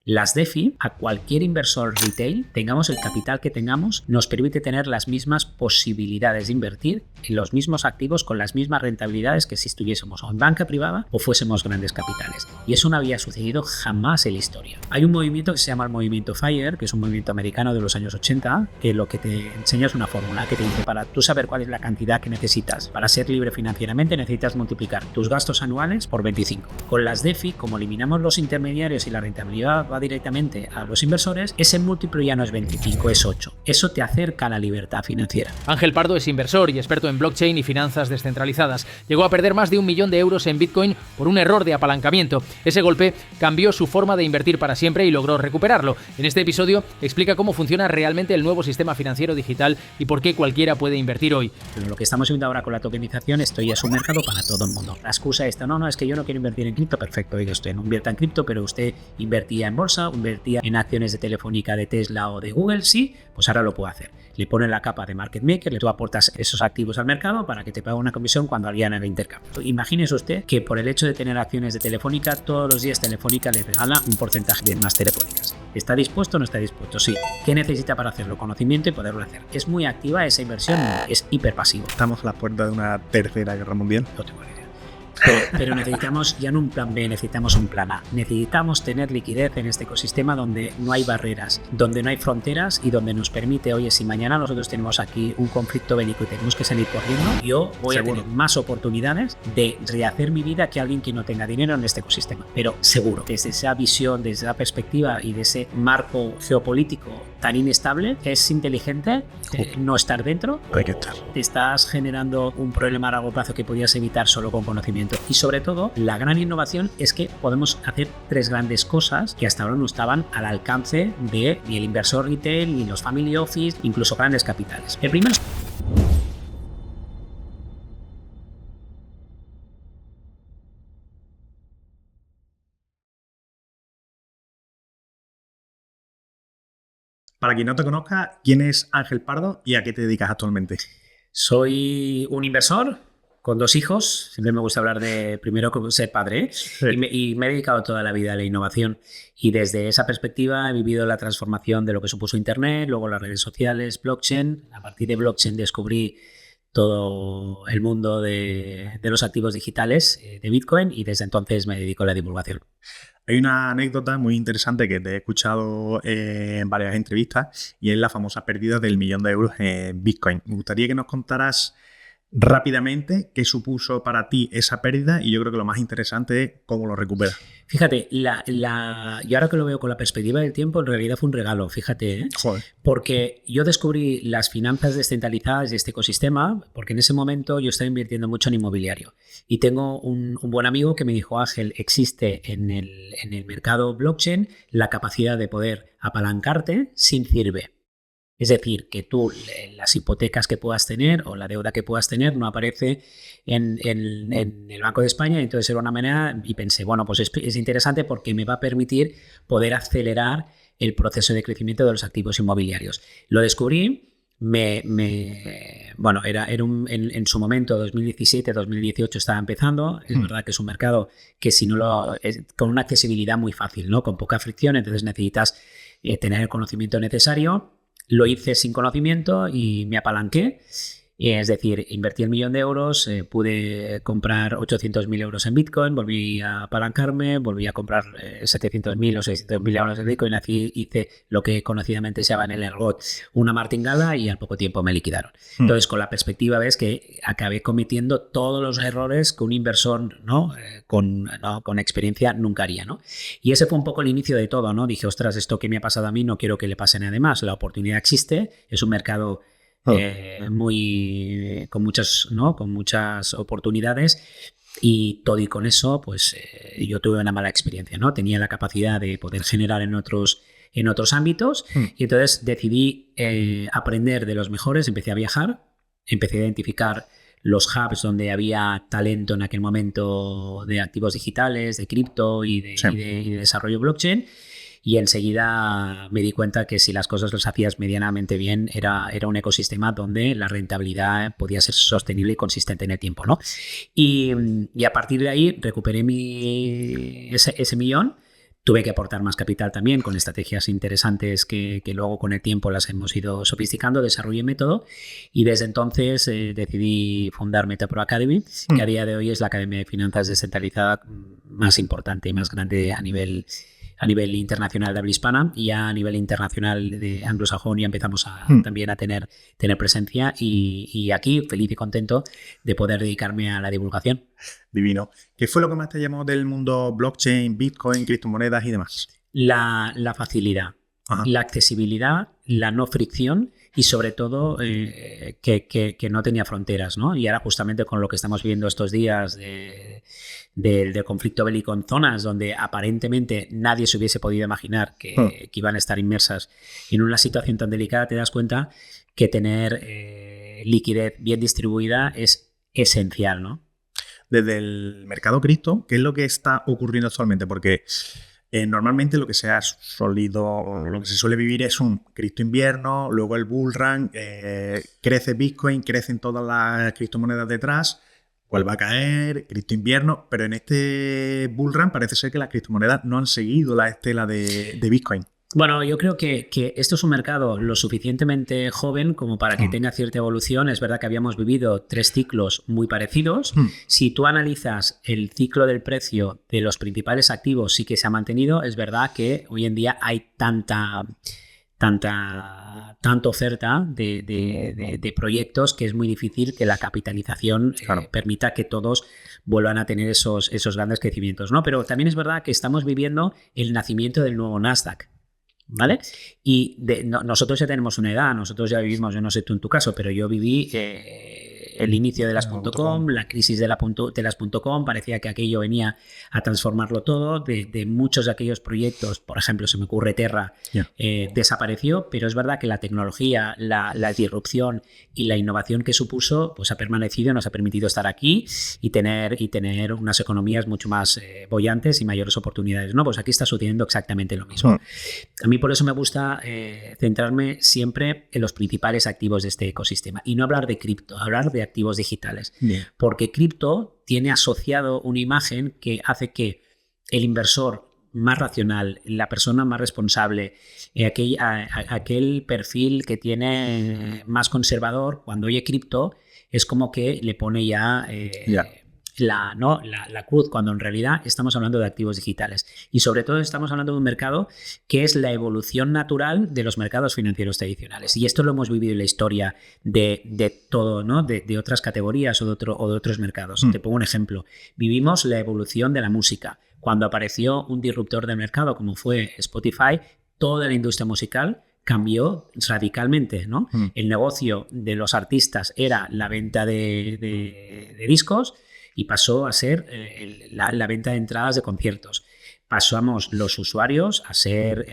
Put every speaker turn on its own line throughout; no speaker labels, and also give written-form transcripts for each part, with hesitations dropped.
Las DeFi, a cualquier inversor retail, tengamos el capital que tengamos, nos permite tener las mismas posibilidades de invertir en los mismos activos con las mismas rentabilidades que si estuviésemos o en banca privada o fuésemos grandes capitales. Y eso no había sucedido jamás en la historia. Hay un movimiento que se llama el movimiento FIRE, que es un movimiento americano de los años 80, que lo que te enseña es una fórmula que te dice, para tú saber cuál es la cantidad que necesitas para ser libre financieramente, necesitas multiplicar tus gastos anuales por 25. Con las DeFi, como eliminamos los intermediarios y la rentabilidad va directamente a los inversores, ese múltiplo ya no es 25, es 8. Eso te acerca a la libertad financiera.
Ángel Pardo es inversor y experto en blockchain y finanzas descentralizadas. Llegó a perder más de 1 millón de euros en Bitcoin por un error de apalancamiento. Ese golpe cambió su forma de invertir para siempre y logró recuperarlo. En este episodio explica cómo funciona realmente el nuevo sistema financiero digital y por qué cualquiera puede invertir hoy.
Pero lo que estamos viendo ahora con la tokenización, esto ya es un mercado para todo el mundo. La excusa esta, no, es que yo no quiero invertir en cripto, perfecto, oiga, usted no invierta en cripto, pero usted invertía en bolsa, invertía en acciones de Telefónica, de Tesla o de Google, sí, pues ahora lo puede hacer. Le ponen la capa de market maker, tú aportas esos activos al mercado para que te pague una comisión cuando alguien haga intercambio. Imagínese usted que por el hecho de tener acciones de Telefónica, todos los días Telefónica le regala un porcentaje de más telefónicas. ¿Está dispuesto o no está dispuesto? Sí. ¿Qué necesita para hacerlo? Conocimiento y poderlo hacer. ¿Es muy activa esa inversión? Es hiperpasivo.
Estamos a la puerta de una tercera guerra mundial.
No tengo idea. Pero necesitamos ya no un plan B, necesitamos un plan A. Necesitamos tener liquidez en este ecosistema donde no hay barreras, donde no hay fronteras y donde nos permite, oye, si mañana nosotros tenemos aquí un conflicto bélico y tenemos que salir corriendo, yo voy a tener más oportunidades de rehacer mi vida que alguien que no tenga dinero en este ecosistema. Pero seguro, desde esa visión, desde esa perspectiva y de ese marco geopolítico tan inestable, es inteligente no estar dentro.
Hay que estar.
Te estás generando un problema a largo plazo que podías evitar solo con conocimiento. Y sobre todo, la gran innovación es que podemos hacer 3 grandes cosas que hasta ahora no estaban al alcance de ni el inversor retail, ni los family office, incluso grandes capitales. El primero es...
Para quien no te conozca, ¿quién es Ángel Pardo y a qué te dedicas actualmente?
Soy un inversor con 2 hijos. Siempre me gusta hablar de primero ser padre.
Sí.
Y me he dedicado toda la vida a la innovación. Y desde esa perspectiva he vivido la transformación de lo que supuso Internet, luego las redes sociales, blockchain. A partir de blockchain descubrí todo el mundo de los activos digitales de Bitcoin y desde entonces me dedico a la divulgación.
Hay una anécdota muy interesante que te he escuchado en varias entrevistas y es la famosa pérdida del 1 millón de euros en Bitcoin. Me gustaría que nos contaras rápidamente qué supuso para ti esa pérdida y yo creo que lo más interesante es cómo lo recuperas.
Fíjate, yo ahora que lo veo con la perspectiva del tiempo, en realidad fue un regalo, fíjate, ¿eh?
Joder.
Porque yo descubrí las finanzas descentralizadas de este ecosistema, porque en ese momento yo estaba invirtiendo mucho en inmobiliario. Y tengo un buen amigo que me dijo, Ángel, existe en el mercado blockchain la capacidad de poder apalancarte sin CIRBE. Es decir, que tú las hipotecas que puedas tener o la deuda que puedas tener no aparece en el Banco de España, y entonces era una manera, y pensé, bueno, pues es interesante porque me va a permitir poder acelerar el proceso de crecimiento de los activos inmobiliarios. Lo descubrí, bueno, en su momento, 2017, 2018 estaba empezando. Es verdad que es un mercado que con una accesibilidad muy fácil, ¿no? Con poca fricción, entonces necesitas tener el conocimiento necesario. Lo hice sin conocimiento y me apalanqué. Es decir, invertí 1 millón de euros, pude comprar 800.000 euros en Bitcoin, volví a apalancarme, volví a comprar 700.000 o 600.000 euros en Bitcoin. Así hice lo que conocidamente se llama en el argot una martingala y al poco tiempo me liquidaron. Entonces, con la perspectiva ves que acabé cometiendo todos los errores que un inversor con experiencia nunca haría, ¿no? Y ese fue un poco el inicio de todo, ¿no? Dije, ostras, esto que me ha pasado a mí no quiero que le pase a nadie más. La oportunidad existe, es un mercado con muchas oportunidades y todo, y con eso pues yo tuve una mala experiencia, ¿no? Tenía la capacidad de poder generar en otros ámbitos y entonces decidí aprender de los mejores. Empecé a viajar, empecé a identificar los hubs donde había talento en aquel momento de activos digitales, de cripto y de desarrollo blockchain. Y enseguida me di cuenta que si las cosas las hacías medianamente bien, era un ecosistema donde la rentabilidad podía ser sostenible y consistente en el tiempo, ¿no? Y a partir de ahí recuperé ese millón. Tuve que aportar más capital también con estrategias interesantes que luego con el tiempo las hemos ido sofisticando, desarrollé método y desde entonces decidí fundar MetaPro Academy, que a día de hoy es la academia de finanzas descentralizada más importante y más grande a nivel internacional de habla hispana, y ya a nivel internacional de anglosajón ya empezamos también a tener presencia y aquí feliz y contento de poder dedicarme a la divulgación.
Divino. ¿Qué fue lo que más te llamó del mundo blockchain, Bitcoin, criptomonedas y demás?
La facilidad, la accesibilidad, la no fricción y sobre todo que no tenía fronteras, ¿no? Y ahora justamente con lo que estamos viendo estos días del conflicto bélico en zonas donde aparentemente nadie se hubiese podido imaginar que iban a estar inmersas en una situación tan delicada, te das cuenta que tener liquidez bien distribuida es esencial, ¿no?
Desde el mercado cripto, ¿qué es lo que está ocurriendo actualmente? Porque normalmente lo que se ha solido, lo que se suele vivir es un cripto invierno, luego el bull run, crece Bitcoin, crecen todas las criptomonedas detrás, cuál va a caer, cripto invierno, pero en este bull run parece ser que las criptomonedas no han seguido la estela de Bitcoin.
Bueno, yo creo que esto es un mercado lo suficientemente joven como para que tenga cierta evolución. Es verdad que habíamos vivido 3 ciclos muy parecidos. Si tú analizas el ciclo del precio de los principales activos, sí que se ha mantenido. Es verdad que hoy en día hay tanta oferta de proyectos que es muy difícil que la capitalización permita que todos vuelvan a tener esos grandes crecimientos, ¿no? Pero también es verdad que estamos viviendo el nacimiento del nuevo Nasdaq, ¿vale? Y nosotros ya tenemos una edad, nosotros ya vivimos, yo no sé tú en tu caso, pero yo viví el inicio de las .com, la crisis de las .com, parecía que aquello venía a transformarlo todo, de muchos de aquellos proyectos, por ejemplo, se me ocurre Terra, desapareció, pero es verdad que la tecnología, la disrupción y la innovación que supuso, pues ha permanecido, nos ha permitido estar aquí y tener unas economías mucho más bollantes y mayores oportunidades, ¿no? Pues aquí está sucediendo exactamente lo mismo. A mí por eso me gusta centrarme siempre en los principales activos de este ecosistema y no hablar de cripto, hablar de activos digitales. Porque cripto tiene asociado una imagen que hace que el inversor más racional, la persona más responsable, aquel perfil que tiene más conservador, cuando oye cripto es como que le pone ya la cruz, cuando en realidad estamos hablando de activos digitales y sobre todo estamos hablando de un mercado que es la evolución natural de los mercados financieros tradicionales, y esto lo hemos vivido en la historia de todo, ¿no? de otras categorías o de otros mercados. Te pongo un ejemplo. Vivimos la evolución de la música. Cuando apareció un disruptor del mercado como fue Spotify, toda la industria musical cambió radicalmente, ¿no? El negocio de los artistas era la venta de discos y pasó a ser la venta de entradas de conciertos. Pasamos los usuarios a ser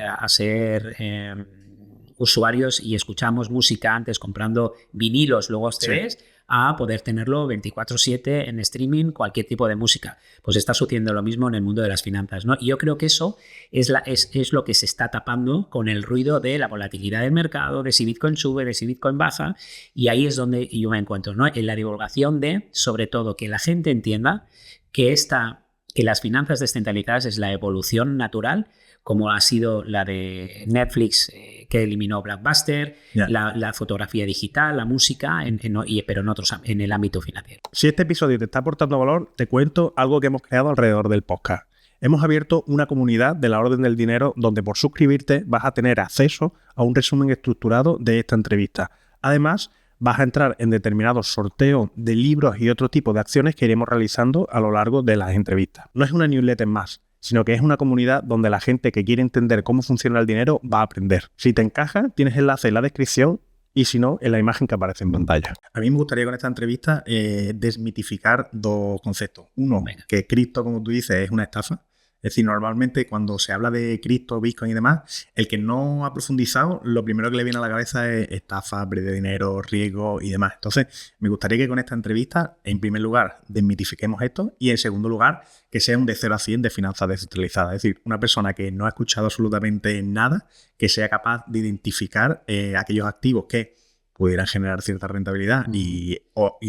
usuarios y escuchamos música antes comprando vinilos, luego CDs, a poder tenerlo 24/7 en streaming, cualquier tipo de música. Pues está sucediendo lo mismo en el mundo de las finanzas, ¿no? Y yo creo que eso es lo que se está tapando con el ruido de la volatilidad del mercado, de si Bitcoin sube, de si Bitcoin baja, y ahí es donde yo me encuentro, ¿no? En la divulgación de, sobre todo, que la gente entienda que las finanzas descentralizadas es la evolución natural, como ha sido la de Netflix, que eliminó Blockbuster, la fotografía digital, la música, pero en el ámbito financiero.
Si este episodio te está aportando valor, te cuento algo que hemos creado alrededor del podcast. Hemos abierto una comunidad de la Orden del Dinero donde por suscribirte vas a tener acceso a un resumen estructurado de esta entrevista. Además, vas a entrar en determinados sorteos de libros y otro tipo de acciones que iremos realizando a lo largo de las entrevistas. No es una newsletter más, sino que es una comunidad donde la gente que quiere entender cómo funciona el dinero va a aprender. Si te encaja, tienes enlace en la descripción y si no, en la imagen que aparece en pantalla. A mí me gustaría con esta entrevista desmitificar 2 conceptos. Uno, que cripto, como tú dices, es una estafa. Es decir, normalmente cuando se habla de cripto, Bitcoin y demás, el que no ha profundizado, lo primero que le viene a la cabeza es estafa, pérdida de dinero, riesgo y demás. Entonces, me gustaría que con esta entrevista, en primer lugar, desmitifiquemos esto y en segundo lugar, que sea un de 0 a 100 de finanzas descentralizadas. Es decir, una persona que no ha escuchado absolutamente nada, que sea capaz de identificar aquellos activos que pudieran generar cierta rentabilidad y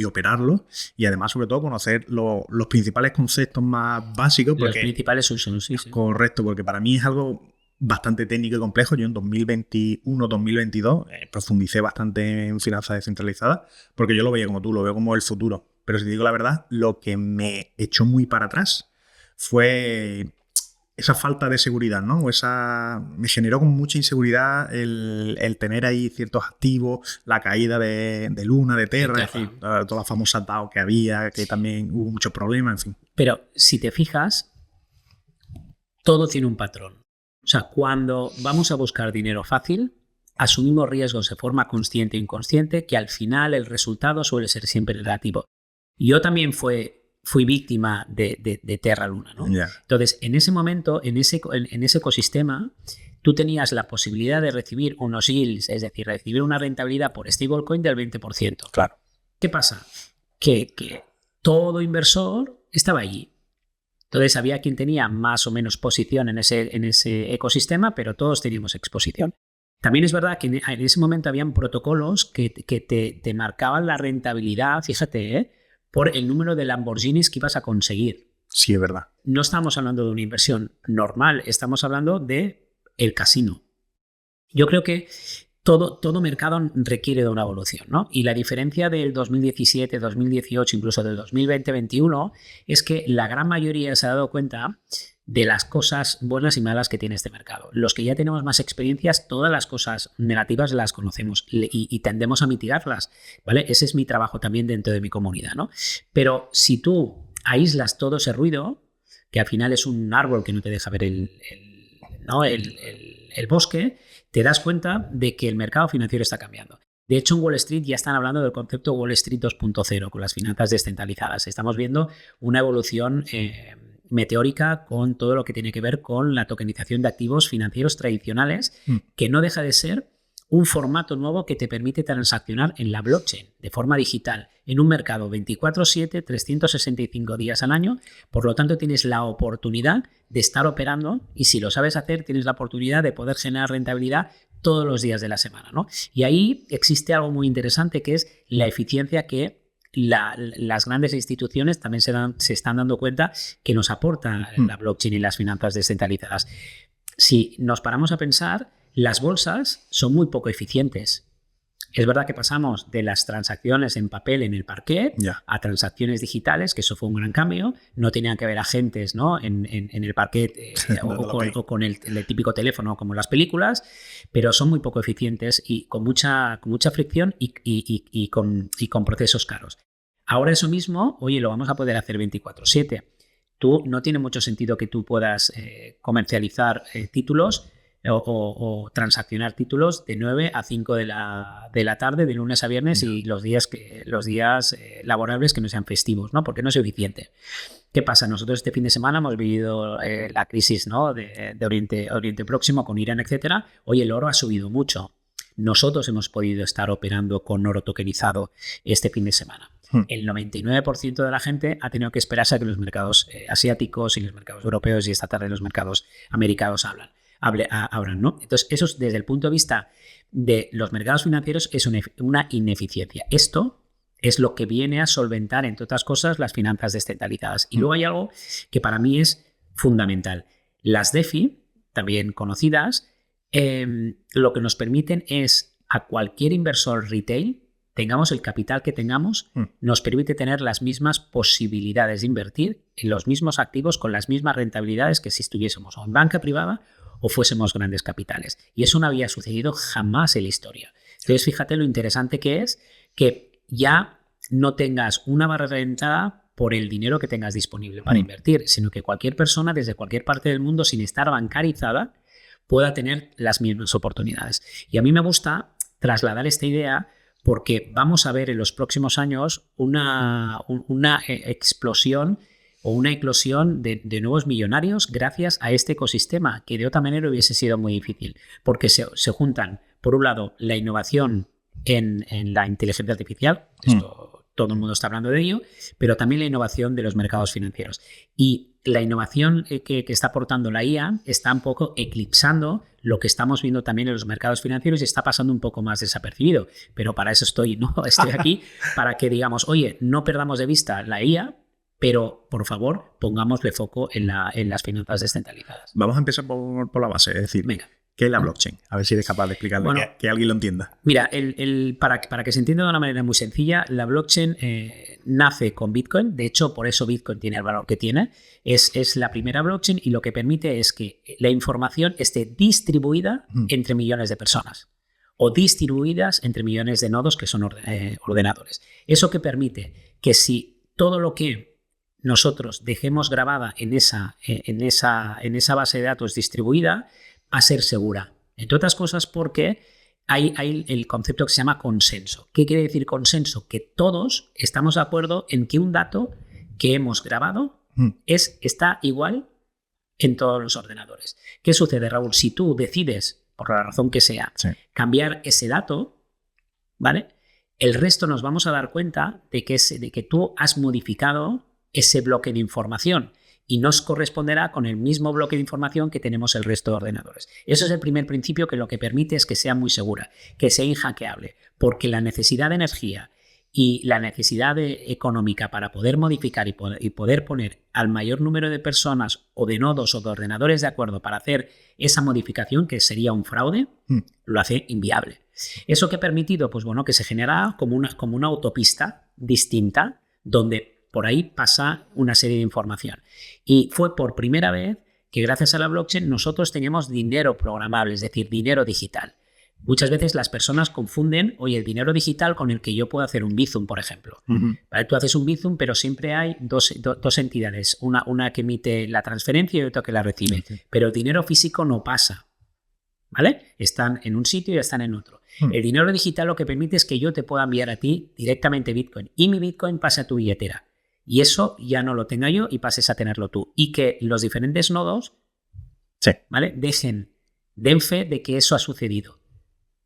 operarlo, y además sobre todo conocer los principales conceptos más básicos. Porque,
los principales usos, sí.
Correcto, porque para mí es algo bastante técnico y complejo. Yo en 2021-2022 profundicé bastante en finanzas descentralizadas, porque yo lo veía como tú, lo veo como el futuro. Pero si te digo la verdad, lo que me echó muy para atrás fue esa falta de seguridad, ¿no? Me generó con mucha inseguridad el tener ahí ciertos activos, la caída de Luna, de Terra, es decir, todas las famosas DAO que había, que también hubo muchos problemas, en fin.
Pero si te fijas, todo tiene un patrón. O sea, cuando vamos a buscar dinero fácil, asumimos riesgos de forma consciente e inconsciente, que al final el resultado suele ser siempre negativo. Yo también fui víctima de Terra Luna, ¿no?
Yeah.
Entonces, en ese momento, en ese ecosistema, tú tenías la posibilidad de recibir unos yields, es decir, recibir una rentabilidad por stablecoin del 20%.
Claro.
¿Qué pasa? Que todo inversor estaba allí. Entonces, había quien tenía más o menos posición en ese ecosistema, pero todos teníamos exposición. También es verdad que en ese momento habían protocolos que te marcaban la rentabilidad, fíjate, por el número de Lamborghinis que ibas a conseguir.
Sí, es verdad.
No estamos hablando de una inversión normal, estamos hablando de el casino. Yo creo que todo mercado requiere de una evolución, ¿no? Y la diferencia del 2017, 2018, incluso del 2020-21, es que la gran mayoría se ha dado cuenta de las cosas buenas y malas que tiene este mercado. Los que ya tenemos más experiencias, todas las cosas negativas las conocemos y tendemos a mitigarlas, ¿vale? Ese es mi trabajo también dentro de mi comunidad, ¿no? Pero si tú aíslas todo ese ruido, que al final es un árbol que no te deja ver el bosque, te das cuenta de que el mercado financiero está cambiando. De hecho, en Wall Street ya están hablando del concepto Wall Street 2.0 con las finanzas descentralizadas. Estamos viendo una evolución meteórica con todo lo que tiene que ver con la tokenización de activos financieros tradicionales, que no deja de ser un formato nuevo que te permite transaccionar en la blockchain de forma digital en un mercado 24/7, 365 días al año. Por lo tanto, tienes la oportunidad de estar operando y si lo sabes hacer, tienes la oportunidad de poder generar rentabilidad todos los días de la semana, ¿no? Y ahí existe algo muy interesante que es la eficiencia que las grandes instituciones también se están dando cuenta que nos aporta la blockchain y las finanzas descentralizadas. Si nos paramos a pensar, las bolsas son muy poco eficientes. Es verdad que pasamos de las transacciones en papel en el parquet a transacciones digitales, que eso fue un gran cambio. No tenían que haber agentes, ¿no? en el parquet o con el típico teléfono como en las películas, pero son muy poco eficientes y con mucha fricción y con procesos caros. Ahora eso mismo, oye, lo vamos a poder hacer 24/7. No tiene mucho sentido que tú puedas comercializar títulos o transaccionar títulos de 9 a 5 de la tarde, de lunes a viernes y los días laborables que no sean festivos, ¿no? Porque no es eficiente. ¿Qué pasa? Nosotros este fin de semana hemos vivido la crisis, ¿no? de Oriente Próximo con Irán, etcétera. Hoy el oro ha subido mucho. Nosotros hemos podido estar operando con oro tokenizado este fin de semana. El 99% de la gente ha tenido que esperarse a que los mercados asiáticos y los mercados europeos y esta tarde los mercados americanos abran, ¿no? Entonces, eso es, desde el punto de vista de los mercados financieros, es una ineficiencia. Esto es lo que viene a solventar, entre otras cosas, las finanzas descentralizadas. Y luego hay algo que para mí es fundamental. Las DeFi, también conocidas, lo que nos permiten es a cualquier inversor retail, tengamos el capital que tengamos, nos permite tener las mismas posibilidades de invertir en los mismos activos con las mismas rentabilidades que si estuviésemos o en banca privada o fuésemos grandes capitales. Y eso no había sucedido jamás en la historia. Entonces, fíjate lo interesante que es que ya no tengas una barrera de entrada por el dinero que tengas disponible para invertir, sino que cualquier persona desde cualquier parte del mundo, sin estar bancarizada, pueda tener las mismas oportunidades. Y a mí me gusta trasladar esta idea porque vamos a ver en los próximos años una explosión o una eclosión de nuevos millonarios gracias a este ecosistema, que de otra manera hubiese sido muy difícil, porque se juntan, por un lado, la innovación en la inteligencia artificial, esto todo el mundo está hablando de ello, pero también la innovación de los mercados financieros. Y la innovación que está aportando la IA está un poco eclipsando lo que estamos viendo también en los mercados financieros y está pasando un poco más desapercibido. Pero para eso estoy aquí, para que digamos, oye, no perdamos de vista la IA, pero por favor pongámosle foco en las finanzas descentralizadas.
Vamos a empezar por la base, es decir,
venga.
¿Qué es la blockchain? A ver si eres capaz de explicarle, bueno, que alguien lo entienda.
Mira, para que se entienda de una manera muy sencilla, la blockchain nace con Bitcoin. De hecho, por eso Bitcoin tiene el valor que tiene. Es la primera blockchain y lo que permite es que la información esté distribuida entre millones de personas o distribuidas entre millones de nodos que son ordenadores. Eso que permite que si todo lo que nosotros dejemos grabada en esa base de datos distribuida a ser segura. Entre otras cosas porque hay el concepto que se llama consenso. ¿Qué quiere decir consenso? Que todos estamos de acuerdo en que un dato que hemos grabado está igual en todos los ordenadores. ¿Qué sucede, Raúl? Si tú decides, por la razón que sea, cambiar ese dato, ¿vale? El resto nos vamos a dar cuenta de que tú has modificado ese bloque de información y nos corresponderá con el mismo bloque de información que tenemos el resto de ordenadores. Eso es el primer principio, que lo que permite es que sea muy segura, que sea inhackeable, porque la necesidad de energía y la necesidad económica para poder modificar y poder poner al mayor número de personas o de nodos o de ordenadores de acuerdo para hacer esa modificación, que sería un fraude, lo hace inviable. ¿Eso qué ha permitido? Pues bueno, que se genera como una autopista distinta donde por ahí pasa una serie de información. Y fue por primera vez que gracias a la blockchain nosotros teníamos dinero programable, es decir, dinero digital. Muchas veces las personas confunden, oye, el dinero digital con el que yo puedo hacer un Bizum, por ejemplo. ¿Vale? Tú haces un Bizum, pero siempre hay dos entidades, una que emite la transferencia y otra que la recibe. Pero el dinero físico no pasa, ¿vale? Están en un sitio y están en otro. El dinero digital lo que permite es que yo te pueda enviar a ti directamente Bitcoin y mi Bitcoin pase a tu billetera. Y eso ya no lo tenga yo y pases a tenerlo tú. Y que los diferentes nodos, ¿vale? Den fe de que eso ha sucedido,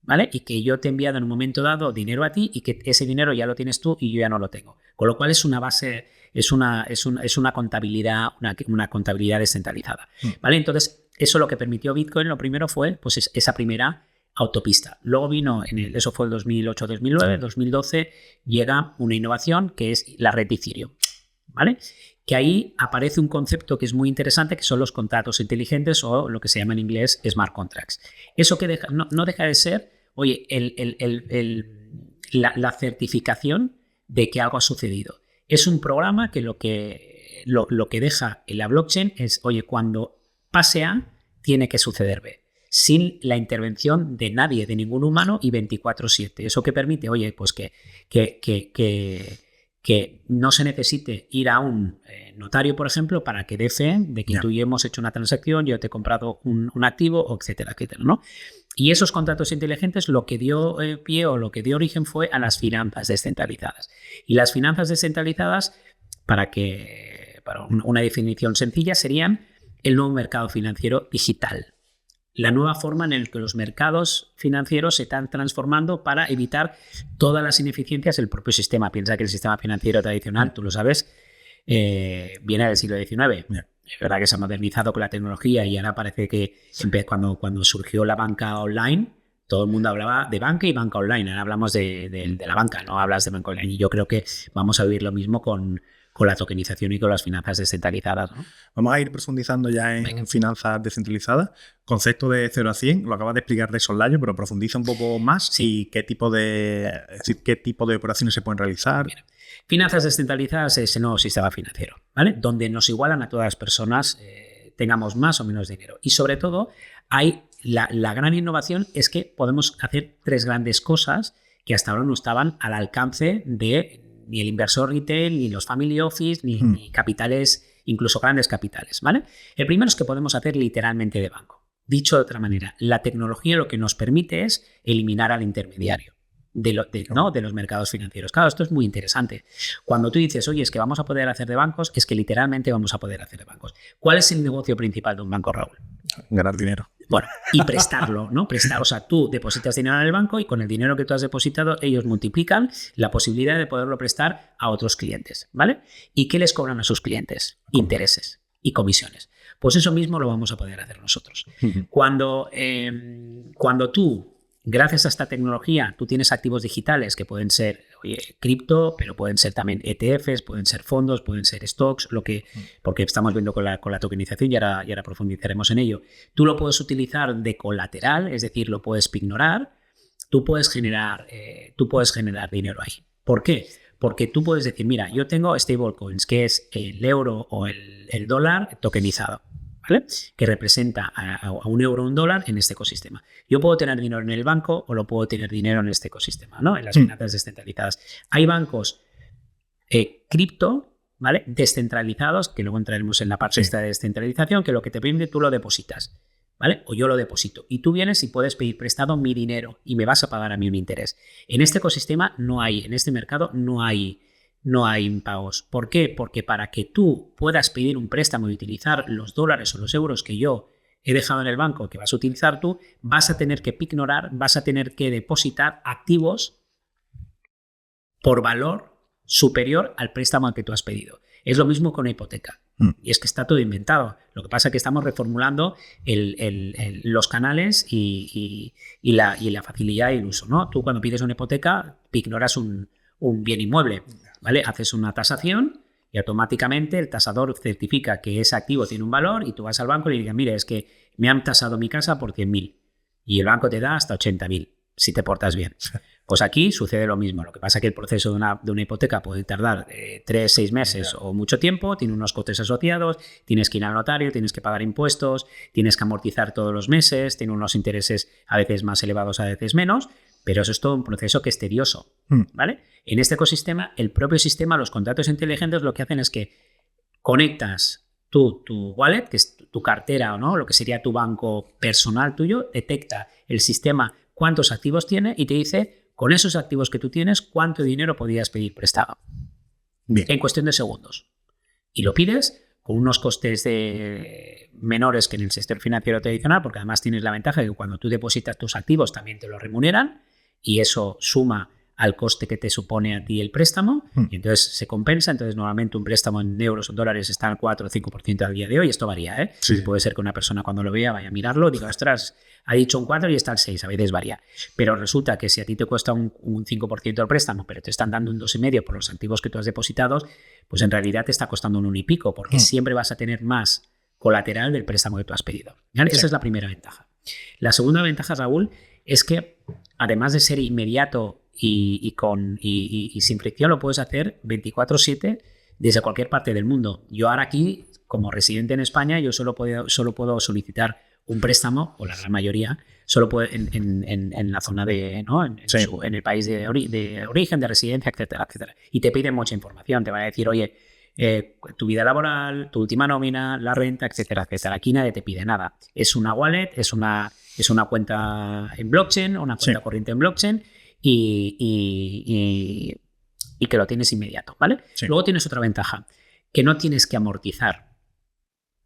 ¿vale? Y que yo te he enviado en un momento dado dinero a ti y que ese dinero ya lo tienes tú y yo ya no lo tengo. Con lo cual es una base, es una contabilidad, una contabilidad descentralizada, ¿vale? Entonces, eso lo que permitió Bitcoin, lo primero fue pues esa primera autopista. Luego vino, eso fue el 2008-2009, 2012, llega una innovación que es la red de Ethereum, ¿vale? Que ahí aparece un concepto que es muy interesante, que son los contratos inteligentes o lo que se llama en inglés smart contracts. Eso que no deja de ser, oye, la certificación de que algo ha sucedido. Es un programa que lo que deja en la blockchain es, oye, cuando pase A, tiene que suceder B, sin la intervención de nadie, de ningún humano y 24/7. Eso que permite, oye, pues que no se necesite ir a un notario, por ejemplo, para que dé fe de que tú y yo hemos hecho una transacción, yo te he comprado un activo, etcétera, etcétera, ¿no? Y esos contratos inteligentes lo que dio pie o lo que dio origen fue a las finanzas descentralizadas. Y las finanzas descentralizadas, para una definición sencilla, serían el nuevo mercado financiero digital. La nueva forma en la que los mercados financieros se están transformando para evitar todas las ineficiencias del propio sistema. Piensa que el sistema financiero tradicional, tú lo sabes, viene del siglo XIX. Es verdad que se ha modernizado con la tecnología y ahora parece que cuando surgió la banca online, todo el mundo hablaba de banca y banca online. Ahora hablamos de la banca, no hablas de banca online. Y yo creo que vamos a vivir lo mismo con la tokenización y con las finanzas descentralizadas, ¿no?
Vamos a ir profundizando ya en finanzas descentralizadas. Concepto de 0 a 100, lo acabas de explicar de soslayo, pero profundiza un poco más y qué tipo de operaciones se pueden realizar.
Bien. Finanzas descentralizadas es el nuevo sistema financiero, ¿vale? Donde nos igualan a todas las personas, tengamos más o menos dinero. Y sobre todo, la gran innovación es que podemos hacer 3 grandes cosas que hasta ahora no estaban al alcance de ni el inversor retail, ni los family office, ni capitales, incluso grandes capitales, ¿vale? El primero es que podemos hacer literalmente de banco. Dicho de otra manera, la tecnología lo que nos permite es eliminar al intermediario de los mercados financieros. Claro, esto es muy interesante. Cuando tú dices, oye, es que vamos a poder hacer de bancos, es que literalmente vamos a poder hacer de bancos. ¿Cuál es el negocio principal de un banco, Raúl?
Ganar dinero.
Bueno, y prestarlo, ¿no? O sea, tú depositas dinero en el banco y con el dinero que tú has depositado, ellos multiplican la posibilidad de poderlo prestar a otros clientes, ¿vale? ¿Y qué les cobran a sus clientes? Intereses y comisiones. Pues eso mismo lo vamos a poder hacer nosotros. Cuando tú, gracias a esta tecnología, tú tienes activos digitales que pueden ser cripto, pero pueden ser también ETFs, pueden ser fondos, pueden ser stocks, porque estamos viendo con la tokenización y ahora profundizaremos en ello. Tú lo puedes utilizar de colateral, es decir, lo puedes pignorar, tú puedes generar dinero ahí. ¿Por qué? Porque tú puedes decir, mira, yo tengo stablecoins, que es el euro o el dólar tokenizado, ¿vale? Que representa a un euro o un dólar en este ecosistema. Yo puedo tener dinero en el banco o lo puedo tener dinero en este ecosistema, ¿no? En las finanzas descentralizadas. Hay bancos cripto, ¿vale? Descentralizados, que luego entraremos en la parte esta de descentralización, que lo que te permite tú lo depositas, ¿vale? O yo lo deposito. Y tú vienes y puedes pedir prestado mi dinero y me vas a pagar a mí un interés. En este ecosistema en este mercado no hay impagos. ¿Por qué? Porque para que tú puedas pedir un préstamo y utilizar los dólares o los euros que yo he dejado en el banco que vas a utilizar tú, vas a tener que pignorar, vas a tener que depositar activos por valor superior al préstamo al que tú has pedido. Es lo mismo con una hipoteca. Y es que está todo inventado. Lo que pasa es que estamos reformulando los canales y la facilidad y el uso, ¿no? Tú cuando pides una hipoteca, ignoras un bien inmueble, ¿vale? Haces una tasación y automáticamente el tasador certifica que ese activo tiene un valor y tú vas al banco y le dices, mire, es que me han tasado mi casa por 100.000 y el banco te da hasta 80.000 si te portas bien. Pues aquí sucede lo mismo. Lo que pasa es que el proceso de una hipoteca puede tardar 3, 6 meses o mucho tiempo, tiene unos costes asociados, tienes que ir al notario, tienes que pagar impuestos, tienes que amortizar todos los meses, tiene unos intereses a veces más elevados, a veces menos, pero eso es todo un proceso que es tedioso, ¿vale? En este ecosistema, el propio sistema, los contratos inteligentes lo que hacen es que conectas tu wallet, que es tu cartera, ¿no? Lo que sería tu banco personal tuyo, detecta el sistema cuántos activos tiene y te dice, con esos activos que tú tienes, cuánto dinero podrías pedir prestado. Bien. En cuestión de segundos. Y lo pides con unos costes menores que en el sector financiero tradicional, porque además tienes la ventaja de que cuando tú depositas tus activos también te lo remuneran y eso suma al coste que te supone a ti el préstamo y entonces se compensa. Entonces normalmente un préstamo en euros o dólares está al 4 o 5% al día de hoy. Esto varía, ¿eh? Sí. Puede ser que una persona cuando lo vea vaya a mirarlo y diga, ostras, ha dicho un 4 y está al 6, a veces varía. Pero resulta que si a ti te cuesta un 5% el préstamo, pero te están dando un 2,5% por los activos que tú has depositado, pues en realidad te está costando un 1 y pico, porque siempre vas a tener más colateral del préstamo que tú has pedido. ¿Vale? Sí. Esa es la primera ventaja. La segunda ventaja, Raúl, es que además de ser inmediato y sin fricción, lo puedes hacer 24/7 desde cualquier parte del mundo. Yo ahora aquí, como residente en España, yo solo puedo solicitar un préstamo, o la gran mayoría, solo puedo en la zona de, ¿no? en el país de origen, de residencia, etcétera, etcétera. Y te piden mucha información, te van a decir, oye, tu vida laboral, tu última nómina, la renta, etcétera, etcétera. Aquí nadie te pide nada. Es una wallet, es una cuenta en blockchain, una cuenta corriente en blockchain y que lo tienes inmediato, ¿vale? Sí. Luego tienes otra ventaja, que no tienes que amortizar,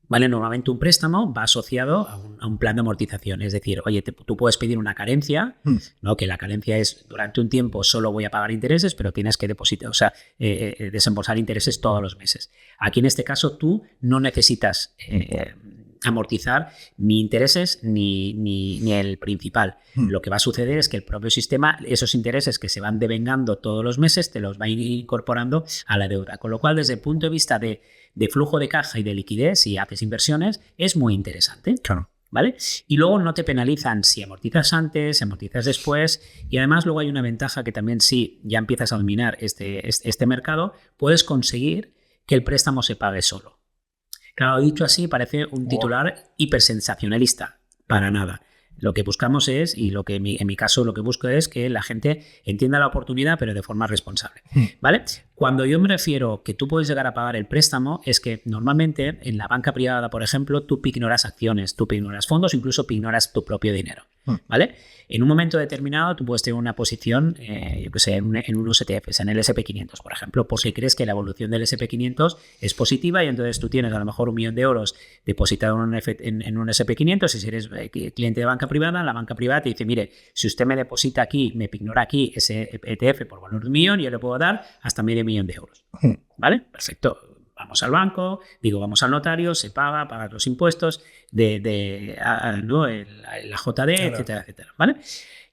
¿vale? Normalmente un préstamo va asociado a un plan de amortización, es decir, oye, tú puedes pedir una carencia, ¿no? Que la carencia es durante un tiempo solo voy a pagar intereses, pero tienes que depositar, desembolsar intereses todos los meses. Aquí en este caso tú no necesitas amortizar ni intereses ni el principal. Lo que va a suceder es que el propio sistema, esos intereses que se van devengando todos los meses, te los va a ir incorporando a la deuda. Con lo cual, desde el punto de vista de flujo de caja y de liquidez, si haces inversiones, es muy interesante.
Claro.
¿Vale? Y luego no te penalizan si amortizas antes, si amortizas después, y además luego hay una ventaja que también si ya empiezas a dominar este mercado, puedes conseguir que el préstamo se pague solo. Claro, dicho así, parece un titular hipersensacionalista. Para nada. Lo que buscamos es, y en mi caso lo que busco es que la gente entienda la oportunidad, pero de forma responsable. ¿Vale? Cuando yo me refiero que tú puedes llegar a pagar el préstamo, es que normalmente en la banca privada, por ejemplo, tú pignoras acciones, tú pignoras fondos, incluso pignoras tu propio dinero. ¿vale? En un momento determinado tú puedes tener una posición, yo que sé, en unos ETFs, en el SP500, por ejemplo, porque crees que la evolución del SP500 es positiva y entonces tú tienes a lo mejor 1 millón de euros depositado en un SP500 y si eres cliente de banca privada, la banca privada te dice, mire, si usted me deposita aquí, me ignora aquí ese ETF por valor de 1 millón, yo le puedo dar hasta medio millón de euros, ¿vale? Perfecto. Vamos al banco, vamos al notario, se paga los impuestos ¿no? la JD, claro, etcétera, etcétera, ¿vale?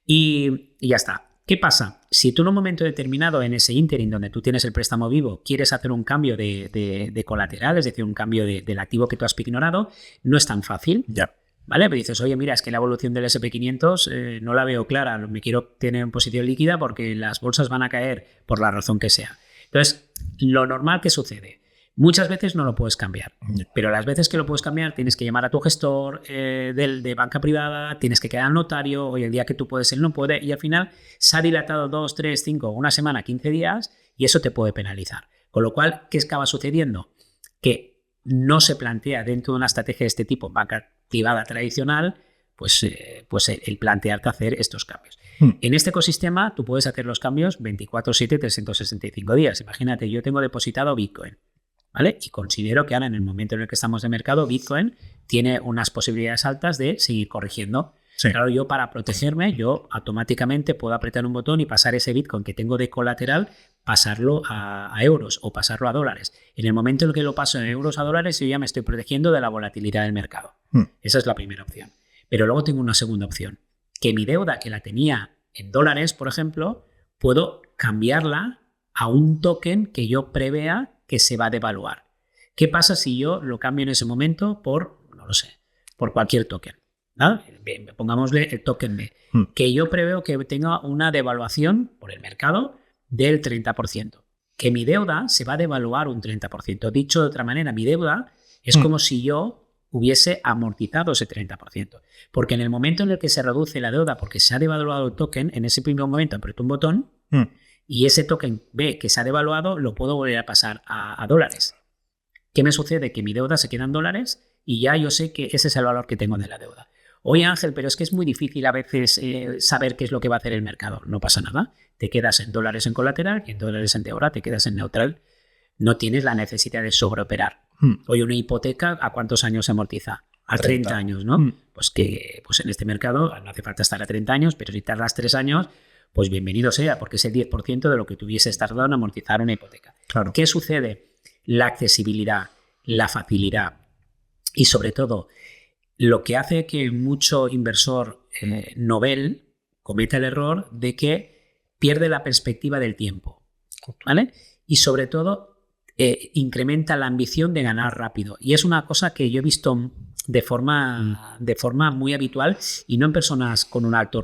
Y ya está. ¿Qué pasa? Si tú en un momento determinado en ese ínterin donde tú tienes el préstamo vivo quieres hacer un cambio de colateral, es decir, un cambio del activo que tú has ignorado, no es tan fácil.
Ya.
¿Vale? Pero dices, oye, mira, es que la evolución del SP500 no la veo clara, me quiero tener en posición líquida porque las bolsas van a caer por la razón que sea. Entonces, lo normal que sucede, muchas veces no lo puedes cambiar, pero las veces que lo puedes cambiar tienes que llamar a tu gestor de banca privada, tienes que quedar al notario, hoy el día que tú puedes, él no puede, y al final se ha dilatado 2, 3, 5, una semana, 15 días y eso te puede penalizar. Con lo cual, ¿qué acaba sucediendo? Que no se plantea dentro de una estrategia de este tipo, banca privada tradicional, pues el plantearte hacer estos cambios. En este ecosistema tú puedes hacer los cambios 24/7, 365 días. Imagínate, yo tengo depositado Bitcoin, ¿vale? Y considero que ahora, en el momento en el que estamos de mercado, Bitcoin tiene unas posibilidades altas de seguir corrigiendo. Sí. Claro, yo para protegerme, yo automáticamente puedo apretar un botón y pasar ese Bitcoin que tengo de colateral, pasarlo a euros o pasarlo a dólares. En el momento en el que lo paso de euros a dólares, yo ya me estoy protegiendo de la volatilidad del mercado. Esa es la primera opción. Pero luego tengo una segunda opción, que mi deuda que la tenía en dólares, por ejemplo, puedo cambiarla a un token que yo prevea que se va a devaluar. ¿Qué pasa si yo lo cambio en ese momento por, no lo sé, por cualquier token? ¿No? Pongámosle el token B, que yo preveo que tenga una devaluación por el mercado del 30%, que mi deuda se va a devaluar un 30%. Dicho de otra manera, mi deuda es como si yo hubiese amortizado ese 30%, porque en el momento en el que se reduce la deuda porque se ha devaluado el token, en ese primer momento aprieto un botón y ese token B que se ha devaluado lo puedo volver a pasar a dólares. ¿Qué me sucede? Que mi deuda se queda en dólares y ya yo sé que ese es el valor que tengo de la deuda. Oye, Ángel, pero es que es muy difícil a veces saber qué es lo que va a hacer el mercado. No pasa nada. Te quedas en dólares en colateral y en dólares en deuda te quedas en neutral. No tienes la necesidad de sobreoperar. Oye, una hipoteca, ¿a cuántos años se amortiza? A 30 años, ¿no? Pues en este mercado no hace falta estar a 30 años, pero si tardas 3 años, pues bienvenido sea, porque es el 10% de lo que tuvieses tardado en amortizar una hipoteca.
Claro.
¿Qué sucede? La accesibilidad, la facilidad y sobre todo lo que hace que mucho inversor novel cometa el error de que pierde la perspectiva del tiempo, ¿vale? Y sobre todo incrementa la ambición de ganar rápido. Y es una cosa que yo he visto de forma muy habitual y no en personas con un alto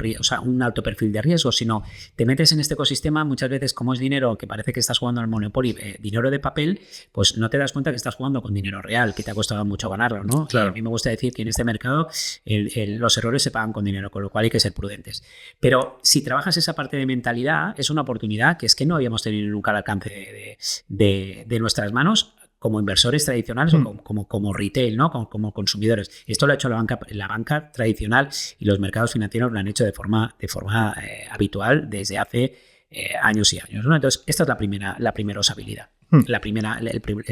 perfil de riesgo, sino te metes en este ecosistema muchas veces como es dinero que parece que estás jugando al Monopoly, dinero de papel, pues no te das cuenta que estás jugando con dinero real, que te ha costado mucho ganarlo, ¿no?
Claro.
A mí me gusta decir que en este mercado los errores se pagan con dinero, con lo cual hay que ser prudentes. Pero si trabajas esa parte de mentalidad, es una oportunidad que es que no habíamos tenido nunca al alcance de nuestras manos como inversores tradicionales o como retail, ¿no? Como consumidores. Esto lo ha hecho la banca tradicional y los mercados financieros lo han hecho de forma habitual desde hace años y años, ¿no? Entonces, esta es la primera usabilidad, el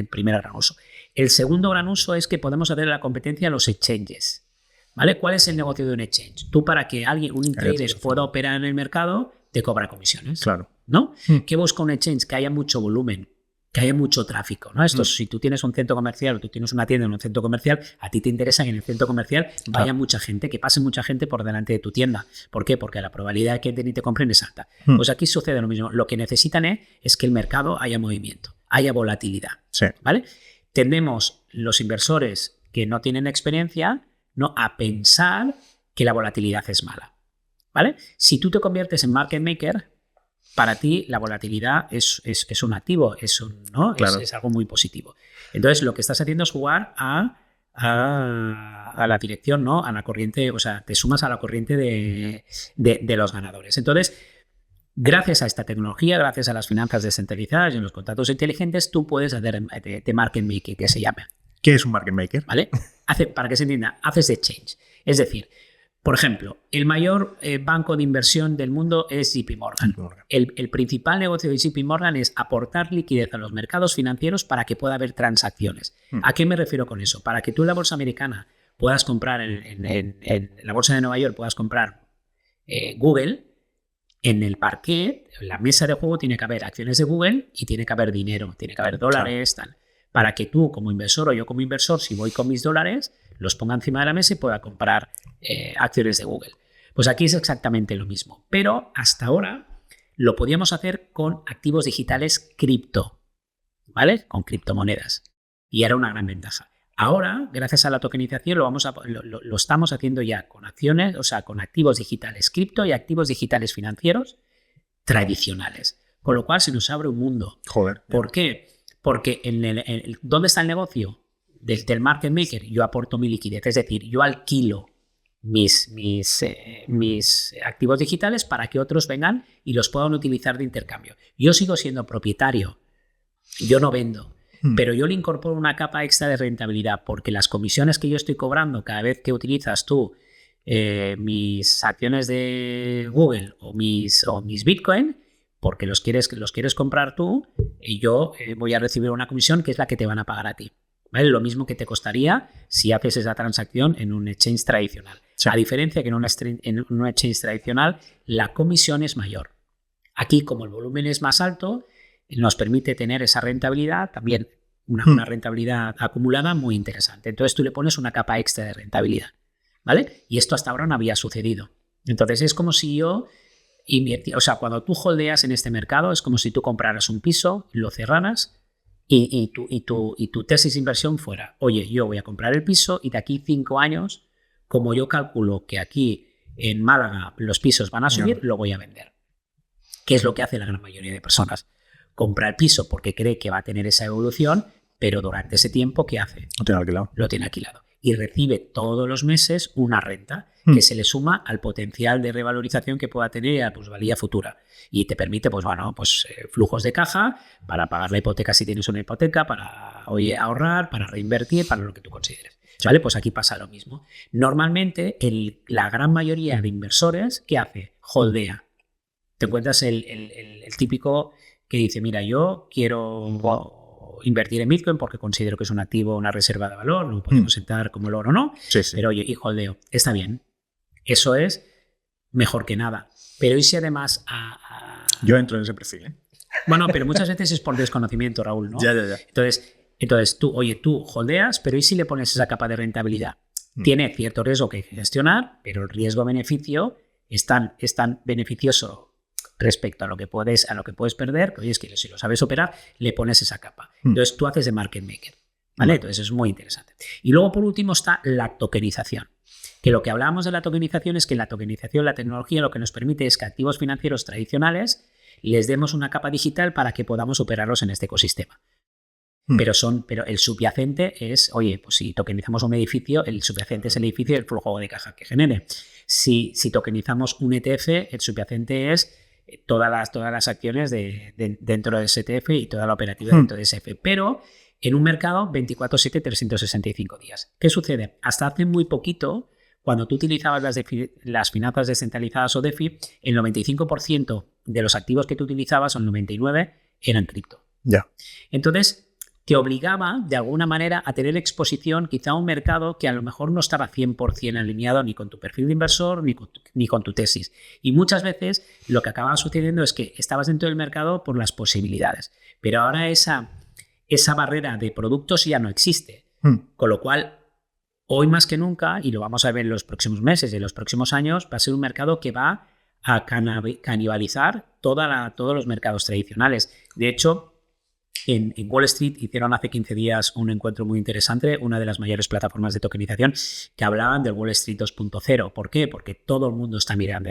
primer gran uso. El segundo gran uso es que podemos hacer la competencia a los exchanges, ¿vale? ¿Cuál es el negocio de un exchange? Tú, para que un trader pueda operar en el mercado, te cobra comisiones,
claro,
¿no? ¿Qué busca un exchange? Que haya mucho volumen, que haya mucho tráfico, ¿no? Si tú tienes un centro comercial o tú tienes una tienda en un centro comercial, a ti te interesa que en el centro comercial vaya mucha gente, que pase mucha gente por delante de tu tienda. ¿Por qué? Porque la probabilidad de que entren y te compren es alta. Pues aquí sucede lo mismo. Lo que necesitan es que el mercado haya movimiento, haya volatilidad,
sí,
¿vale? Tendemos los inversores que no tienen experiencia, ¿no?, a pensar que la volatilidad es mala, ¿vale? Si tú te conviertes en market maker, para ti la volatilidad es un activo, ¿no?
Claro.
Es algo muy positivo. Entonces, lo que estás haciendo es jugar a la dirección, ¿no? A la corriente, o sea, te sumas a la corriente de los ganadores. Entonces, gracias a esta tecnología, gracias a las finanzas descentralizadas y en los contratos inteligentes, tú puedes hacer de market making, que se llama.
¿Qué es un market maker?
¿Vale? Para que se entienda, haces de exchange. Es decir, Por ejemplo, el mayor banco de inversión del mundo es JP Morgan. El principal negocio de JP Morgan es aportar liquidez a los mercados financieros para que pueda haber transacciones. ¿A qué me refiero con eso? Para que tú en la bolsa americana puedas comprar, en la bolsa de Nueva York puedas comprar Google, en el parquet, en la mesa de juego tiene que haber acciones de Google y tiene que haber dinero, tiene que haber dólares, tal. Para que tú como inversor o yo como inversor, si voy con mis dólares, los ponga encima de la mesa y pueda comprar acciones de Google. Pues aquí es exactamente lo mismo, pero hasta ahora lo podíamos hacer con activos digitales cripto, ¿vale? Con criptomonedas. Y era una gran ventaja. Ahora, gracias a la tokenización, lo estamos haciendo ya con acciones, o sea, con activos digitales cripto y activos digitales financieros tradicionales. Con lo cual se nos abre un mundo.
Joder.
¿Por qué? Porque ¿dónde está el negocio? Del market maker, yo aporto mi liquidez, es decir, yo alquilo mis activos digitales para que otros vengan y los puedan utilizar de intercambio. Yo sigo siendo propietario, yo no vendo, pero yo le incorporo una capa extra de rentabilidad porque las comisiones que yo estoy cobrando cada vez que utilizas tú mis acciones de Google o mis Bitcoin, porque los quieres comprar tú, y yo voy a recibir una comisión que es la que te van a pagar a ti. ¿Vale? Lo mismo que te costaría si haces esa transacción en un exchange tradicional. Sí. A diferencia que en un exchange tradicional la comisión es mayor. Aquí, como el volumen es más alto, nos permite tener esa rentabilidad, también una rentabilidad acumulada muy interesante. Entonces tú le pones una capa extra de rentabilidad, ¿vale? Y esto hasta ahora no había sucedido. Entonces es como si yo invirtiera, o sea, cuando tú holdeas en este mercado es como si tú compraras un piso, lo cerraras y tu tesis de inversión fuera, oye, yo voy a comprar el piso y de aquí 5 años, como yo calculo que aquí en Málaga los pisos van a subir, lo voy a vender. ¿Qué es lo que hace la gran mayoría de personas? Compra el piso porque cree que va a tener esa evolución, pero durante ese tiempo, ¿qué hace?
Lo tiene alquilado.
Lo tiene alquilado. Y recibe todos los meses una renta que se le suma al potencial de revalorización que pueda tener y a la plusvalía futura. Y te permite, pues bueno, flujos de caja para pagar la hipoteca si tienes una hipoteca, para ahorrar, para reinvertir, para lo que tú consideres. ¿Vale? Pues aquí pasa lo mismo. Normalmente, la gran mayoría de inversores, ¿qué hace? Holdea. Te encuentras el típico que dice, mira, yo quiero invertir en Bitcoin porque considero que es un activo, una reserva de valor, lo podemos sentar como el oro o no, pero oye, y holdeo, está bien. Eso es mejor que nada. Pero ¿y si además
Yo entro en ese perfil, ¿eh?
Bueno, pero muchas veces es por desconocimiento, Raúl, ¿no?
Ya.
Entonces tú holdeas, pero ¿y si le pones esa capa de rentabilidad? Tiene cierto riesgo que gestionar, pero el riesgo-beneficio es tan beneficioso respecto a lo que puedes perder, que oye, es que si lo sabes operar, le pones esa capa. Entonces tú haces de market maker, ¿vale? Entonces es muy interesante. Y luego por último está la tokenización. Que lo que hablábamos de la tokenización es que la tokenización, la tecnología, lo que nos permite es que activos financieros tradicionales les demos una capa digital para que podamos operarlos en este ecosistema. Pero el subyacente es, oye, pues si tokenizamos un edificio, el subyacente es el edificio y el flujo de caja que genere. Si tokenizamos un ETF, el subyacente es todas las acciones dentro de ese ETF y toda la operativa dentro de ese ETF. Pero en un mercado 24/7, 365 días. ¿Qué sucede? Hasta hace muy poquito, cuando tú utilizabas las finanzas descentralizadas o DeFi, el 95% de los activos que tú utilizabas, o el 99%, eran cripto.
Ya.
Entonces, te obligaba, de alguna manera, a tener exposición quizá a un mercado que a lo mejor no estaba 100% alineado ni con tu perfil de inversor ni con tu tesis. Y muchas veces lo que acababa sucediendo es que estabas dentro del mercado por las posibilidades. Pero ahora esa barrera de productos ya no existe. Con lo cual, hoy más que nunca, y lo vamos a ver en los próximos meses y en los próximos años, va a ser un mercado que va a canibalizar todos los mercados tradicionales. De hecho, en Wall Street hicieron hace 15 días un encuentro muy interesante, una de las mayores plataformas de tokenización, que hablaban del Wall Street 2.0. ¿Por qué? Porque todo el mundo está mirando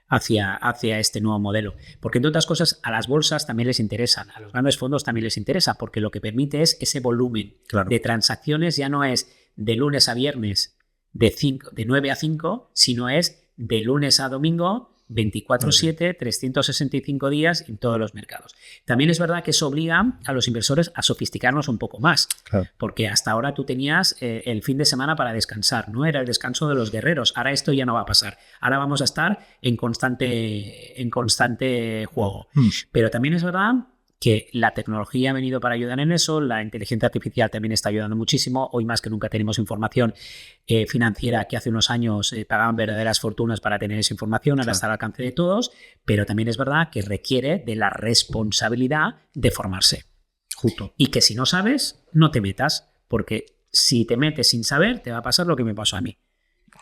hacia este nuevo modelo. Porque, entre otras cosas, a las bolsas también les interesan, a los grandes fondos también les interesa, porque lo que permite es ese volumen de transacciones. Ya no es de lunes a viernes de 9 a 5, sino es de lunes a domingo 24/7, 365 días en todos los mercados. También es verdad que eso obliga a los inversores a sofisticarnos un poco más,
Claro.
porque hasta ahora tú tenías el fin de semana para descansar, ¿no? Era el descanso de los guerreros. Ahora esto ya no va a pasar. Ahora vamos a estar en constante juego. Pero también es verdad que la tecnología ha venido para ayudar en eso, la inteligencia artificial también está ayudando muchísimo. Hoy más que nunca tenemos información financiera que hace unos años pagaban verdaderas fortunas para tener esa información, ahora está al alcance de todos, pero también es verdad que requiere de la responsabilidad de formarse.
Justo.
Y que si no sabes, no te metas, porque si te metes sin saber, te va a pasar lo que me pasó a mí.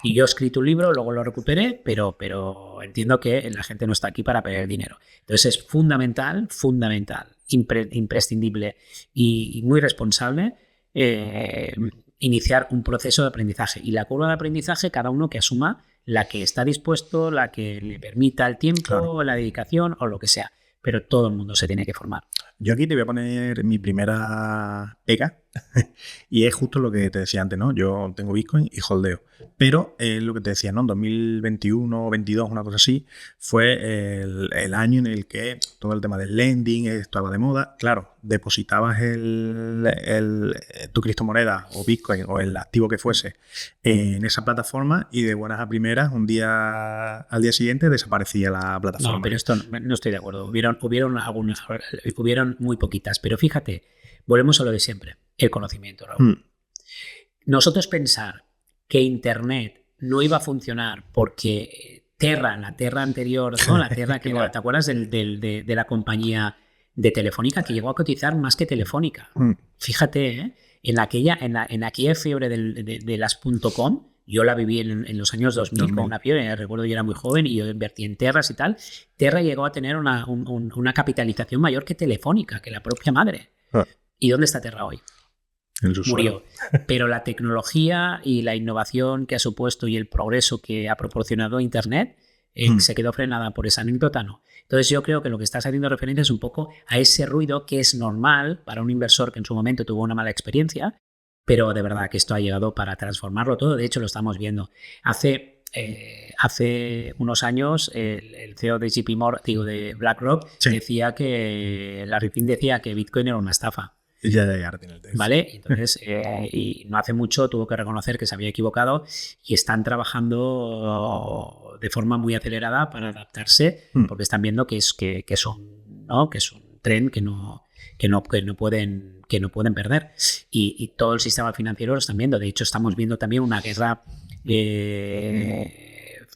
Y yo he escrito un libro, luego lo recuperé, pero entiendo que la gente no está aquí para perder dinero. Entonces es fundamental, imprescindible y muy responsable iniciar un proceso de aprendizaje. Y la curva de aprendizaje, cada uno que asuma la que está dispuesto, la que le permita el tiempo, claro, la dedicación o lo que sea. Pero todo el mundo se tiene que formar.
Yo aquí te voy a poner mi primera pega y es justo lo que te decía antes, ¿no? Yo tengo Bitcoin y holdeo, pero lo que te decía, ¿no? En 2021 o 2022, una cosa así, fue el año en el que todo el tema del lending estaba de moda. Claro, depositabas tu criptomoneda o Bitcoin o el activo que fuese en esa plataforma y de buenas a primeras, al día siguiente desaparecía la plataforma.
No, pero esto no estoy de acuerdo. Hubieron algunas, hubieron muy poquitas, pero fíjate, volvemos a lo de siempre, el conocimiento, Raúl. Nosotros pensar que Internet no iba a funcionar porque la Terra anterior, ¿no? La Terra que ¿te acuerdas de la compañía de Telefónica que llegó a cotizar más que Telefónica? Fíjate, en aquella fiebre de las .com, yo la viví en los años 2000 con una fiebre, recuerdo yo era muy joven y yo invertí en Terras y tal. Terra llegó a tener una capitalización mayor que Telefónica, que la propia madre. ¿Y dónde está Terra hoy? Murió. Pero la tecnología y la innovación que ha supuesto y el progreso que ha proporcionado Internet se quedó frenada por esa anécdota, ¿no? Entonces yo creo que lo que estás haciendo referencia es un poco a ese ruido que es normal para un inversor que en su momento tuvo una mala experiencia, pero de verdad que esto ha llegado para transformarlo todo. De hecho, lo estamos viendo. Hace unos años el CEO de JP Morgan, de BlackRock, decía que Larry Fink decía que Bitcoin era una estafa.
Ya tiene el test.
¿Vale? Entonces, y no hace mucho tuvo que reconocer que se había equivocado y están trabajando de forma muy acelerada para adaptarse, porque están viendo que es un tren que no pueden perder. Y todo el sistema financiero lo están viendo. De hecho, estamos viendo también una guerra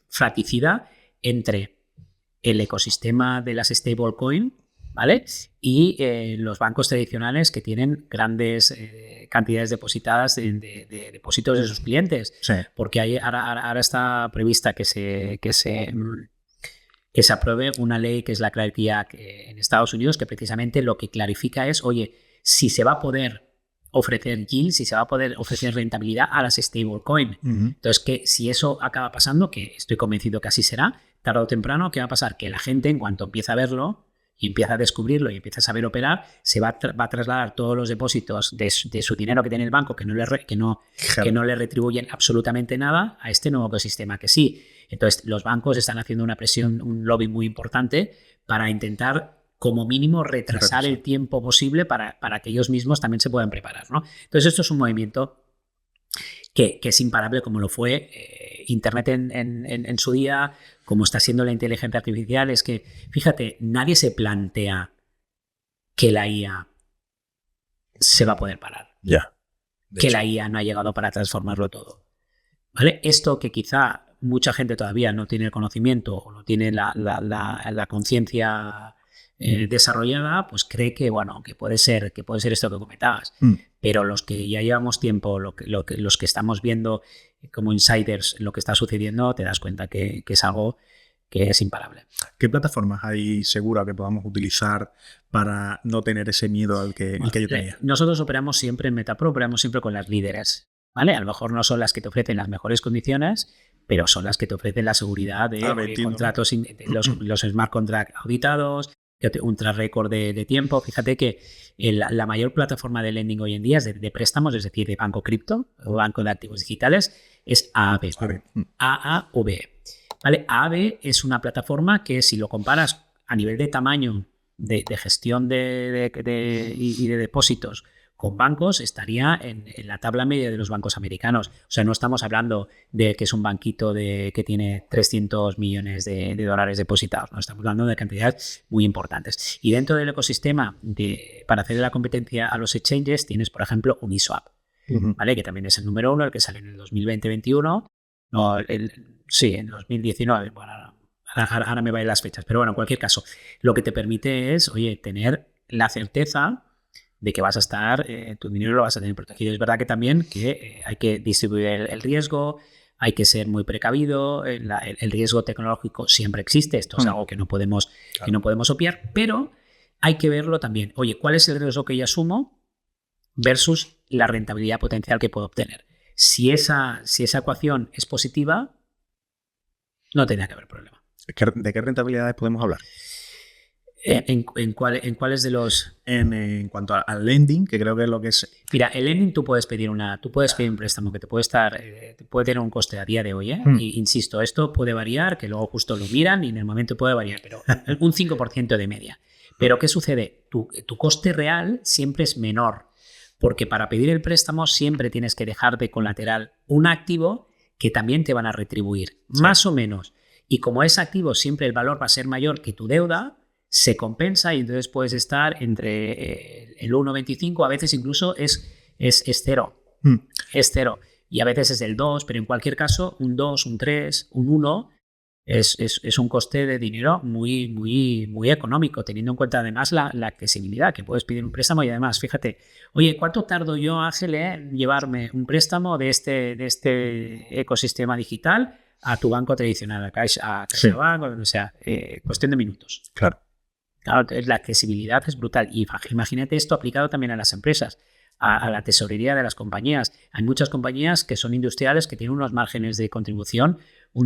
fratricida entre el ecosistema de las stablecoin, ¿vale? Y los bancos tradicionales que tienen grandes cantidades depositadas de depósitos de sus clientes.
Sí.
Porque ahora está prevista que se apruebe una ley que es la Clarity Act en Estados Unidos, que precisamente lo que clarifica es, oye, si se va a poder ofrecer yield, si se va a poder ofrecer rentabilidad a las stablecoin. Entonces, que si eso acaba pasando, que estoy convencido que así será, tarde o temprano, ¿qué va a pasar? Que la gente, en cuanto empieza a verlo y empieza a descubrirlo y empieza a saber operar, se va a trasladar todos los depósitos de su dinero que tiene el banco, que no le retribuyen absolutamente nada, a este nuevo ecosistema que sí. Entonces, los bancos están haciendo una presión, un lobby muy importante para intentar, como mínimo, retrasar el tiempo posible para que ellos mismos también se puedan preparar, ¿no? Entonces, esto es un movimiento que es imparable, como lo fue Internet en su día, como está siendo la inteligencia artificial. Es que, fíjate, nadie se plantea que la IA se va a poder parar. Que la IA no ha llegado para transformarlo todo. ¿Vale? Esto que quizá mucha gente todavía no tiene el conocimiento o no tiene la conciencia desarrollada, pues cree que puede ser esto que comentabas. Pero los que ya llevamos tiempo, los que estamos viendo como insiders lo que está sucediendo, te das cuenta que es algo que es imparable.
¿Qué plataformas hay segura que podamos utilizar para no tener ese miedo al que yo tenía?
Nosotros operamos siempre en Metapro, operamos siempre con las líderes, ¿vale? A lo mejor no son las que te ofrecen las mejores condiciones, pero son las que te ofrecen la seguridad de contratos, los smart contract auditados, un track record de tiempo. Fíjate que la mayor plataforma de lending hoy en día es de préstamos, es decir, de banco cripto o banco de activos digitales, es AAV. ¿Vale? Aave es una plataforma que, si lo comparas a nivel de tamaño de gestión y de depósitos con bancos, estaría en la tabla media de los bancos americanos. O sea, no estamos hablando de que es un banquito que tiene 300 millones de dólares depositados. No, estamos hablando de cantidades muy importantes. Y dentro del ecosistema, para hacer la competencia a los exchanges, tienes, por ejemplo, Uniswap, ¿vale? Que también es el número 1, el que sale en el 2020-21. No, sí, en 2019. Bueno, ahora me van las fechas. Pero bueno, en cualquier caso, lo que te permite es, oye, tener la certeza de que vas a estar, tu dinero lo vas a tener protegido. Es verdad que también que hay que distribuir el riesgo, hay que ser muy precavido, el riesgo tecnológico siempre existe, esto es algo que no podemos obviar, pero hay que verlo también. Oye, ¿cuál es el riesgo que yo asumo versus la rentabilidad potencial que puedo obtener? Si esa ecuación es positiva, no tendría que haber problema.
¿De qué rentabilidades podemos hablar?
¿En cuáles de los...?
En cuanto al lending, que creo que es lo que es...
Mira, el lending tú puedes pedir un préstamo que te puede tener un coste a día de hoy, Y, insisto, esto puede variar, que luego justo lo miran y en el momento puede variar, pero un 5% de media. Pero ¿qué sucede? Tu coste real siempre es menor, porque para pedir el préstamo siempre tienes que dejar de colateral un activo que también te van a retribuir, más o menos. Y como ese activo siempre el valor va a ser mayor que tu deuda, se compensa y entonces puedes estar entre el 1,25, a veces incluso es cero. Es cero. Y a veces es el 2, pero en cualquier caso, un 2, un 3, un 1 es un coste de dinero muy, muy, muy económico, teniendo en cuenta además la accesibilidad, que puedes pedir un préstamo y además, fíjate, oye, ¿cuánto tardo yo, Ángel, en llevarme un préstamo de este ecosistema digital a tu banco tradicional, a CaixaBank, o sea, cuestión de minutos?
Claro.
Claro, la accesibilidad es brutal. Y imagínate esto aplicado también a las empresas, a la tesorería de las compañías. Hay muchas compañías que son industriales que tienen unos márgenes de contribución,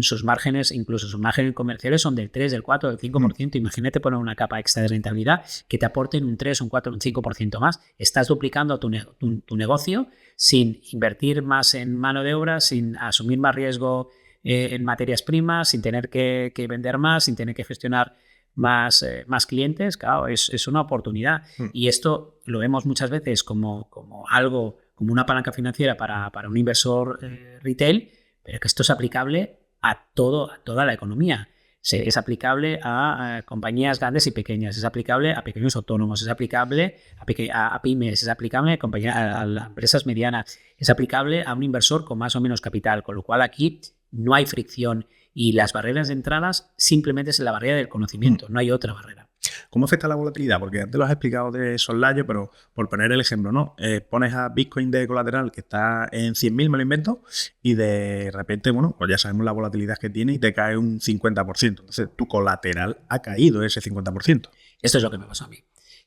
sus márgenes, incluso sus márgenes comerciales son del 3, del 4, del 5%. Imagínate poner una capa extra de rentabilidad que te aporten un 3, un 4, un 5% más. Estás duplicando tu negocio sin invertir más en mano de obra, sin asumir más riesgo en materias primas, sin tener que vender más, sin tener que gestionar más clientes. Claro, es una oportunidad. Y esto lo vemos muchas veces como algo, como una palanca financiera para un inversor retail, pero que esto es aplicable a toda la economía. Es aplicable a compañías grandes y pequeñas, es aplicable a pequeños autónomos, es aplicable a pymes, es aplicable a las empresas medianas, es aplicable a un inversor con más o menos capital, con lo cual aquí no hay fricción. Y las barreras de entradas simplemente es la barrera del conocimiento, no hay otra barrera.
¿Cómo afecta la volatilidad? Porque antes lo has explicado de soslayo, pero por poner el ejemplo, ¿no? Pones a Bitcoin de colateral que está en 100.000, me lo invento, y de repente, bueno, pues ya sabemos la volatilidad que tiene y te cae un 50%. Entonces, tu colateral ha caído ese 50%.
Esto es lo que me pasó a mí.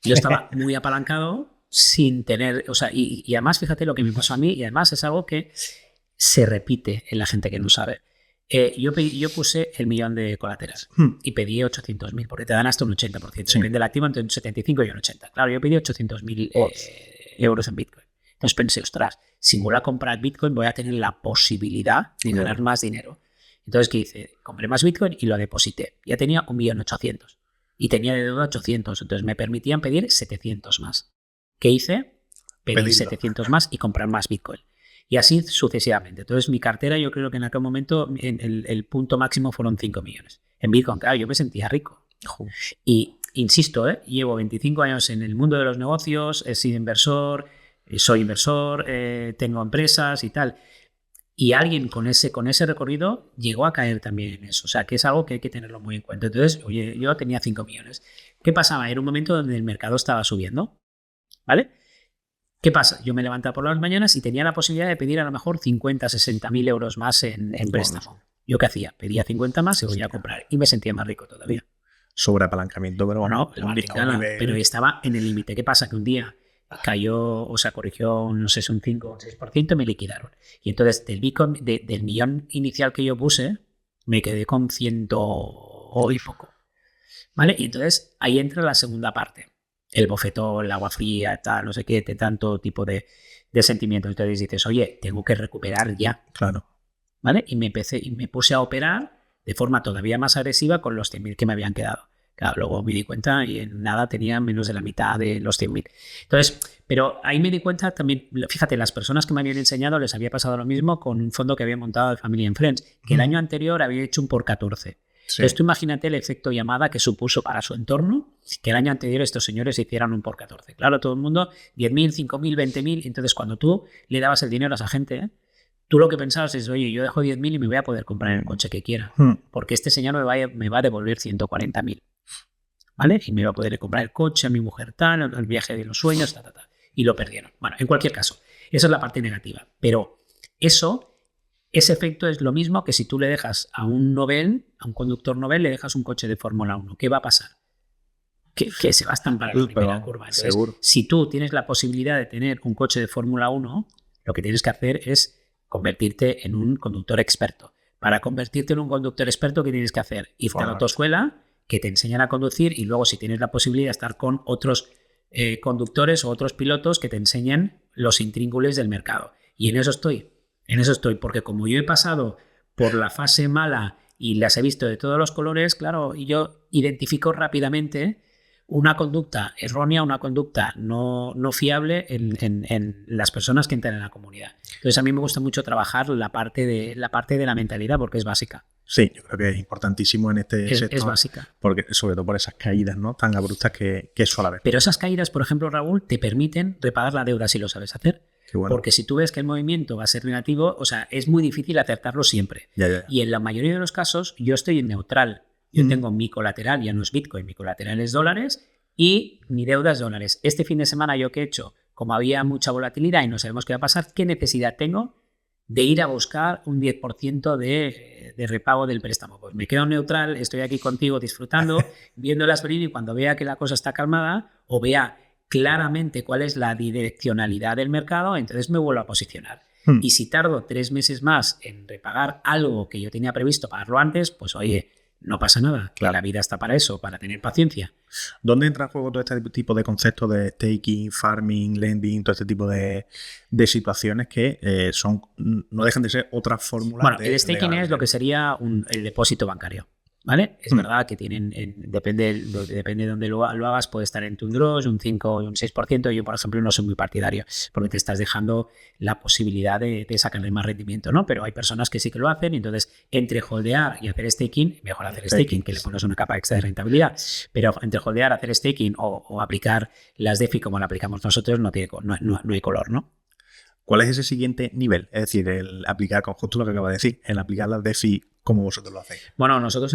Yo estaba muy apalancado sin tener... O sea, y además, fíjate lo que me pasó a mí, y además es algo que se repite en la gente que no sabe. Yo puse el millón de colateral y pedí 800.000 porque te dan hasta un 80%. Depende del activo entre un 75 y un 80. Claro, yo pedí 800.000 euros en Bitcoin. Entonces pensé, ostras, si voy a comprar Bitcoin voy a tener la posibilidad de ganar más dinero. Entonces, ¿qué hice? Compré más Bitcoin y lo deposité. Ya tenía 1.800.000 y tenía de deuda 800. Entonces me permitían pedir 700 más. ¿Qué hice? Pedir 700 más y comprar más Bitcoin. Y así sucesivamente. Entonces, mi cartera, yo creo que en aquel momento el punto máximo fueron 5 millones. En Bitcoin, claro, yo me sentía rico. Y insisto, llevo 25 años en el mundo de los negocios, he sido inversor, soy inversor, tengo empresas y tal. Y alguien con ese recorrido llegó a caer también en eso. O sea, que es algo que hay que tenerlo muy en cuenta. Entonces, oye, yo tenía 5 millones. ¿Qué pasaba? Era un momento donde el mercado estaba subiendo, ¿vale? ¿Qué pasa? Yo me levantaba por las mañanas y tenía la posibilidad de pedir a lo mejor 50, 60.000 euros más en préstamo. ¿Yo qué hacía? Pedía 50 más y voy a comprar. Y me sentía más rico todavía.
Sobre apalancamiento, pero bueno.
Pero estaba en el límite. ¿Qué pasa? Que un día cayó, o sea, corrigió, no sé, un 5 o un 6%, me liquidaron. Y entonces del Bitcoin, del millón inicial que yo puse, me quedé con 100 y poco. ¿Vale? Y entonces ahí entra la segunda parte. El bofetón, el agua fría, tal, no sé qué, tanto tipo de sentimientos. Entonces dices, oye, tengo que recuperar ya.
Claro.
¿Vale? Y me puse a operar de forma todavía más agresiva con los 100.000 que me habían quedado. Claro, luego me di cuenta y en nada tenía menos de la mitad de los 100.000. Entonces, pero ahí me di cuenta también, fíjate, las personas que me habían enseñado les había pasado lo mismo con un fondo que había montado de Family and Friends, que el año anterior había hecho un por 14. Sí. Entonces tú imagínate el efecto llamada que supuso para su entorno que el año anterior estos señores hicieran un por 14. Claro, todo el mundo, 10.000, 5.000, 20.000. Entonces cuando tú le dabas el dinero a esa gente, tú lo que pensabas es, oye, yo dejo 10.000 y me voy a poder comprar el coche que quiera, porque este señor me va a devolver 140.000. ¿Vale? Y me va a poder comprar el coche a mi mujer tal, el viaje de los sueños, y lo perdieron. Bueno, en cualquier caso, esa es la parte negativa. Pero ese efecto es lo mismo que si tú le dejas a un conductor novel, le dejas un coche de Fórmula 1. ¿Qué va a pasar? Que se va a estampar en la primera curva. Entonces, seguro. Si tú tienes la posibilidad de tener un coche de Fórmula 1, lo que tienes que hacer es convertirte en un conductor experto. Para convertirte en un conductor experto, ¿qué tienes que hacer? Irte a la autoescuela, que te enseñan a conducir, y luego si tienes la posibilidad de estar con otros conductores o otros pilotos que te enseñen los intríngulis del mercado. Y en eso estoy, porque como yo he pasado por la fase mala y las he visto de todos los colores, claro, y yo identifico rápidamente una conducta errónea, una conducta no fiable en las personas que entran en la comunidad. Entonces a mí me gusta mucho trabajar la parte de la mentalidad porque es básica.
Sí, yo creo que es importantísimo en este sector. Es
básica.
Porque, sobre todo por esas caídas, ¿no?, tan abruptas que suele haber.
Pero esas caídas, por ejemplo, Raúl, te permiten repagar la deuda si lo sabes hacer. Qué bueno. Porque si tú ves que el movimiento va a ser negativo, o sea, es muy difícil acertarlo siempre. Ya. Y en la mayoría de los casos yo estoy en neutral. Yo tengo mi colateral, ya no es Bitcoin, mi colateral es dólares y mi deuda es dólares. Este fin de semana yo que he hecho, como había mucha volatilidad y no sabemos qué va a pasar, ¿qué necesidad tengo de ir a buscar un 10% de repago del préstamo? Pues me quedo neutral, estoy aquí contigo disfrutando, viendo las venir, y cuando vea que la cosa está calmada o vea claramente cuál es la direccionalidad del mercado, entonces me vuelvo a posicionar. Y si tardo 3 meses más en repagar algo que yo tenía previsto pagarlo antes, pues oye, no pasa nada, claro. La vida está para eso, para tener paciencia.
¿Dónde entra en juego todo este tipo de conceptos de staking, farming, lending, todo este tipo de situaciones que no dejan de ser otras fórmulas?
Bueno, el staking es lo que sería el depósito bancario, ¿vale? Es verdad que depende de dónde lo hagas, puede estar entre un Grosh, un 5 y un 6%. Yo, por ejemplo, no soy muy partidario porque te estás dejando la posibilidad de sacarle más rendimiento, ¿no? Pero hay personas que sí que lo hacen, y entonces entre holdear y hacer staking, mejor hacer staking, que le pones una capa extra de rentabilidad. Pero entre holdear, hacer staking o aplicar las DeFi como la aplicamos nosotros, no hay color, ¿no?
¿Cuál es ese siguiente nivel? Es decir, el aplicar, con justo lo que acaba de decir, el aplicar las DeFi como vosotros lo hacéis.
Bueno, nosotros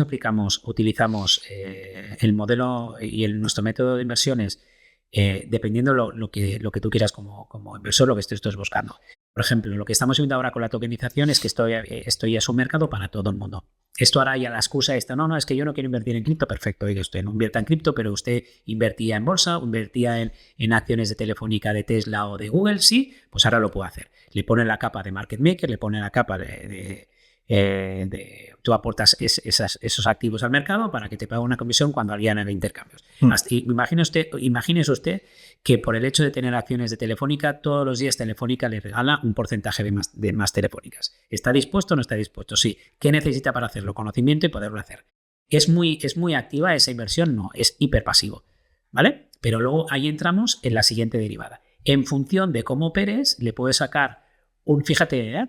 utilizamos el modelo y nuestro método de inversiones dependiendo lo que tú quieras como inversor, lo que estés buscando. Por ejemplo, lo que estamos viendo ahora con la tokenización es que estoy a su mercado para todo el mundo. Esto ahora ya la excusa esta, no, es que yo no quiero invertir en cripto. Perfecto, oiga, usted no invierta en cripto, pero usted invertía en bolsa, invertía en acciones de Telefónica, de Tesla o de Google, sí, pues ahora lo puede hacer. Le pone la capa de market maker, le pone la capa tú aportas esos activos al mercado para que te pague una comisión cuando alguien haga intercambios. Imagínese usted que por el hecho de tener acciones de Telefónica, todos los días Telefónica le regala un porcentaje de más telefónicas. ¿Está dispuesto o no está dispuesto? Sí. ¿Qué necesita para hacerlo? Conocimiento y poderlo hacer. ¿Es muy activa esa inversión? No, es hiperpasivo, ¿vale? Pero luego ahí entramos en la siguiente derivada. En función de cómo operes, le puedes sacar fíjate,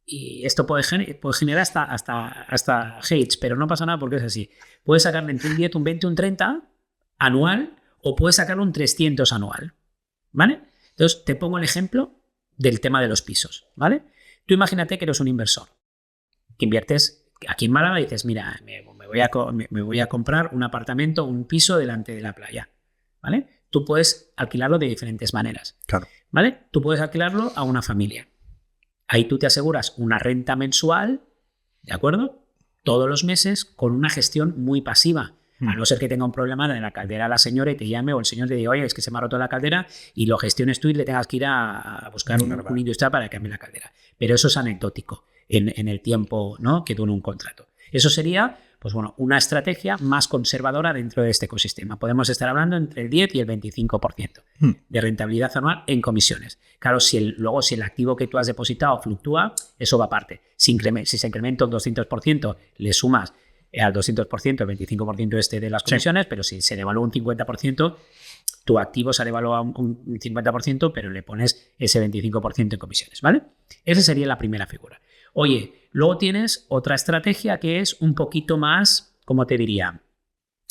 y esto puede generar hasta hates, pero no pasa nada porque es así. Puedes sacarle entre un 10, un 20, un 30 anual, o puedes sacarle un 300 anual, ¿vale? Entonces, te pongo el ejemplo del tema de los pisos, ¿vale? Tú imagínate que eres un inversor que inviertes aquí en Málaga y dices, mira, me voy a comprar un apartamento, un piso delante de la playa, ¿vale? Tú puedes alquilarlo de diferentes maneras,
claro,
¿vale? Tú puedes alquilarlo a una familia. Ahí tú te aseguras una renta mensual, ¿de acuerdo? Todos los meses con una gestión muy pasiva. A no ser que tenga un problema de la caldera la señora y te llame, o el señor te diga, oye, es que se me ha roto la caldera, y lo gestiones tú y le tengas que ir a buscar un industrial para que cambie la caldera. Pero eso es anecdótico en el tiempo, ¿no?, que dure un contrato. Eso sería, pues bueno, una estrategia más conservadora dentro de este ecosistema. Podemos estar hablando entre el 10 y el 25% de rentabilidad anual en comisiones. Claro, si el activo que tú has depositado fluctúa, eso va aparte. Si se incrementa un 200%, le sumas al 200%, el 25% de las comisiones, pero si se devalúa un 50%, tu activo se ha devaluado un 50%, pero le pones ese 25% en comisiones, ¿vale? Esa sería la primera figura. Oye, luego tienes otra estrategia que es un poquito más, ¿cómo te diría?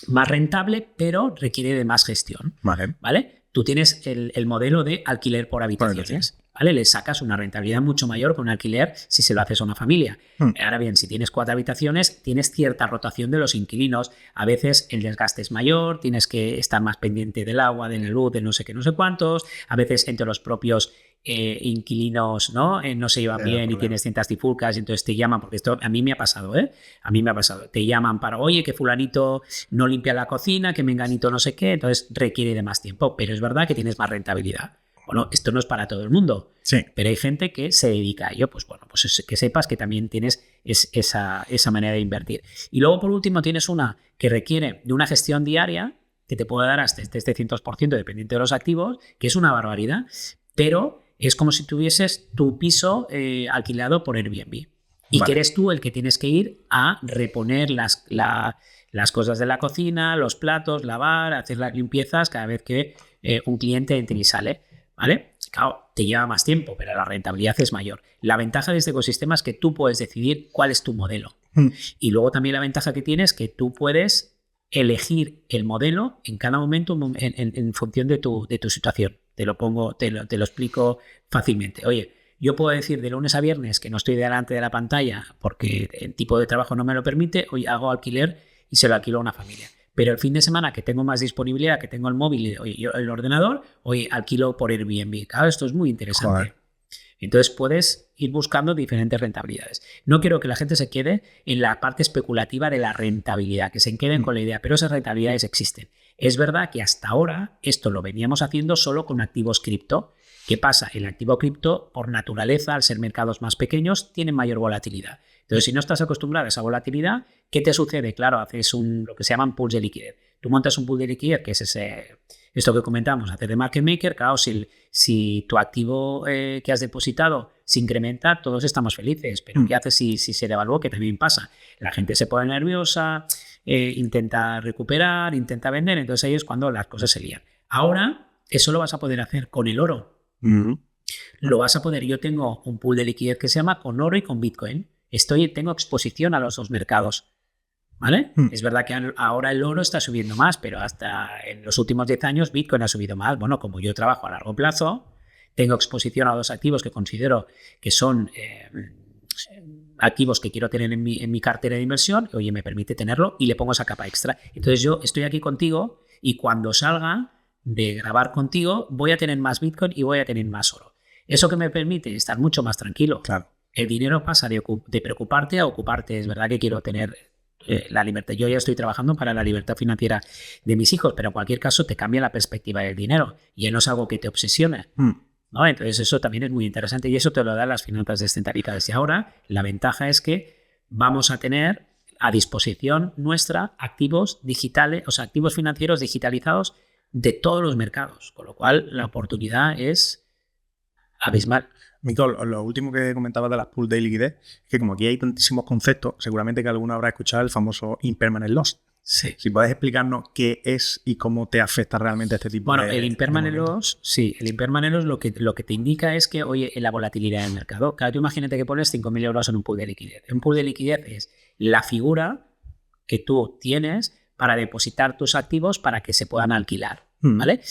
Más rentable, pero requiere de más gestión, ¿vale? Tú tienes el modelo de alquiler por habitaciones, ¿vale? Le sacas una rentabilidad mucho mayor con un alquiler si se lo haces a una familia. Ahora bien, si tienes 4 habitaciones, tienes cierta rotación de los inquilinos. A veces el desgaste es mayor, tienes que estar más pendiente del agua, de la luz, de no sé qué, no sé cuántos. A veces entre los propios inquilinos no se llevan bien y tienes ciertas trifulcas y entonces te llaman, porque esto a mí me ha pasado, a mí me ha pasado, te llaman para, oye, que fulanito no limpia la cocina, que menganito no sé qué, entonces requiere de más tiempo, pero es verdad que tienes más rentabilidad. Bueno, esto no es para todo el mundo, pero hay gente que se dedica a ello, pues bueno, pues que sepas que también tienes esa manera de invertir. Y luego por último tienes una que requiere de una gestión diaria que te puede dar hasta este 100% dependiente de los activos, que es una barbaridad, pero es como si tuvieses tu piso alquilado por Airbnb y que eres tú el que tienes que ir a reponer las cosas de la cocina, los platos, lavar, hacer las limpiezas cada vez que un cliente entra y sale, ¿vale? Claro, te lleva más tiempo, pero la rentabilidad es mayor. La ventaja de este ecosistema es que tú puedes decidir cuál es tu modelo. Y luego también la ventaja que tienes es que tú puedes elegir el modelo en cada momento en función de tu situación. Te lo explico fácilmente. Oye, yo puedo decir de lunes a viernes que no estoy delante de la pantalla porque el tipo de trabajo no me lo permite, hoy hago alquiler y se lo alquilo a una familia. Pero el fin de semana que tengo más disponibilidad, que tengo el móvil y el ordenador, hoy alquilo por Airbnb. Claro, esto es muy interesante. Joder. Entonces puedes ir buscando diferentes rentabilidades. No quiero que la gente se quede en la parte especulativa de la rentabilidad, que se queden con la idea, pero esas rentabilidades existen. Es verdad que hasta ahora esto lo veníamos haciendo solo con activos cripto. ¿Qué pasa? El activo cripto, por naturaleza, al ser mercados más pequeños, tiene mayor volatilidad. Entonces, si no estás acostumbrado a esa volatilidad, ¿qué te sucede? Claro, haces lo que se llaman pools de liquidez. Tú montas un pool de liquidez, que es esto que comentamos, hacer de market maker. Claro, si tu activo que has depositado se incrementa, todos estamos felices. Pero ¿qué haces si se devalúa? Que también pasa. La gente se pone nerviosa, intenta recuperar, intenta vender, entonces ahí es cuando las cosas se lían. Ahora, eso lo vas a poder hacer con el oro. Lo vas a poder. Yo tengo un pool de liquidez que se llama con oro y con Bitcoin. Tengo exposición a los dos mercados, ¿vale? Es verdad que ahora el oro está subiendo más, pero hasta en los últimos 10 años Bitcoin ha subido más. Bueno, como yo trabajo a largo plazo, tengo exposición a dos activos que considero que son activos que quiero tener en mi cartera de inversión. Oye, me permite tenerlo y le pongo esa capa extra. Entonces yo estoy aquí contigo y cuando salga de grabar contigo voy a tener más Bitcoin y voy a tener más oro. Eso que me permite estar mucho más tranquilo.
Claro.
El dinero pasa de preocuparte a ocuparte. Es verdad que quiero tener la libertad. Yo ya estoy trabajando para la libertad financiera de mis hijos, pero en cualquier caso te cambia la perspectiva del dinero. Y ya no es algo que te obsesione. ¿No? Entonces eso también es muy interesante y eso te lo dan las finanzas descentralizadas. Y ahora la ventaja es que vamos a tener a disposición nuestra activos digitales, o sea, activos financieros digitalizados de todos los mercados. Con lo cual la oportunidad es abismal.
Mito, lo último que comentabas de las pools de liquidez es que como aquí hay tantísimos conceptos, seguramente que alguno habrá escuchado el famoso impermanent loss.
Sí.
Si puedes explicarnos qué es y cómo te afecta realmente este tipo
de... Bueno, el impermanent loss, sí, el impermanent loss lo que te indica es que, oye, la volatilidad del mercado. Claro, tú imagínate que pones 5.000 euros en un pool de liquidez. Un pool de liquidez es la figura que tú tienes para depositar tus activos para que se puedan alquilar, ¿vale?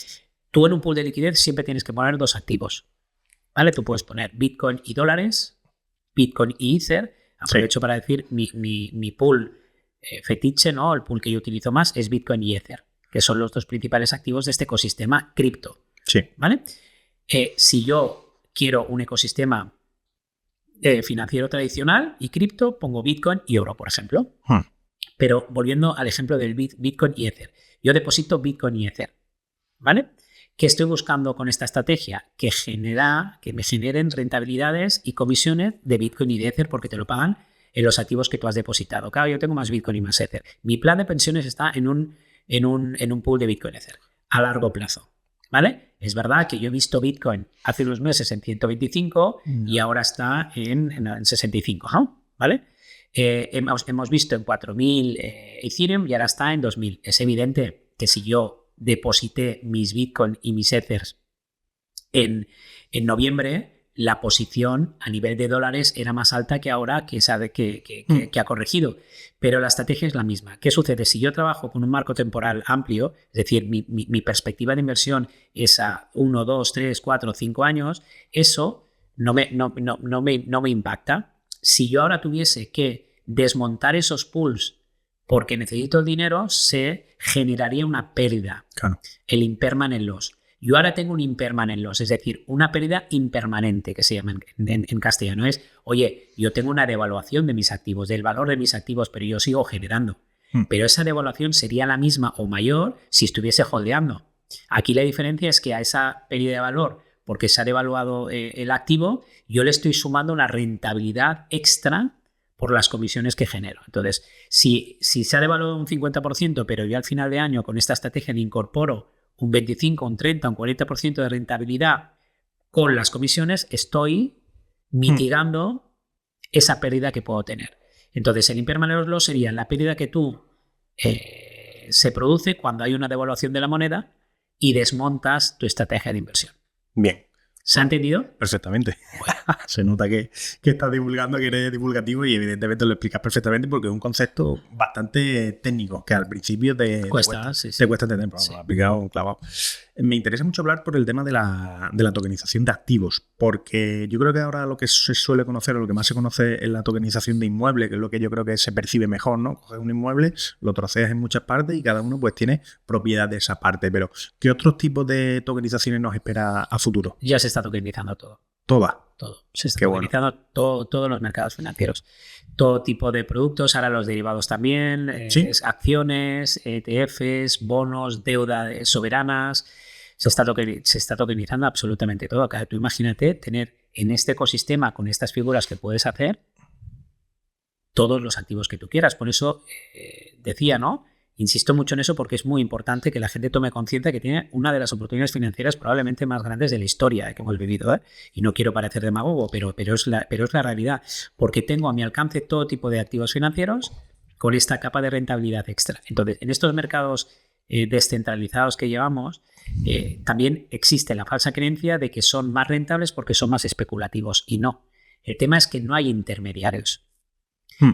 Tú en un pool de liquidez siempre tienes que poner dos activos, ¿vale? Tú puedes poner Bitcoin y dólares, Bitcoin y Ether. Aprovecho para decir mi pool fetiche, ¿no? El pool que yo utilizo más es Bitcoin y Ether, que son los dos principales activos de este ecosistema cripto.
Sí.
¿Vale? Si yo quiero un ecosistema financiero tradicional y cripto, pongo Bitcoin y oro, por ejemplo. Pero volviendo al ejemplo del Bitcoin y Ether. Yo deposito Bitcoin y Ether, ¿vale? ¿Qué estoy buscando con esta estrategia? Que me generen rentabilidades y comisiones de Bitcoin y de Ether porque te lo pagan en los activos que tú has depositado. Claro, yo tengo más Bitcoin y más Ether. Mi plan de pensiones está en un pool de Bitcoin Ether a largo plazo, ¿vale? Es verdad que yo he visto Bitcoin hace unos meses en 125 y ahora está en 65, ¿no? ¿Vale? Hemos visto en 4.000 Ethereum y ahora está en 2.000. Es evidente que si yo deposité mis Bitcoin y mis Ethers en noviembre, la posición a nivel de dólares era más alta que ahora, que ha corregido. Pero la estrategia es la misma. ¿Qué sucede? Si yo trabajo con un marco temporal amplio, es decir, mi perspectiva de inversión es a 1, 2, 3, 4, 5 años, eso no me impacta. Si yo ahora tuviese que desmontar esos pools porque necesito el dinero, se generaría una pérdida.
Claro.
El impermanent loss. Yo ahora tengo un impermanent loss, es decir, una pérdida impermanente, que se llama en castellano. Es, oye, yo tengo una devaluación de mis activos, del valor de mis activos, pero yo sigo generando. Pero esa devaluación sería la misma o mayor si estuviese holdeando. Aquí la diferencia es que a esa pérdida de valor, porque se ha devaluado el activo, yo le estoy sumando una rentabilidad extra por las comisiones que genero. Entonces, si se ha devaluado un 50%, pero yo al final de año con esta estrategia le incorporo un 25, un 30, un 40% de rentabilidad con las comisiones, estoy mitigando esa pérdida que puedo tener. Entonces, el impermanent loss sería la pérdida que se produce cuando hay una devaluación de la moneda y desmontas tu estrategia de inversión.
Bien.
¿Se ha entendido?
Perfectamente. Se nota que estás divulgando, que eres divulgativo y evidentemente lo explicas perfectamente porque es un concepto bastante técnico que al principio te cuesta entender, pero lo has explicado clavado. Me interesa mucho hablar por el tema de la tokenización de activos, porque yo creo que ahora lo que se suele conocer o lo que más se conoce es la tokenización de inmuebles, que es lo que yo creo que se percibe mejor, ¿no? Coges un inmueble, lo troceas en muchas partes y cada uno pues tiene propiedad de esa parte. Pero, ¿qué otros tipos de tokenizaciones nos espera a futuro?
Ya se está tokenizando todo.
Todo.
Se está tokenizando todos los mercados financieros. Todo tipo de productos, ahora los derivados también, acciones, ETFs, bonos, deuda soberanas. Se está tokenizando absolutamente todo. Claro, tú imagínate tener en este ecosistema, con estas figuras que puedes hacer, todos los activos que tú quieras. Por eso decía, ¿no? Insisto mucho en eso porque es muy importante que la gente tome conciencia que tiene una de las oportunidades financieras probablemente más grandes de la historia que hemos vivido. Y no quiero parecer demagogo, pero es la realidad. Porque tengo a mi alcance todo tipo de activos financieros con esta capa de rentabilidad extra. Entonces, en estos mercados descentralizados que llevamos, también existe la falsa creencia de que son más rentables porque son más especulativos. Y no. El tema es que no hay intermediarios.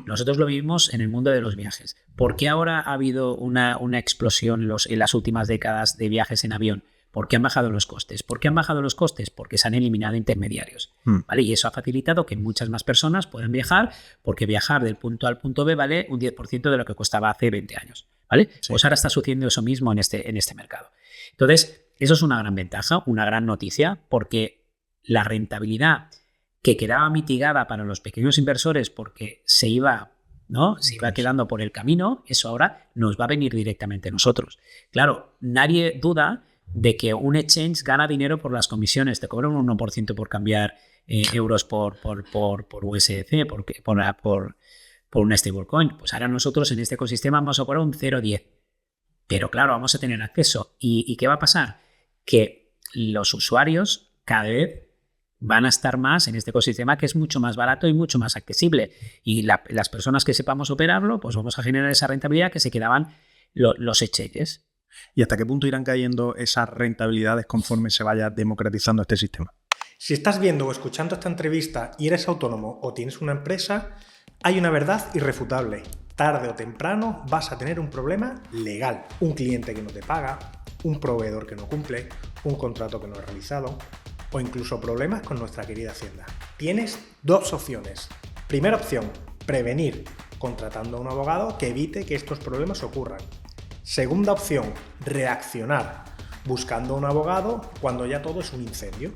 Nosotros lo vivimos en el mundo de los viajes. ¿Por qué ahora ha habido una explosión en las últimas décadas de viajes en avión? ¿Por qué han bajado los costes? ¿Por qué han bajado los costes? Porque se han eliminado intermediarios. ¿Vale? Y eso ha facilitado que muchas más personas puedan viajar, porque viajar del punto A al punto B vale un 10% de lo que costaba hace 20 años. ¿Vale? Sí. Pues ahora está sucediendo eso mismo en este mercado. Entonces, eso es una gran ventaja, una gran noticia, porque la rentabilidad que quedaba mitigada para los pequeños inversores porque se iba quedando por el camino, eso ahora nos va a venir directamente a nosotros. Claro, nadie duda de que un exchange gana dinero por las comisiones, te cobran un 1% por cambiar euros por USDC, por una stablecoin. Pues ahora nosotros en este ecosistema vamos a cobrar un 0,10. Pero claro, vamos a tener acceso. ¿Y qué va a pasar? Que los usuarios cada vez van a estar más en este ecosistema que es mucho más barato y mucho más accesible. Y las personas que sepamos operarlo, pues vamos a generar esa rentabilidad que se quedaban los exchanges.
¿Y hasta qué punto irán cayendo esas rentabilidades conforme se vaya democratizando este sistema?
Si estás viendo o escuchando esta entrevista y eres autónomo o tienes una empresa, hay una verdad irrefutable. Tarde o temprano vas a tener un problema legal. Un cliente que no te paga, un proveedor que no cumple, un contrato que no ha realizado, o incluso problemas con nuestra querida Hacienda. Tienes dos opciones. Primera opción, prevenir, contratando a un abogado que evite que estos problemas ocurran. Segunda opción, reaccionar, buscando a un abogado cuando ya todo es un incendio.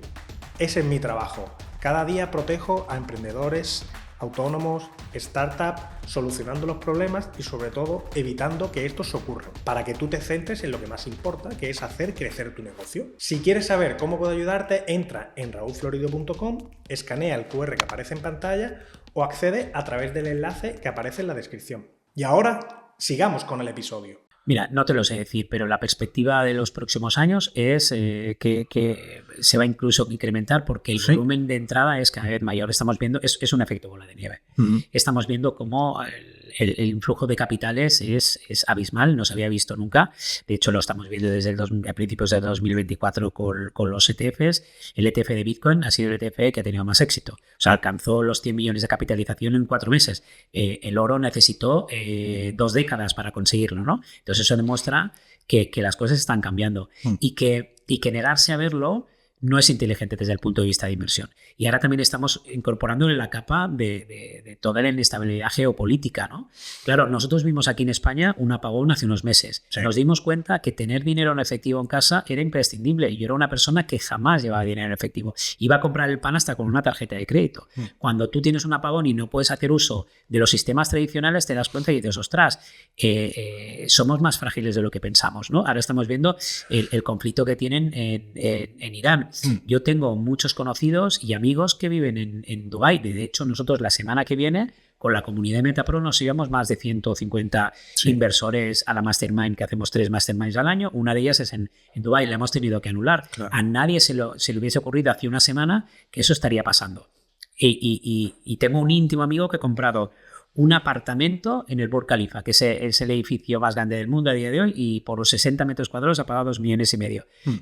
Ese es mi trabajo. Cada día protejo a emprendedores, autónomos, startups, solucionando los problemas y sobre todo evitando que estos ocurran, para que tú te centres en lo que más importa, que es hacer crecer tu negocio. Si quieres saber cómo puedo ayudarte, entra en raulflorido.com, escanea el QR que aparece en pantalla o accede a través del enlace que aparece en la descripción. Y ahora, sigamos con el episodio.
Mira, no te lo sé decir, pero la perspectiva de los próximos años es que se va incluso a incrementar porque el volumen de entrada es cada vez mayor. Estamos viendo, es un efecto bola de nieve. Estamos viendo cómo el influjo de capitales es abismal, no se había visto nunca. De hecho, lo estamos viendo desde a principios de 2024 con los ETFs. El ETF de Bitcoin ha sido el ETF que ha tenido más éxito. O sea, alcanzó los 100 millones de capitalización en 4 meses. El oro necesitó 2 décadas para conseguirlo, ¿no? Entonces eso demuestra que las cosas están cambiando y que negarse a verlo no es inteligente desde el punto de vista de inversión. Y ahora también estamos incorporándole la capa de toda la inestabilidad geopolítica, ¿no? Claro, nosotros vimos aquí en España un apagón hace unos meses. Sí. Nos dimos cuenta que tener dinero en efectivo en casa era imprescindible. Y yo era una persona que jamás llevaba dinero en efectivo. Iba a comprar el pan hasta con una tarjeta de crédito. Cuando tú tienes un apagón y no puedes hacer uso de los sistemas tradicionales, te das cuenta y dices, ostras, somos más frágiles de lo que pensamos, ¿no? Ahora estamos viendo el conflicto que tienen en Irán. Yo tengo muchos conocidos y amigos que viven en Dubái. De hecho, nosotros la semana que viene, con la comunidad de MetaPro, nos íbamos más de 150 inversores a la Mastermind, que hacemos 3 Masterminds al año. Una de ellas es en Dubái, la hemos tenido que anular. Claro. A nadie se le hubiese ocurrido hace una semana que eso estaría pasando. Y tengo un íntimo amigo que ha comprado un apartamento en el Burj Khalifa, que es el edificio más grande del mundo a día de hoy, y por los 60 metros cuadrados ha pagado 2,5 millones.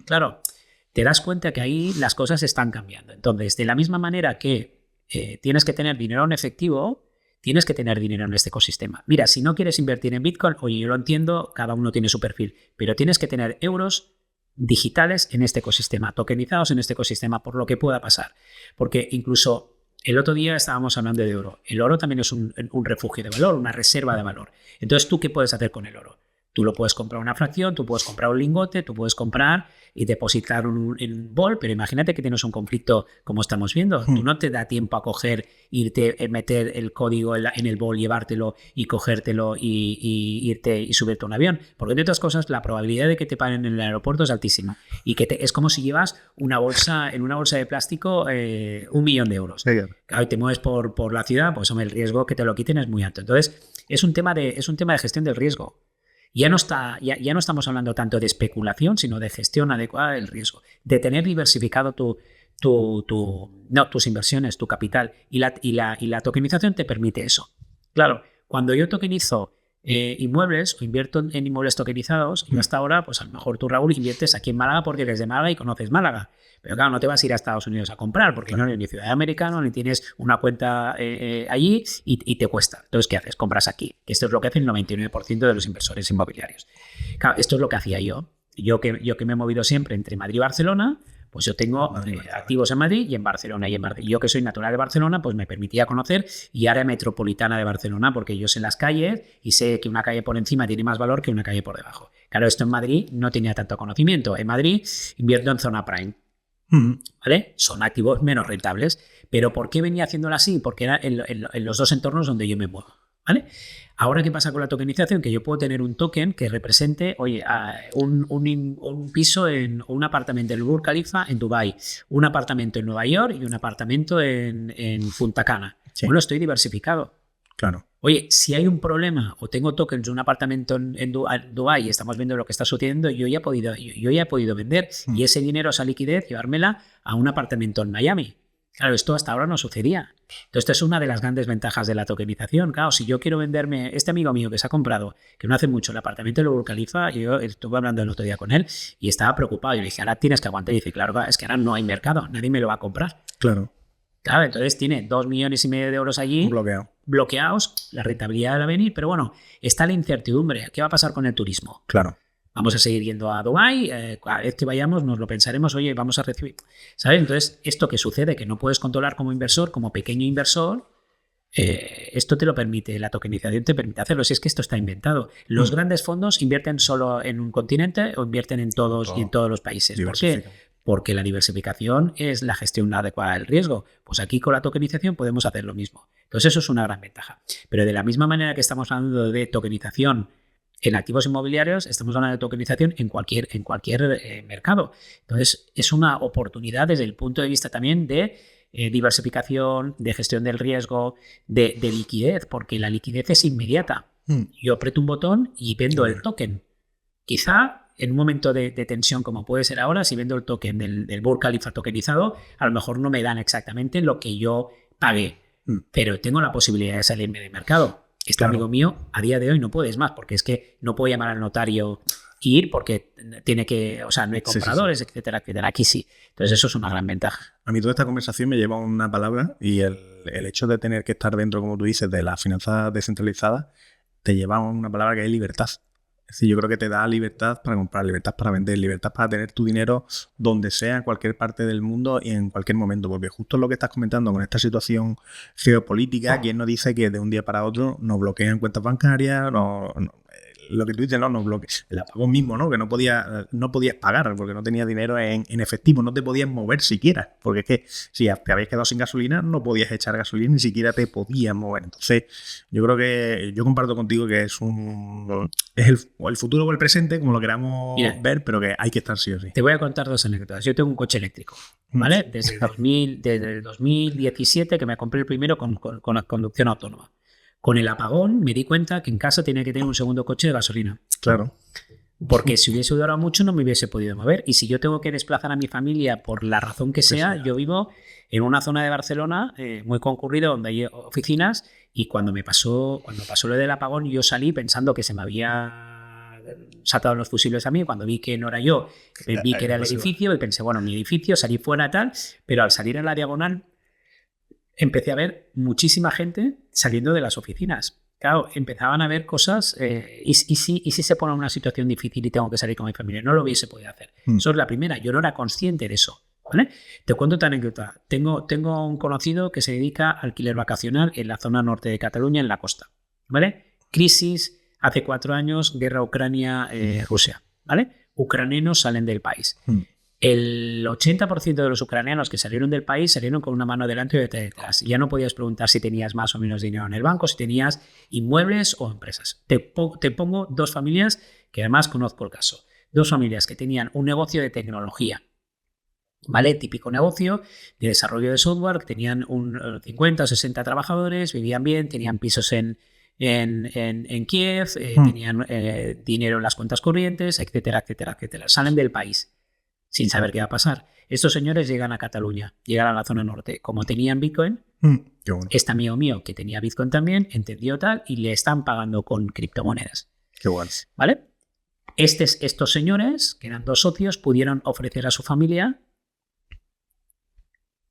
Claro, te das cuenta que ahí las cosas están cambiando. Entonces, de la misma manera que tienes que tener dinero en efectivo, tienes que tener dinero en este ecosistema. Mira, si no quieres invertir en Bitcoin, oye, yo lo entiendo, cada uno tiene su perfil, pero tienes que tener euros digitales en este ecosistema, tokenizados en este ecosistema, por lo que pueda pasar. Porque incluso el otro día estábamos hablando de oro. El oro también es un refugio de valor, una reserva de valor. Entonces, ¿tú qué puedes hacer con el oro? Tú lo puedes comprar una fracción, tú puedes comprar un lingote, tú puedes comprar y depositar en un bol, pero imagínate que tienes un conflicto como estamos viendo. Tú no te da tiempo a coger, irte, meter el código en el bol, llevártelo y cogértelo y irte y subirte a un avión. Porque entre otras cosas, la probabilidad de que te paren en el aeropuerto es altísima. Y que es como si llevas en una bolsa de plástico 1 millón de euros. Sí, claro, y te mueves por la ciudad, pues hombre, el riesgo que te lo quiten es muy alto. Entonces, es un tema de gestión del riesgo. Ya no estamos hablando tanto de especulación, sino de gestión adecuada del riesgo, de tener diversificado tus inversiones, tu capital, y la tokenización te permite eso. Claro, cuando yo tokenizo inmuebles o invierto en inmuebles tokenizados, y hasta ahora, pues a lo mejor tú, Raúl, inviertes aquí en Málaga porque eres de Málaga y conoces Málaga. Pero claro, no te vas a ir a Estados Unidos a comprar porque no eres ni ciudadano americano, ni tienes una cuenta allí y te cuesta. Entonces, ¿qué haces? Compras aquí. Que esto es lo que hace el 99% de los inversores inmobiliarios. Claro, esto es lo que hacía yo. Yo que me he movido siempre entre Madrid y Barcelona, pues yo tengo activos en Madrid y en Barcelona. Yo que soy natural de Barcelona, pues me permitía conocer y área metropolitana de Barcelona, porque yo sé las calles y sé que una calle por encima tiene más valor que una calle por debajo. Claro, esto en Madrid no tenía tanto conocimiento. En Madrid invierto en zona prime. ¿Vale? Son activos menos rentables. ¿Pero por qué venía haciéndolo así? Porque era en los dos entornos donde yo me muevo. ¿Vale? Ahora, ¿qué pasa con la tokenización? Que yo puedo tener un token que represente, oye, un piso o un apartamento en el Burj Khalifa en Dubái, un apartamento en Nueva York y un apartamento en Punta Cana. Sí. Bueno, estoy diversificado.
Claro.
Oye, si hay un problema o tengo tokens de un apartamento en Dubái y estamos viendo lo que está sucediendo, yo ya he podido vender y ese dinero, esa liquidez, llevármela a un apartamento en Miami. Claro, esto hasta ahora no sucedía. Entonces, esta es una de las grandes ventajas de la tokenización. Claro, si yo quiero venderme, este amigo mío que se ha comprado, que no hace mucho, el apartamento de Burj Khalifa, yo estuve hablando el otro día con él y estaba preocupado. Yo le dije, ahora tienes que aguantar. Y dice, claro, es que ahora no hay mercado, nadie me lo va a comprar.
Claro.
Claro, entonces tiene 2,5 millones de euros allí bloqueados, la rentabilidad va a venir, pero bueno, está la incertidumbre. ¿Qué va a pasar con el turismo?
Claro.
Vamos a seguir yendo a Dubái, cada vez que vayamos nos lo pensaremos, oye, vamos a recibir, ¿sabes? Entonces, esto que sucede, que no puedes controlar como inversor, como pequeño inversor, esto te lo permite, la tokenización te permite hacerlo, si es que esto está inventado. Los grandes fondos invierten solo en un continente o invierten en todos y en todos los países. ¿Por qué? Porque la diversificación es la gestión adecuada del riesgo. Pues aquí con la tokenización podemos hacer lo mismo. Entonces, eso es una gran ventaja. Pero de la misma manera que estamos hablando de tokenización en activos inmobiliarios, estamos hablando de tokenización en cualquier mercado. Entonces, es una oportunidad desde el punto de vista también de diversificación, de gestión del riesgo, de liquidez, porque la liquidez es inmediata. Yo aprieto un botón y vendo el token. Quizá en un momento de tensión como puede ser ahora, si vendo el token del Burj Khalifa tokenizado, a lo mejor no me dan exactamente lo que yo pagué, pero tengo la posibilidad de salirme del mercado. Amigo mío, a día de hoy no puedes más, porque es que no puedo llamar al notario e ir porque tiene que, o sea, no hay compradores, etcétera, etcétera. Aquí sí. Entonces eso es una gran ventaja.
A mí toda esta conversación me lleva a una palabra, y el hecho de tener que estar dentro, como tú dices, de las finanzas descentralizadas, te lleva a una palabra que es libertad. Es decir, yo creo que te da libertad para comprar, libertad para vender, libertad para tener tu dinero donde sea, en cualquier parte del mundo y en cualquier momento. Porque justo lo que estás comentando con esta situación geopolítica, ¿quién nos dice que de un día para otro nos bloquean cuentas bancarias? Lo que tú dices, nos bloquean. El apagón mismo, ¿no? Que no podías pagar porque no tenías dinero en efectivo, no te podías mover siquiera. Porque es que si te habías quedado sin gasolina, no podías echar gasolina, ni siquiera te podías mover. Entonces, yo creo que yo comparto contigo que es el futuro o el presente, como lo queramos ver, pero que hay que estar sí o sí.
Te voy a contar 2 anécdotas. Yo tengo un coche eléctrico, ¿vale? Desde el 2017 que me compré el primero con conducción autónoma. Con el apagón me di cuenta que en casa tenía que tener un segundo coche de gasolina.
Claro.
Porque si hubiese durado mucho no me hubiese podido mover. Y si yo tengo que desplazar a mi familia por la razón que sea, yo vivo en una zona de Barcelona muy concurrida donde hay oficinas, y cuando pasó lo del apagón yo salí pensando que se me había saltado los fusibles a mí. Cuando vi que no era yo, vi que era el edificio y pensé, bueno, mi edificio, salí fuera tal, pero al salir en la diagonal empecé a ver muchísima gente saliendo de las oficinas. Claro, empezaban a ver cosas, y si se pone en una situación difícil y tengo que salir con mi familia, no lo hubiese podido hacer. Eso es la primera, yo no era consciente de eso, ¿vale? Te cuento otra anécdota. Tengo un conocido que se dedica a alquiler vacacional en la zona norte de Cataluña, en la costa, ¿vale? Crisis, hace 4 años, guerra Ucrania-Rusia, ¿vale? Ucranianos salen del país. El 80% de los ucranianos que salieron del país salieron con una mano delante y otra detrás. Ya no podías preguntar si tenías más o menos dinero en el banco, si tenías inmuebles o empresas. Te pongo 2 familias que además conozco el caso. 2 familias que tenían un negocio de tecnología, ¿vale? Típico negocio de desarrollo de software, que tenían 50 o 60 trabajadores, vivían bien, tenían pisos en Kiev, tenían dinero en las cuentas corrientes, etcétera, etcétera, etcétera. Salen del país sin saber qué va a pasar. Estos señores llegan a Cataluña, llegan a la zona norte. Como tenían Bitcoin, este amigo mío que tenía Bitcoin también, entendió tal, y le están pagando con criptomonedas.
Qué bueno.
¿Vale? Estos señores, que eran 2 socios, pudieron ofrecer a su familia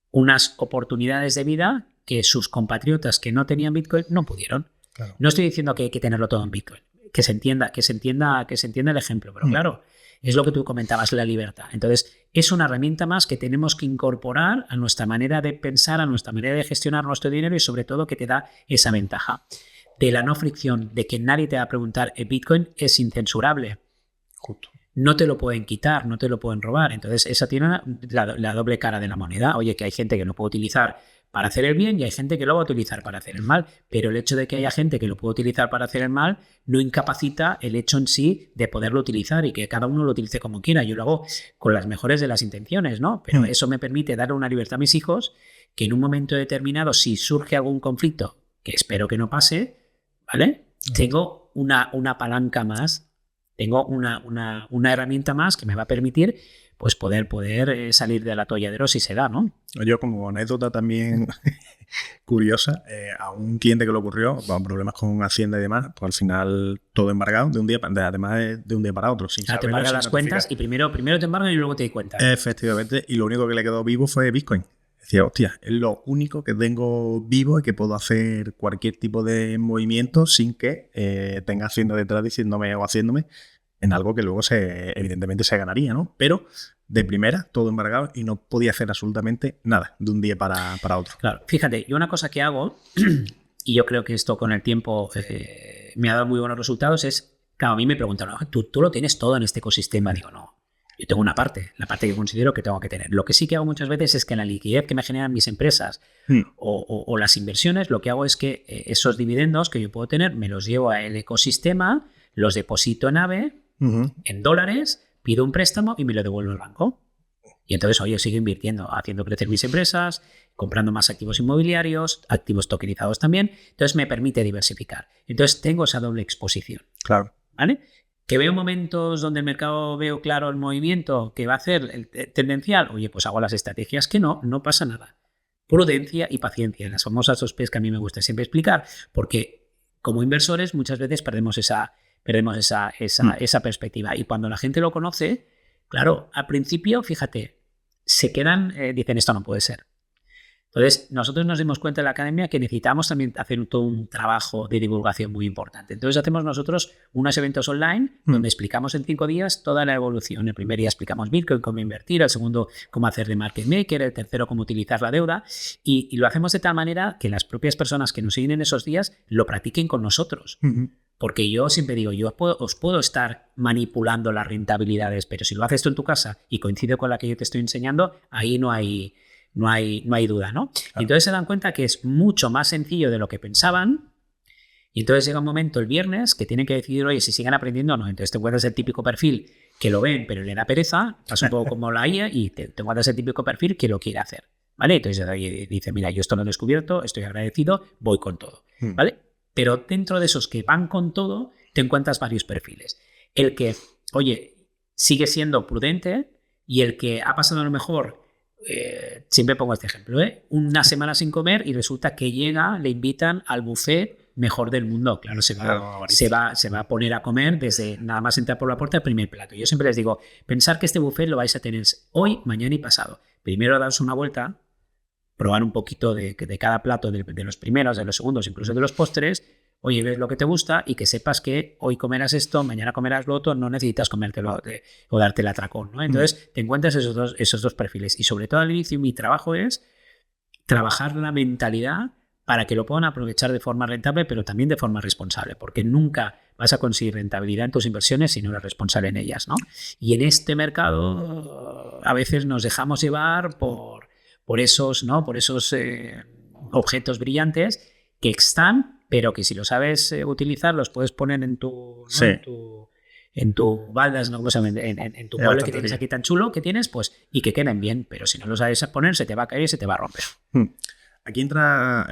unas oportunidades de vida que sus compatriotas que no tenían Bitcoin no pudieron. Claro. No estoy diciendo que hay que tenerlo todo en Bitcoin. Que se entienda el ejemplo, pero claro, es lo que tú comentabas, la libertad. Entonces, es una herramienta más que tenemos que incorporar a nuestra manera de pensar, a nuestra manera de gestionar nuestro dinero, y sobre todo que te da esa ventaja de la no fricción, de que nadie te va a preguntar. El Bitcoin es incensurable. Justo. No te lo pueden quitar, no te lo pueden robar. Entonces, esa tiene la doble cara de la moneda. Oye, que hay gente que lo puede utilizar para hacer el bien y hay gente que lo va a utilizar para hacer el mal, pero el hecho de que haya gente que lo puede utilizar para hacer el mal no incapacita el hecho en sí de poderlo utilizar, y que cada uno lo utilice como quiera. Yo lo hago con las mejores de las intenciones, ¿no? Pero eso me permite dar una libertad a mis hijos, que en un momento determinado, si surge algún conflicto, que espero que no pase, ¿vale? Tengo una palanca más, tengo una herramienta más que me va a permitir pues poder salir del atolladero si se da, ¿no?
Yo, como anécdota también curiosa, a un cliente que le ocurrió, con problemas con Hacienda y demás, pues al final todo embargado de un día, además de un día para otro. Sin saber,
te embargan las cuentas y primero te embargan y luego te di cuenta.
Efectivamente, y lo único que le quedó vivo fue Bitcoin. Decía, hostia, es lo único que tengo vivo y que puedo hacer cualquier tipo de movimiento sin que tenga Hacienda detrás diciéndome o haciéndome en algo que luego evidentemente se ganaría, ¿no? Pero de primera, todo embargado, y no podía hacer absolutamente nada de un día para otro.
Claro, fíjate, yo una cosa que hago, y yo creo que esto con el tiempo me ha dado muy buenos resultados, es, claro, a mí me preguntan, ¿tú lo tienes todo en este ecosistema? Digo, no, yo tengo una parte, la parte que considero que tengo que tener. Lo que sí que hago muchas veces es que en la liquidez que me generan mis empresas o las inversiones, lo que hago es que esos dividendos que yo puedo tener, me los llevo al ecosistema, los deposito en AVE, en dólares, pido un préstamo y me lo devuelvo al banco. Y entonces, oye, sigo invirtiendo, haciendo crecer mis empresas, comprando más activos inmobiliarios, activos tokenizados también. Entonces me permite diversificar. Entonces tengo esa doble exposición.
Claro.
¿Vale? ¿Que veo momentos donde el mercado veo claro el movimiento que va a hacer el tendencial? Oye, pues hago las estrategias que no pasa nada. Prudencia y paciencia, las famosas 2 P's que a mí me gusta siempre explicar, porque como inversores muchas veces perdemos esa perspectiva. Y cuando la gente lo conoce, claro, al principio, fíjate, se quedan, dicen, esto no puede ser. Entonces, nosotros nos dimos cuenta en la academia que necesitamos también hacer todo un trabajo de divulgación muy importante. Entonces, hacemos nosotros unos eventos online donde explicamos en 5 días toda la evolución. El primer día explicamos Bitcoin, cómo invertir, el segundo, cómo hacer de market maker, el tercero, cómo utilizar la deuda. Y lo hacemos de tal manera que las propias personas que nos siguen en esos días lo practiquen con nosotros. Porque yo siempre digo, yo os puedo estar manipulando las rentabilidades, pero si lo haces tú en tu casa y coincide con la que yo te estoy enseñando, ahí no hay duda, ¿no? Claro. Y entonces se dan cuenta que es mucho más sencillo de lo que pensaban. Y entonces llega un momento el viernes que tienen que decidir, oye, si siguen aprendiendo o no. Entonces te encuentras el típico perfil que lo ven, pero le da pereza, pasa un poco como la IA, y te encuentras el típico perfil que lo quiere hacer, ¿vale? Entonces dice, mira, yo esto lo he descubierto, estoy agradecido, voy con todo, ¿vale? Pero dentro de esos que van con todo, te encuentras varios perfiles. El que, oye, sigue siendo prudente, y el que ha pasado a lo mejor, siempre pongo este ejemplo, una semana sin comer y resulta que llega, le invitan al buffet mejor del mundo. Claro, se va a poner a comer desde nada más entrar por la puerta el primer plato. Yo siempre les digo, pensar que este buffet lo vais a tener hoy, mañana y pasado. Primero daros una vuelta, probar un poquito de cada plato, de los primeros, de los segundos, incluso de los postres. Oye, ves lo que te gusta y que sepas que hoy comerás esto, mañana comerás lo otro, no necesitas comértelo o darte el atracón, ¿no? Entonces te encuentras esos dos perfiles. Y sobre todo al inicio mi trabajo es trabajar la mentalidad para que lo puedan aprovechar de forma rentable, pero también de forma responsable, porque nunca vas a conseguir rentabilidad en tus inversiones si no eres responsable en ellas, ¿no? Y en este mercado a veces nos dejamos llevar por esos, ¿no? Por esos objetos brillantes que están, pero que si lo sabes utilizar, los puedes poner en tu, ¿no?
Sí.
en tu baldas, ¿no? En tu mueble que tienes aquí tan chulo que tienes, pues, y que queden bien, pero si no lo sabes poner, se te va a caer y se te va a romper.
Aquí entra,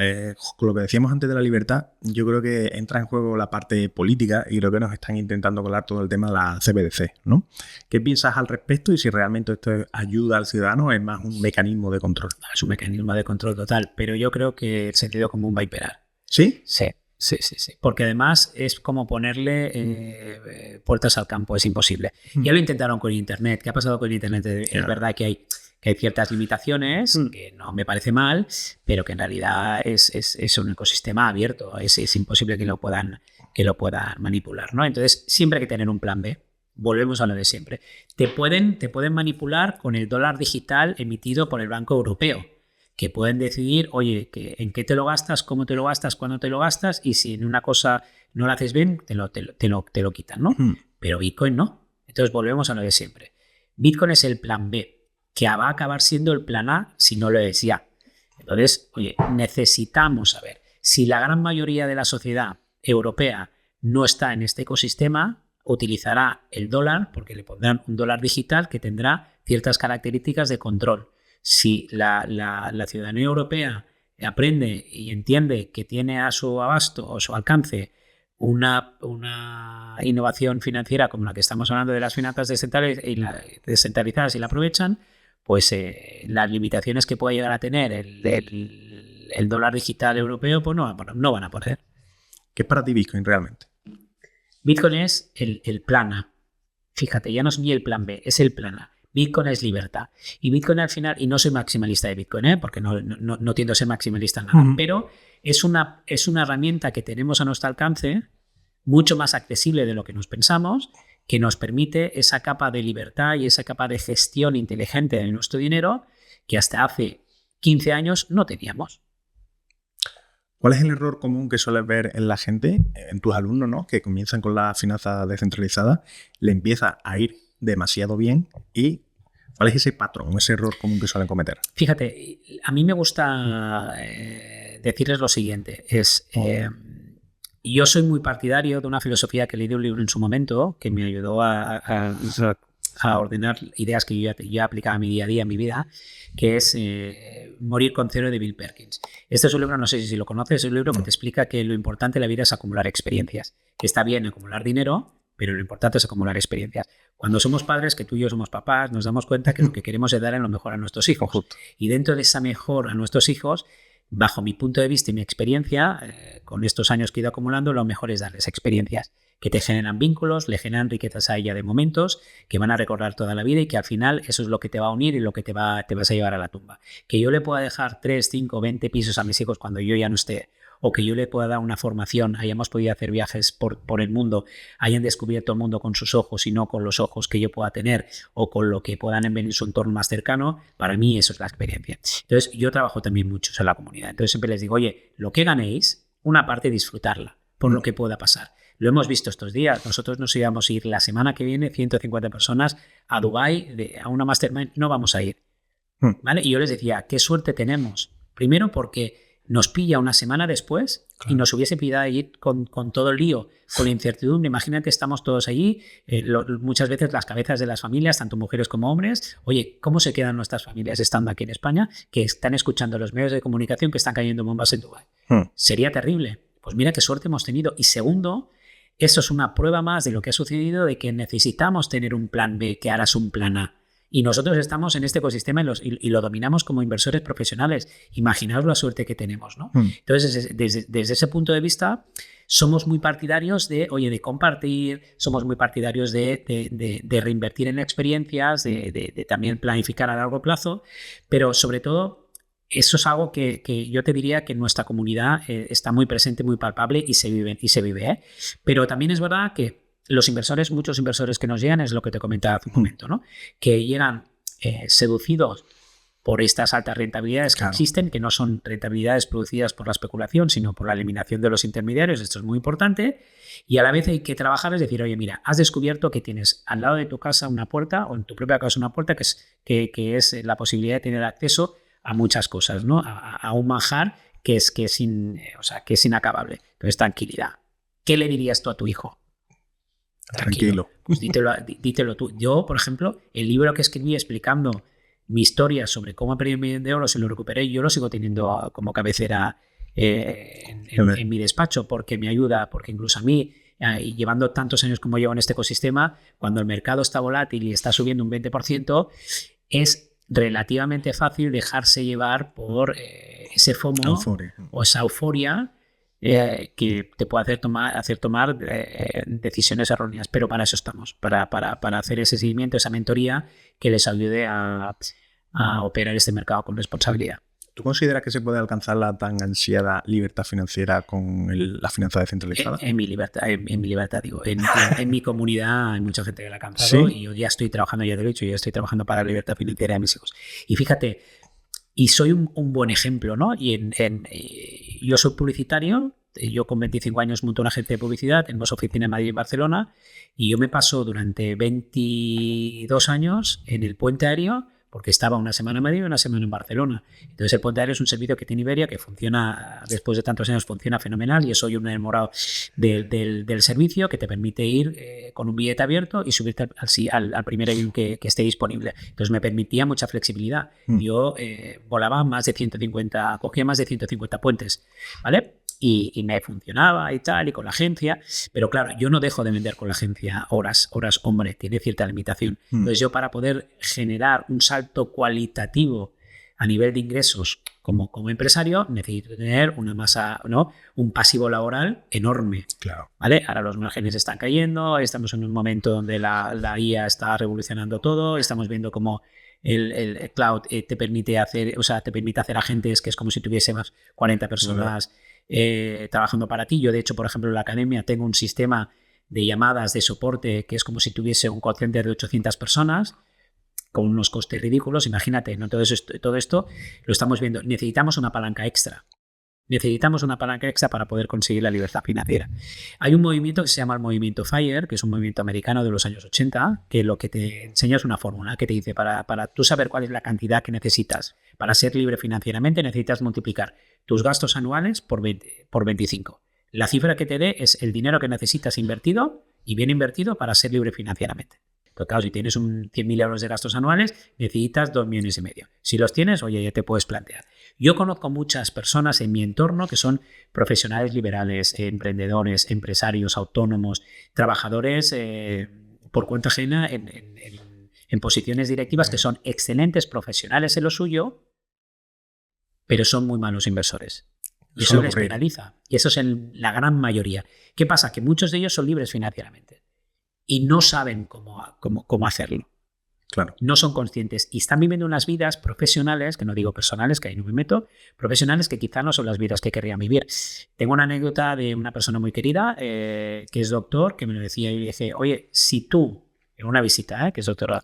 con lo que decíamos antes de la libertad, yo creo que entra en juego la parte política y creo que nos están intentando colar todo el tema de la CBDC, ¿no? ¿Qué piensas al respecto y si realmente esto ayuda al ciudadano o es más un mecanismo de control?
Es un mecanismo de control total, pero yo creo que el sentido común va a imperar.
¿Sí?
Sí. Porque además es como ponerle puertas al campo, es imposible. Ya lo intentaron con Internet. ¿Qué ha pasado con Internet? Es verdad que hay ciertas limitaciones, que no me parece mal, pero que en realidad es un ecosistema abierto. Es imposible que lo puedan manipular, ¿no? Entonces siempre hay que tener un plan B. Volvemos a lo de siempre. Te pueden manipular con el dólar digital emitido por el Banco Europeo, que pueden decidir, oye, en qué te lo gastas, cómo te lo gastas, cuándo te lo gastas, y si en una cosa no lo haces bien, te lo quitan, ¿no? Pero Bitcoin no. Entonces volvemos a lo de siempre. Bitcoin es el plan B, que va a acabar siendo el plan A si no lo es ya. Entonces, oye, necesitamos saber si la gran mayoría de la sociedad europea no está en este ecosistema, utilizará el dólar, porque le pondrán un dólar digital que tendrá ciertas características de control. Si la ciudadanía europea aprende y entiende que tiene a su abasto o su alcance una innovación financiera como la que estamos hablando de las finanzas descentralizadas y la aprovechan, pues las limitaciones que pueda llegar a tener el dólar digital europeo pues no van a poder.
¿Qué es para ti Bitcoin realmente?
Bitcoin es el plan A. Fíjate, ya no es ni el plan B, es el plan A. Bitcoin es libertad. Y Bitcoin al final, y no soy maximalista de Bitcoin, porque no tiendo a ser maximalista en nada, pero es una herramienta que tenemos a nuestro alcance, mucho más accesible de lo que nos pensamos, que nos permite esa capa de libertad y esa capa de gestión inteligente de nuestro dinero que hasta hace 15 años no teníamos.
¿Cuál es el error común que sueles ver en la gente, en tus alumnos, ¿no? Que comienzan con la finanzas descentralizadas, le empieza a ir demasiado bien y ¿cuál es ese patrón, ese error común que suelen cometer?
Fíjate, a mí me gusta decirles lo siguiente, yo soy muy partidario de una filosofía que leí de un libro en su momento que me ayudó a ordenar ideas que yo ya aplicaba a mi día a día, en mi vida, que es Morir con cero de Bill Perkins. Este es un libro, no sé si lo conoces, es un libro que te explica que lo importante en la vida es acumular experiencias. Que está bien acumular dinero, pero lo importante es acumular experiencias. Cuando somos padres, que tú y yo somos papás, nos damos cuenta que lo que queremos es dar en lo mejor a nuestros hijos.
Justo.
Y dentro de esa mejor a nuestros hijos, bajo mi punto de vista y mi experiencia, con estos años que he ido acumulando, lo mejor es darles experiencias que te generan vínculos, le generan riquezas a ella de momentos, que van a recordar toda la vida y que al final eso es lo que te va a unir y lo que te vas a llevar a la tumba. Que yo le pueda dejar 3, 5, 20 pisos a mis hijos cuando yo ya no esté, o que yo le pueda dar una formación, hayamos podido hacer viajes por el mundo, hayan descubierto el mundo con sus ojos y no con los ojos que yo pueda tener o con lo que puedan ver en su entorno más cercano, para mí eso es la experiencia. Entonces yo trabajo también mucho en la comunidad, entonces siempre les digo, oye, lo que ganéis, una parte disfrutarla por lo que pueda pasar. Lo hemos visto estos días, nosotros nos íbamos a ir la semana que viene, 150 personas a Dubái, a una mastermind, no vamos a ir, ¿vale? Y yo les decía, qué suerte tenemos, primero porque nos pilla una semana después, claro, y nos hubiese pillado ir con todo el lío, con la incertidumbre. Imagínate, estamos todos allí, muchas veces las cabezas de las familias, tanto mujeres como hombres, oye, ¿cómo se quedan nuestras familias estando aquí en España, que están escuchando los medios de comunicación que están cayendo bombas en Dubái? Sería terrible. Pues mira qué suerte hemos tenido. Y segundo, eso es una prueba más de lo que ha sucedido, de que necesitamos tener un plan B, que ahora es un plan A. Y nosotros estamos en este ecosistema y lo dominamos como inversores profesionales. Imaginaos la suerte que tenemos, ¿no? Entonces, desde ese punto de vista, somos muy partidarios de compartir, somos muy partidarios de reinvertir en experiencias, de también planificar a largo plazo, pero sobre todo, eso es algo que yo te diría que en nuestra comunidad está muy presente, muy palpable y se vive, ¿eh? Pero también es verdad que los inversores, muchos inversores que nos llegan, es lo que te comentaba hace un momento, ¿no? Que llegan seducidos por estas altas rentabilidades que existen, que no son rentabilidades producidas por la especulación, sino por la eliminación de los intermediarios. Esto es muy importante. Y a la vez hay que trabajar, es decir, oye, mira, has descubierto que tienes al lado de tu casa una puerta, o en tu propia casa una puerta, que es la posibilidad de tener acceso a muchas cosas, ¿no? A un manjar que es inacabable. Entonces, tranquilidad. ¿Qué le dirías tú a tu hijo?
Tranquilo.
Pues dítelo tú. Yo, por ejemplo, el libro que escribí explicando mi historia sobre cómo he perdido $1 millón de euros y lo recuperé, yo lo sigo teniendo como cabecera en mi despacho, porque me ayuda, porque incluso a mí, y llevando tantos años como llevo en este ecosistema, cuando el mercado está volátil y está subiendo un 20%, es relativamente fácil dejarse llevar por ese FOMO o esa euforia que te puede hacer tomar decisiones erróneas, pero para eso estamos, para hacer ese seguimiento, esa mentoría que les ayude a operar este mercado con responsabilidad.
¿Tú consideras que se puede alcanzar la tan ansiada libertad financiera con la finanza descentralizada?
En mi libertad digo. En mi comunidad hay mucha gente que la ha alcanzado. ¿Sí? Y yo ya estoy trabajando, ya te lo he dicho, yo estoy trabajando para la libertad financiera de mis hijos. Y fíjate, y soy un buen ejemplo, ¿no? Yo soy publicitario, yo con 25 años monto una agencia de publicidad, tenemos oficina en Madrid y Barcelona, y yo me paso durante 22 años en el puente aéreo, porque estaba una semana en Madrid y una semana en Barcelona. Entonces el puente aéreo es un servicio que tiene Iberia que funciona, después de tantos años, funciona fenomenal, y yo soy un enamorado del servicio que te permite ir con un billete abierto y subirte al primer avión que esté disponible. Entonces me permitía mucha flexibilidad. Yo volaba cogía más de 150 puentes, ¿vale? Y me funcionaba y tal, y con la agencia, pero claro, yo no dejo de vender con la agencia horas, hombre, tiene cierta limitación. Entonces yo, para poder generar un salto cualitativo a nivel de ingresos como empresario, necesito tener una masa, ¿no? Un pasivo laboral enorme.
Claro.
¿Vale? Ahora los márgenes están cayendo, estamos en un momento donde la IA está revolucionando todo, estamos viendo cómo el cloud te permite hacer agentes que es como si tuviese más 40 personas trabajando para ti. Yo, de hecho, por ejemplo, en la academia tengo un sistema de llamadas de soporte que es como si tuviese un call center de 800 personas con unos costes ridículos. Imagínate, ¿no? Todo esto lo estamos viendo. Necesitamos una palanca extra. Para poder conseguir la libertad financiera. Hay un movimiento que se llama el movimiento FIRE, que es un movimiento americano de los años 80, que lo que te enseña es una fórmula que te dice, para tú saber cuál es la cantidad que necesitas para ser libre financieramente, necesitas multiplicar tus gastos anuales por 25. La cifra que te dé es el dinero que necesitas invertido y bien invertido para ser libre financieramente. Entonces, claro, si tienes 100.000 euros de gastos anuales, necesitas 2,5 millones. Si los tienes, oye, ya te puedes plantear. Yo conozco muchas personas en mi entorno que son profesionales liberales, emprendedores, empresarios, autónomos, trabajadores por cuenta ajena en posiciones directivas que son excelentes profesionales en lo suyo, pero son muy malos inversores. Y eso les penaliza. Y eso es en la gran mayoría. ¿Qué pasa? Que muchos de ellos son libres financieramente y no saben cómo hacerlo.
Claro.
No son conscientes y están viviendo unas vidas profesionales, que no digo personales, que ahí no me meto, profesionales que quizá no son las vidas que querrían vivir. Tengo una anécdota de una persona muy querida, que es doctor, que me lo decía y le dije, oye, si tú, en una visita, que es doctora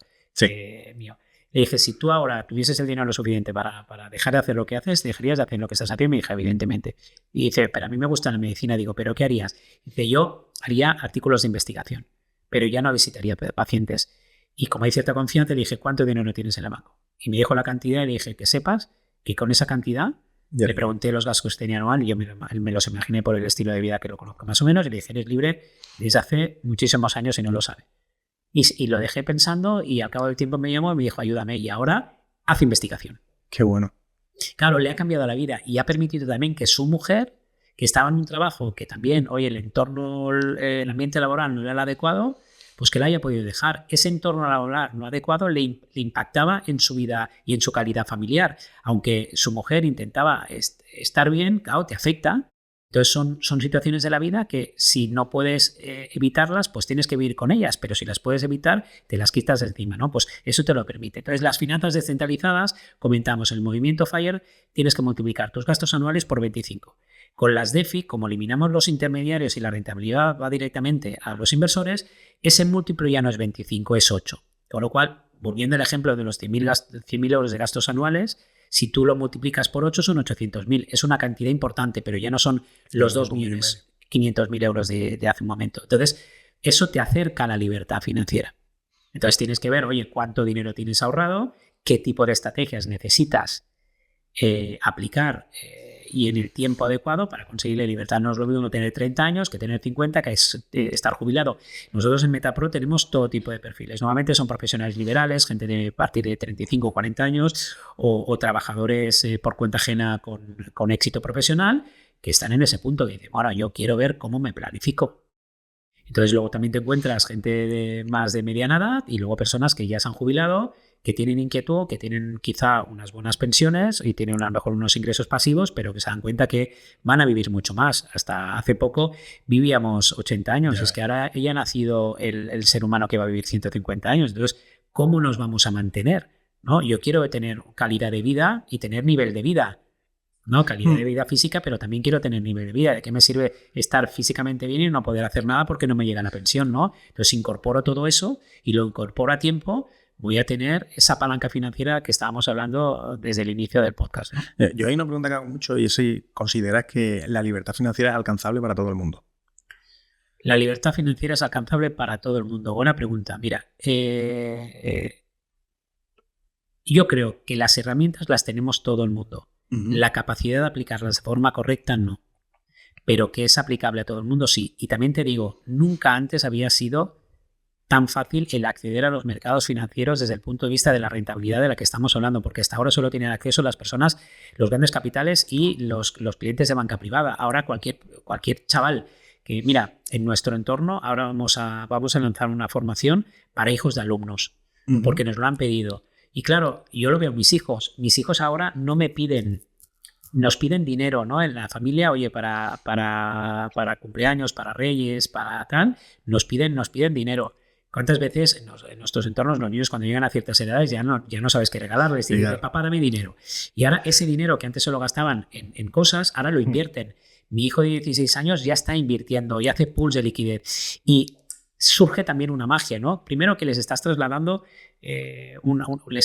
mío, le dije, si tú ahora tuvieses el dinero lo suficiente para dejar de hacer lo que haces, dejarías de hacer lo que estás haciendo. Y me dije, evidentemente. Y dice, pero a mí me gusta la medicina. Digo, ¿pero qué harías? Dice, yo haría artículos de investigación, pero ya no visitaría pacientes. Y como hay cierta confianza, le dije, ¿cuánto dinero tienes en el banco? Y me dijo la cantidad y le dije, que sepas que con esa cantidad, le pregunté los gastos que tenía anual y yo me los imaginé por el estilo de vida que lo conozco más o menos y le dije, eres libre desde hace muchísimos años y no lo sabe. Y lo dejé pensando y al cabo del tiempo me llamó y me dijo, ayúdame. Y ahora hace investigación.
Qué bueno.
Claro, le ha cambiado la vida y ha permitido también que su mujer, que estaba en un trabajo que también, oye, el entorno, el ambiente laboral no era el adecuado, pues que la haya podido dejar. Ese entorno laboral no adecuado le impactaba en su vida y en su calidad familiar. Aunque su mujer intentaba estar bien, claro, te afecta. Entonces son situaciones de la vida que si no puedes evitarlas, pues tienes que vivir con ellas, pero si las puedes evitar, te las quitas de encima, ¿no? Pues eso te lo permite. Entonces las finanzas descentralizadas, comentamos, el movimiento FIRE, tienes que multiplicar tus gastos anuales por 25. Con las DeFi, como eliminamos los intermediarios y la rentabilidad va directamente a los inversores, ese múltiplo ya no es 25, es 8. Con lo cual, volviendo al ejemplo de los 100.000 euros de gastos anuales, si tú lo multiplicas por 8 son 800.000. Es una cantidad importante, pero ya no son los 2.500.000 euros de hace un momento. Entonces, eso te acerca a la libertad financiera. Entonces, tienes que ver, oye, cuánto dinero tienes ahorrado, qué tipo de estrategias necesitas aplicar y en el tiempo adecuado para conseguir la libertad. No es lo mismo tener 30 años que tener 50, que es estar jubilado. Nosotros en Metapro tenemos todo tipo de perfiles. Normalmente son profesionales liberales, gente de partir de 35 o 40 años o trabajadores por cuenta ajena con éxito profesional que están en ese punto que dicen, bueno, yo quiero ver cómo me planifico. Entonces luego también te encuentras gente más de mediana edad y luego personas que ya se han jubilado, que tienen inquietud, que tienen quizá unas buenas pensiones y tienen a lo mejor unos ingresos pasivos, pero que se dan cuenta que van a vivir mucho más. Hasta hace poco vivíamos 80 años, es que ahora ya ha nacido el ser humano que va a vivir 150 años. Entonces, ¿cómo nos vamos a mantener? ¿No? Yo quiero tener calidad de vida y tener nivel de vida. ¿No? Calidad de vida física, pero también quiero tener nivel de vida. ¿De qué me sirve estar físicamente bien y no poder hacer nada porque no me llega la pensión? ¿No? Entonces incorporo todo eso y lo incorporo a tiempo, voy a tener esa palanca financiera que estábamos hablando desde el inicio del podcast, ¿no?
Yo hay una pregunta que hago mucho y es si consideras que la libertad financiera es alcanzable para todo el mundo.
La libertad financiera es alcanzable para todo el mundo. Buena pregunta. Mira, yo creo que las herramientas las tenemos todo el mundo. La capacidad de aplicarlas de forma correcta no, pero que es aplicable a todo el mundo sí. Y también te digo, nunca antes había sido tan fácil el acceder a los mercados financieros desde el punto de vista de la rentabilidad de la que estamos hablando, porque hasta ahora solo tienen acceso las personas, los grandes capitales y los clientes de banca privada. Ahora cualquier chaval que, mira, en nuestro entorno ahora vamos a lanzar una formación para hijos de alumnos, porque nos lo han pedido. Y claro, yo lo veo en mis hijos. Mis hijos ahora no me piden, nos piden dinero, ¿no? En la familia, oye, para cumpleaños, para reyes, para tal, nos piden dinero. ¿Cuántas veces en nuestros entornos los niños cuando llegan a ciertas edades ya no sabes qué regalarles? Dicen, papá, dame dinero. Y ahora ese dinero que antes solo gastaban en cosas, ahora lo invierten. Mi hijo de 16 años ya está invirtiendo y hace pools de liquidez. Y surge también una magia, ¿no? Primero que les estás trasladando, les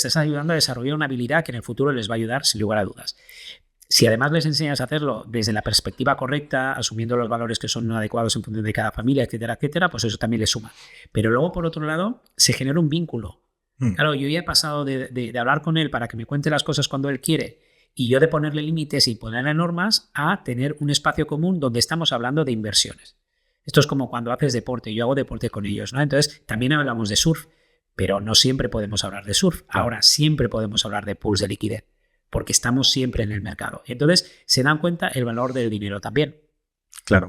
estás ayudando a desarrollar una habilidad que en el futuro les va a ayudar sin lugar a dudas. Si además les enseñas a hacerlo desde la perspectiva correcta, asumiendo los valores que son adecuados en función de cada familia, etcétera, etcétera, pues eso también les suma. Pero luego, por otro lado, se genera un vínculo. Claro, yo ya he pasado de hablar con él para que me cuente las cosas cuando él quiere y yo de ponerle límites y ponerle normas a tener un espacio común donde estamos hablando de inversiones. Esto es como cuando haces deporte, yo hago deporte con ellos, ¿no? Entonces, también hablamos de surf, pero no siempre podemos hablar de surf. Ahora siempre podemos hablar de pools de liquidez, porque estamos siempre en el mercado. Entonces se dan cuenta el valor del dinero también.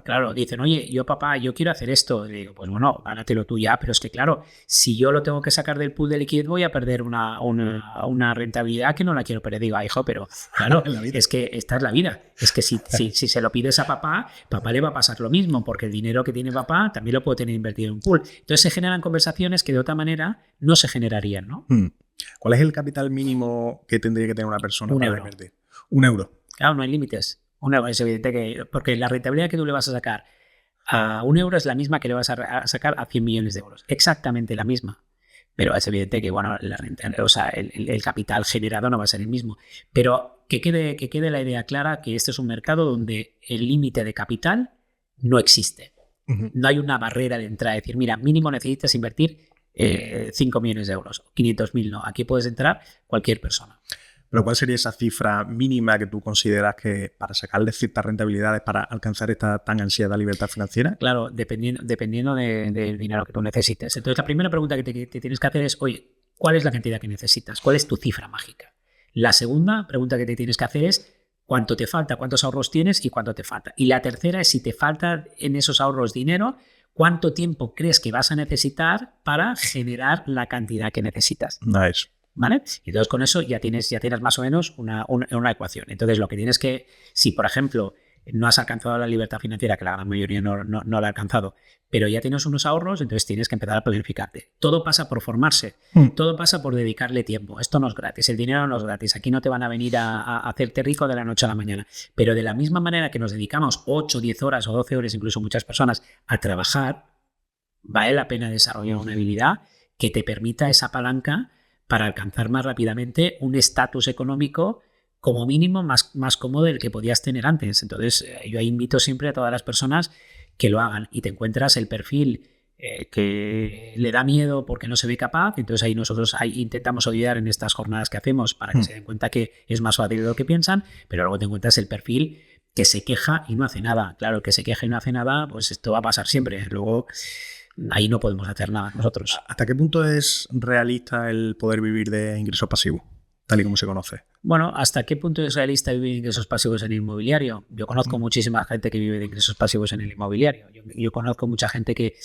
Claro, dicen, oye, papá, yo quiero hacer esto. Y digo, pues bueno, gánatelo tú ya, pero es que claro, si yo lo tengo que sacar del pool de liquidez voy a perder una rentabilidad que no la quiero perder. Digo, hijo, pero claro, es que esta es la vida. Es que si se lo pides a papá le va a pasar lo mismo, porque el dinero que tiene papá también lo puede tener invertido en un pool. Entonces se generan conversaciones que de otra manera no se generarían, ¿no?
¿Cuál es el capital mínimo que tendría que tener una persona para invertir? €1.
Claro, no hay límites. €1 es evidente que, porque la rentabilidad que tú le vas a sacar a €1 es la misma que le vas a sacar a 100 millones de euros. Exactamente la misma. Pero es evidente que, bueno, la renta, o sea, el capital generado no va a ser el mismo. Pero que quede la idea clara que este es un mercado donde el límite de capital no existe. No hay una barrera de entrada. Es decir, mira, mínimo necesitas invertir 5 millones de euros. 500.000 no. Aquí puedes entrar cualquier persona.
Pero ¿cuál sería esa cifra mínima que tú consideras que para sacarle ciertas rentabilidades para alcanzar esta tan ansiada libertad financiera?
Claro, dependiendo del dinero que tú necesites. Entonces, la primera pregunta que te tienes que hacer es, oye, ¿cuál es la cantidad que necesitas? ¿Cuál es tu cifra mágica? La segunda pregunta que te tienes que hacer es, ¿cuánto te falta? ¿Cuántos ahorros tienes y cuánto te falta? Y la tercera es, si te falta en esos ahorros dinero, ¿cuánto tiempo crees que vas a necesitar para generar la cantidad que necesitas?
Nice.
¿Vale? Y entonces con eso ya tienes más o menos una ecuación. Entonces lo que tienes que, si por ejemplo no has alcanzado la libertad financiera, que la gran mayoría no la ha alcanzado, pero ya tienes unos ahorros, entonces tienes que empezar a planificarte. Todo pasa por formarse, todo pasa por dedicarle tiempo. Esto no es gratis, el dinero no es gratis. Aquí no te van a venir a hacerte rico de la noche a la mañana. Pero de la misma manera que nos dedicamos 8, 10 horas o 12 horas, incluso muchas personas, a trabajar, vale la pena desarrollar una habilidad que te permita esa palanca para alcanzar más rápidamente un estatus económico como mínimo más cómodo del que podías tener antes. Entonces, yo invito siempre a todas las personas que lo hagan, y te encuentras el perfil que le da miedo porque no se ve capaz. Entonces ahí nosotros intentamos ayudar en estas jornadas que hacemos para que se den cuenta que es más fácil de lo que piensan, pero luego te encuentras el perfil que se queja y no hace nada. Claro, el que se queja y no hace nada, pues esto va a pasar siempre. Luego ahí no podemos hacer nada nosotros.
¿Hasta qué punto es realista el poder vivir de ingresos pasivos, tal y como se conoce?
Bueno, ¿hasta qué punto es realista vivir de ingresos pasivos en el inmobiliario? Yo conozco muchísima gente que vive de ingresos pasivos en el inmobiliario. Yo conozco mucha gente que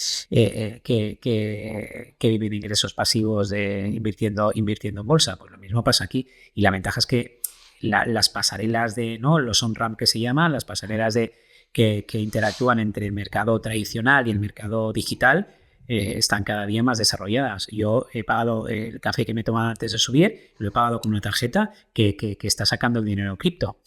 vive de ingresos pasivos invirtiendo en bolsa. Pues lo mismo pasa aquí. Y la ventaja es que las pasarelas los on-ramp que se llaman, las pasarelas que interactúan entre el mercado tradicional y el mercado digital, están cada día más desarrolladas. Yo he pagado el café que me tomaba antes de subir, lo he pagado con una tarjeta que está sacando el dinero en cripto.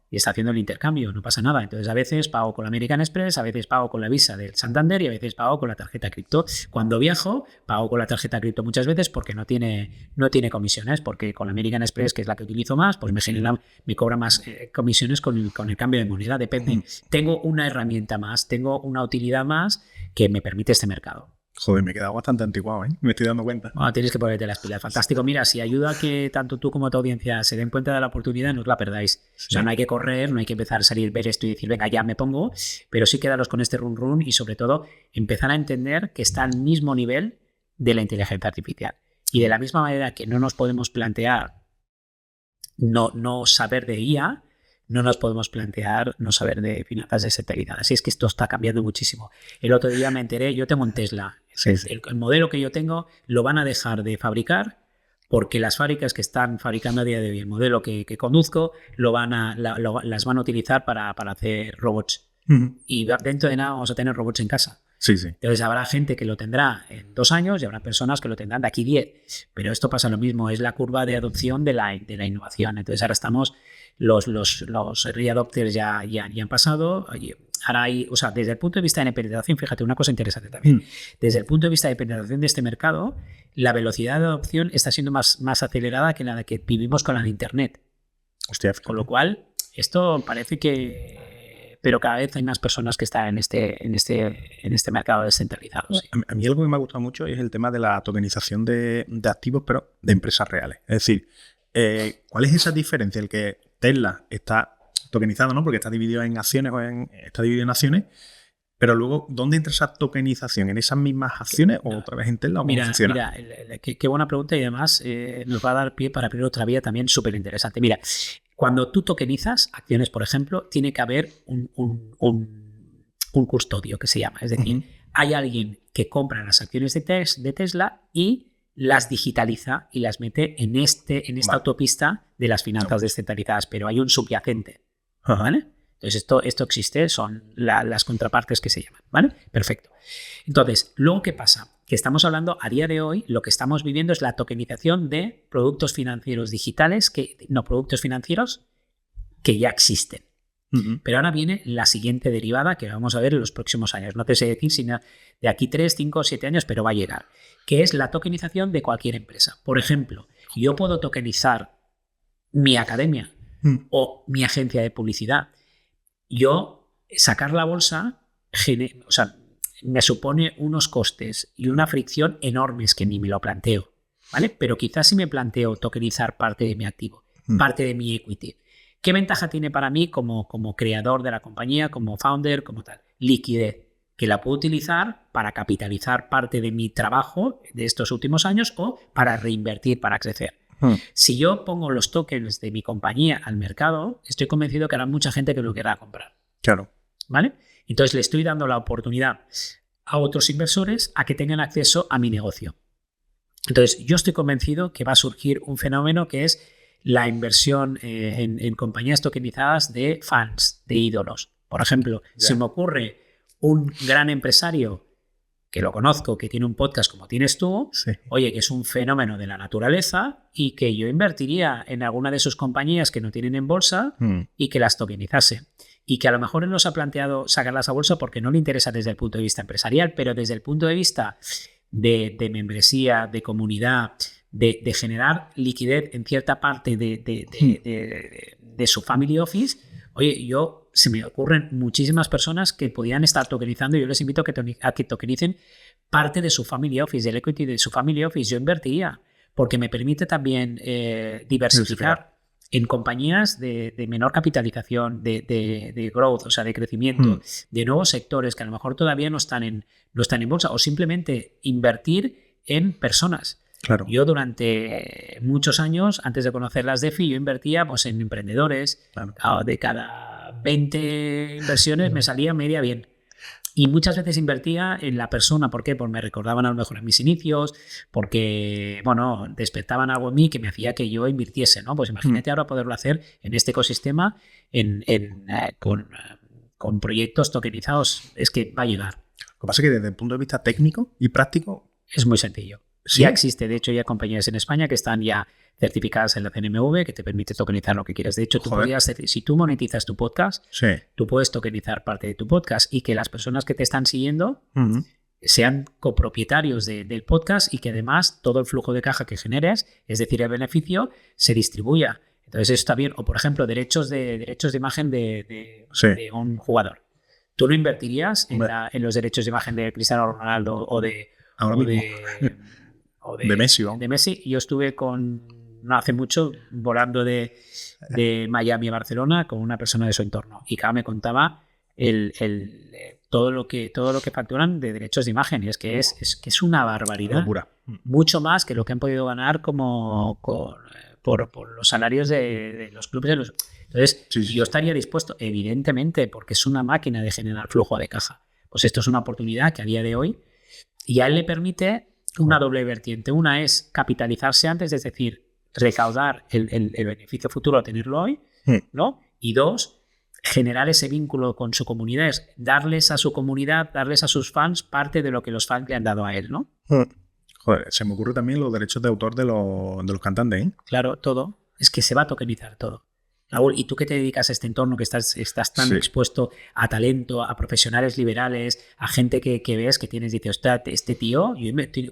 Y está haciendo el intercambio, no pasa nada. Entonces a veces pago con la American Express, a veces pago con la Visa del Santander y a veces pago con la tarjeta cripto. Cuando viajo, pago con la tarjeta cripto muchas veces porque no tiene comisiones, porque con la American Express, que es la que utilizo más, pues me cobra más comisiones con el cambio de moneda. Depende. Tengo una herramienta más, tengo una utilidad más que me permite este mercado.
Joder, me he quedado bastante anticuado, ¿eh? Me estoy dando cuenta.
Bueno, tienes que ponerte las pilas. Fantástico. Mira, si ayuda a que tanto tú como tu audiencia se den cuenta de la oportunidad, no os la perdáis. Sí. O sea, no hay que correr, no hay que empezar a salir, ver esto y decir, venga, ya me pongo, pero sí quedaros con este run y sobre todo empezar a entender que está al mismo nivel de la inteligencia artificial. Y de la misma manera que no nos podemos plantear no saber de IA, no nos podemos plantear no saber de finanzas descentralizadas. Así es que esto está cambiando muchísimo. El otro día me enteré, yo tengo un Tesla. Sí. El modelo que yo tengo lo van a dejar de fabricar porque las fábricas que están fabricando a día de hoy el modelo que conduzco las van a utilizar para hacer robots. Y dentro de nada vamos a tener robots en casa.
Sí.
Entonces habrá gente que lo tendrá en 2 años y habrá personas que lo tendrán de aquí 10. Pero esto pasa lo mismo, es la curva de adopción de la innovación. Entonces ahora estamos, los early adopters ya han pasado. Ahora hay, o sea, desde el punto de vista de penetración, fíjate, una cosa interesante también. Desde el punto de vista de penetración de este mercado, la velocidad de adopción está siendo más acelerada que la que vivimos con la de Internet.
Hostia,
con lo cual, esto parece que... Pero cada vez hay más personas que están en este mercado descentralizado. Sí.
A mí algo que me ha gustado mucho es el tema de la tokenización de activos, pero de empresas reales. Es decir, ¿cuál es esa diferencia? El que Tesla está tokenizado, ¿no? Porque está dividido en acciones está dividido en acciones. Pero luego, ¿dónde entra esa tokenización? ¿En esas mismas acciones o otra vez en Tesla? ¿O cómo funciona?
Mira, qué buena pregunta y además nos va a dar pie para abrir otra vía también súper interesante. Mira, cuando tú tokenizas acciones, por ejemplo, tiene que haber un custodio que se llama. Es decir, hay alguien que compra las acciones de Tesla y las digitaliza y las mete en esta autopista de las finanzas descentralizadas, pero hay un subyacente, ¿vale? Entonces esto existe, son las contrapartes que se llaman, ¿vale? Perfecto. Entonces, luego, ¿qué pasa? Que estamos hablando a día de hoy, lo que estamos viviendo es la tokenización de productos financieros digitales, productos financieros que ya existen. Pero ahora viene la siguiente derivada que vamos a ver en los próximos años. No te sé decir si de aquí 3, 5, 7 años, pero va a llegar, que es la tokenización de cualquier empresa. Por ejemplo, yo puedo tokenizar mi academia o mi agencia de publicidad. Yo sacar la bolsa, me supone unos costes y una fricción enormes que ni me lo planteo, ¿vale? Pero quizás si me planteo tokenizar parte de mi activo, parte de mi equity, ¿qué ventaja tiene para mí como creador de la compañía, como founder, como tal? Liquidez, que la puedo utilizar para capitalizar parte de mi trabajo de estos últimos años o para reinvertir, para crecer. Si yo pongo los tokens de mi compañía al mercado, estoy convencido que habrá mucha gente que lo querrá comprar.
Claro.
¿Vale? Entonces le estoy dando la oportunidad a otros inversores a que tengan acceso a mi negocio. Entonces yo estoy convencido que va a surgir un fenómeno que es la inversión en compañías tokenizadas de fans, de ídolos. Por ejemplo, se me ocurre un gran empresario que lo conozco, que tiene un podcast como tienes tú, oye, que es un fenómeno de la naturaleza y que yo invertiría en alguna de sus compañías que no tienen en bolsa y que las tokenizase. Y que a lo mejor él nos ha planteado sacarlas a bolsa porque no le interesa desde el punto de vista empresarial, pero desde el punto de vista de membresía, de comunidad, de generar liquidez en cierta parte de su family office, oye, se me ocurren muchísimas personas que podían estar tokenizando y yo les invito a que tokenicen parte de su family office, del equity de su family office. Yo invertiría porque me permite también diversificar en compañías de menor capitalización, de growth, o sea, de crecimiento, de nuevos sectores que a lo mejor todavía no están en bolsa, o simplemente invertir en personas.
Claro.
Yo durante muchos años, antes de conocer las DeFi, yo invertía pues, en emprendedores. Claro. De cada 20 inversiones me salía media bien. Y muchas veces invertía en la persona. ¿Por qué? Porque me recordaban a lo mejor a mis inicios, porque, bueno, despertaban algo en mí que me hacía que yo invirtiese, ¿no? Pues imagínate ahora poderlo hacer en este ecosistema con proyectos tokenizados. Es que va a llegar.
Lo que pasa es que desde el punto de vista técnico y práctico...
Es muy sencillo. ¿Sí? Ya existe, de hecho, ya compañías en España que están ya certificadas en la CNMV que te permite tokenizar lo que quieras. De hecho, tú podrías, si tú monetizas tu podcast, tú puedes tokenizar parte de tu podcast y que las personas que te están siguiendo sean copropietarios del podcast y que además todo el flujo de caja que generes, es decir, el beneficio, se distribuya. Entonces, eso está bien. O, por ejemplo, derechos de imagen de un jugador. ¿Tú no invertirías en los derechos de imagen de Cristiano Ronaldo o de
Messi, ¿no?
De Messi. Yo estuve no hace mucho volando de Miami a Barcelona con una persona de su entorno y cada me contaba todo lo que facturan de derechos de imagen y es que es una barbaridad.
Locura.
Mucho más que lo que han podido ganar por los salarios de los clubes. Entonces, yo estaría dispuesto, evidentemente, porque es una máquina de generar flujo de caja. Pues esto es una oportunidad que a día de hoy y a él le permite una doble vertiente. Una es capitalizarse antes, es decir, recaudar el beneficio futuro a tenerlo hoy, ¿no? Y dos, generar ese vínculo con su comunidad, es darles a su comunidad, darles a sus fans parte de lo que los fans le han dado a él, ¿no?
Joder, se me ocurre también los derechos de autor de los cantantes, ¿eh?
Claro, todo. Es que se va a tokenizar todo. Raúl, ¿y tú qué te dedicas a este entorno que estás tan expuesto a talento, a profesionales liberales, a gente que ves que tienes, dices, este tío,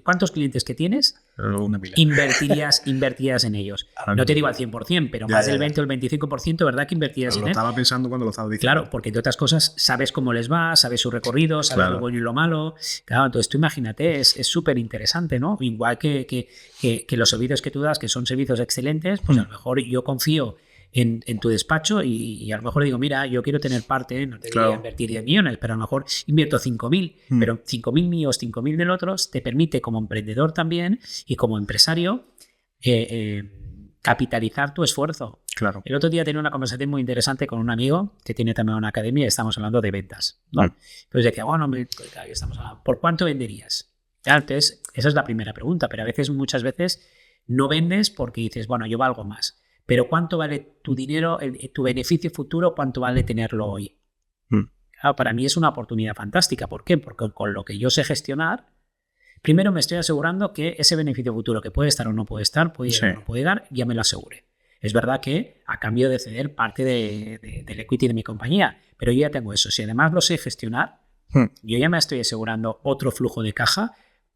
¿cuántos clientes que tienes?
Una pila.
Invertirías en ellos. No te digo al 100%, pero más del 20 o el 25%, ¿verdad? Que invertirías en él.
Lo estaba pensando cuando lo estaba diciendo.
Claro, porque entre otras cosas sabes cómo les va, sabes su recorrido, sabes lo bueno y lo malo. Claro, entonces tú imagínate, es súper interesante, ¿no? Igual que los servicios que tú das, que son servicios excelentes, pues a lo mejor yo confío en tu despacho y a lo mejor digo, mira, yo quiero tener parte, no te voy a invertir 10 millones, pero a lo mejor invierto 5.000, pero 5.000 míos, 5.000 del otro, te permite como emprendedor también y como empresario capitalizar tu esfuerzo.
Claro.
El otro día tenía una conversación muy interesante con un amigo que tiene también una academia y estamos hablando de ventas, ¿no? Entonces decía, bueno, estamos hablando, ¿por cuánto venderías? Entonces, esa es la primera pregunta, pero muchas veces no vendes porque dices, bueno, yo valgo más. Pero ¿cuánto vale tu dinero, tu beneficio futuro, cuánto vale tenerlo hoy? Claro, para mí es una oportunidad fantástica. ¿Por qué? Porque con lo que yo sé gestionar, primero me estoy asegurando que ese beneficio futuro que puede estar o no puede estar, puede llegar o no puede llegar, ya me lo asegure. Es verdad que a cambio de ceder parte del equity de mi compañía, pero yo ya tengo eso. Si además lo sé gestionar, yo ya me estoy asegurando otro flujo de caja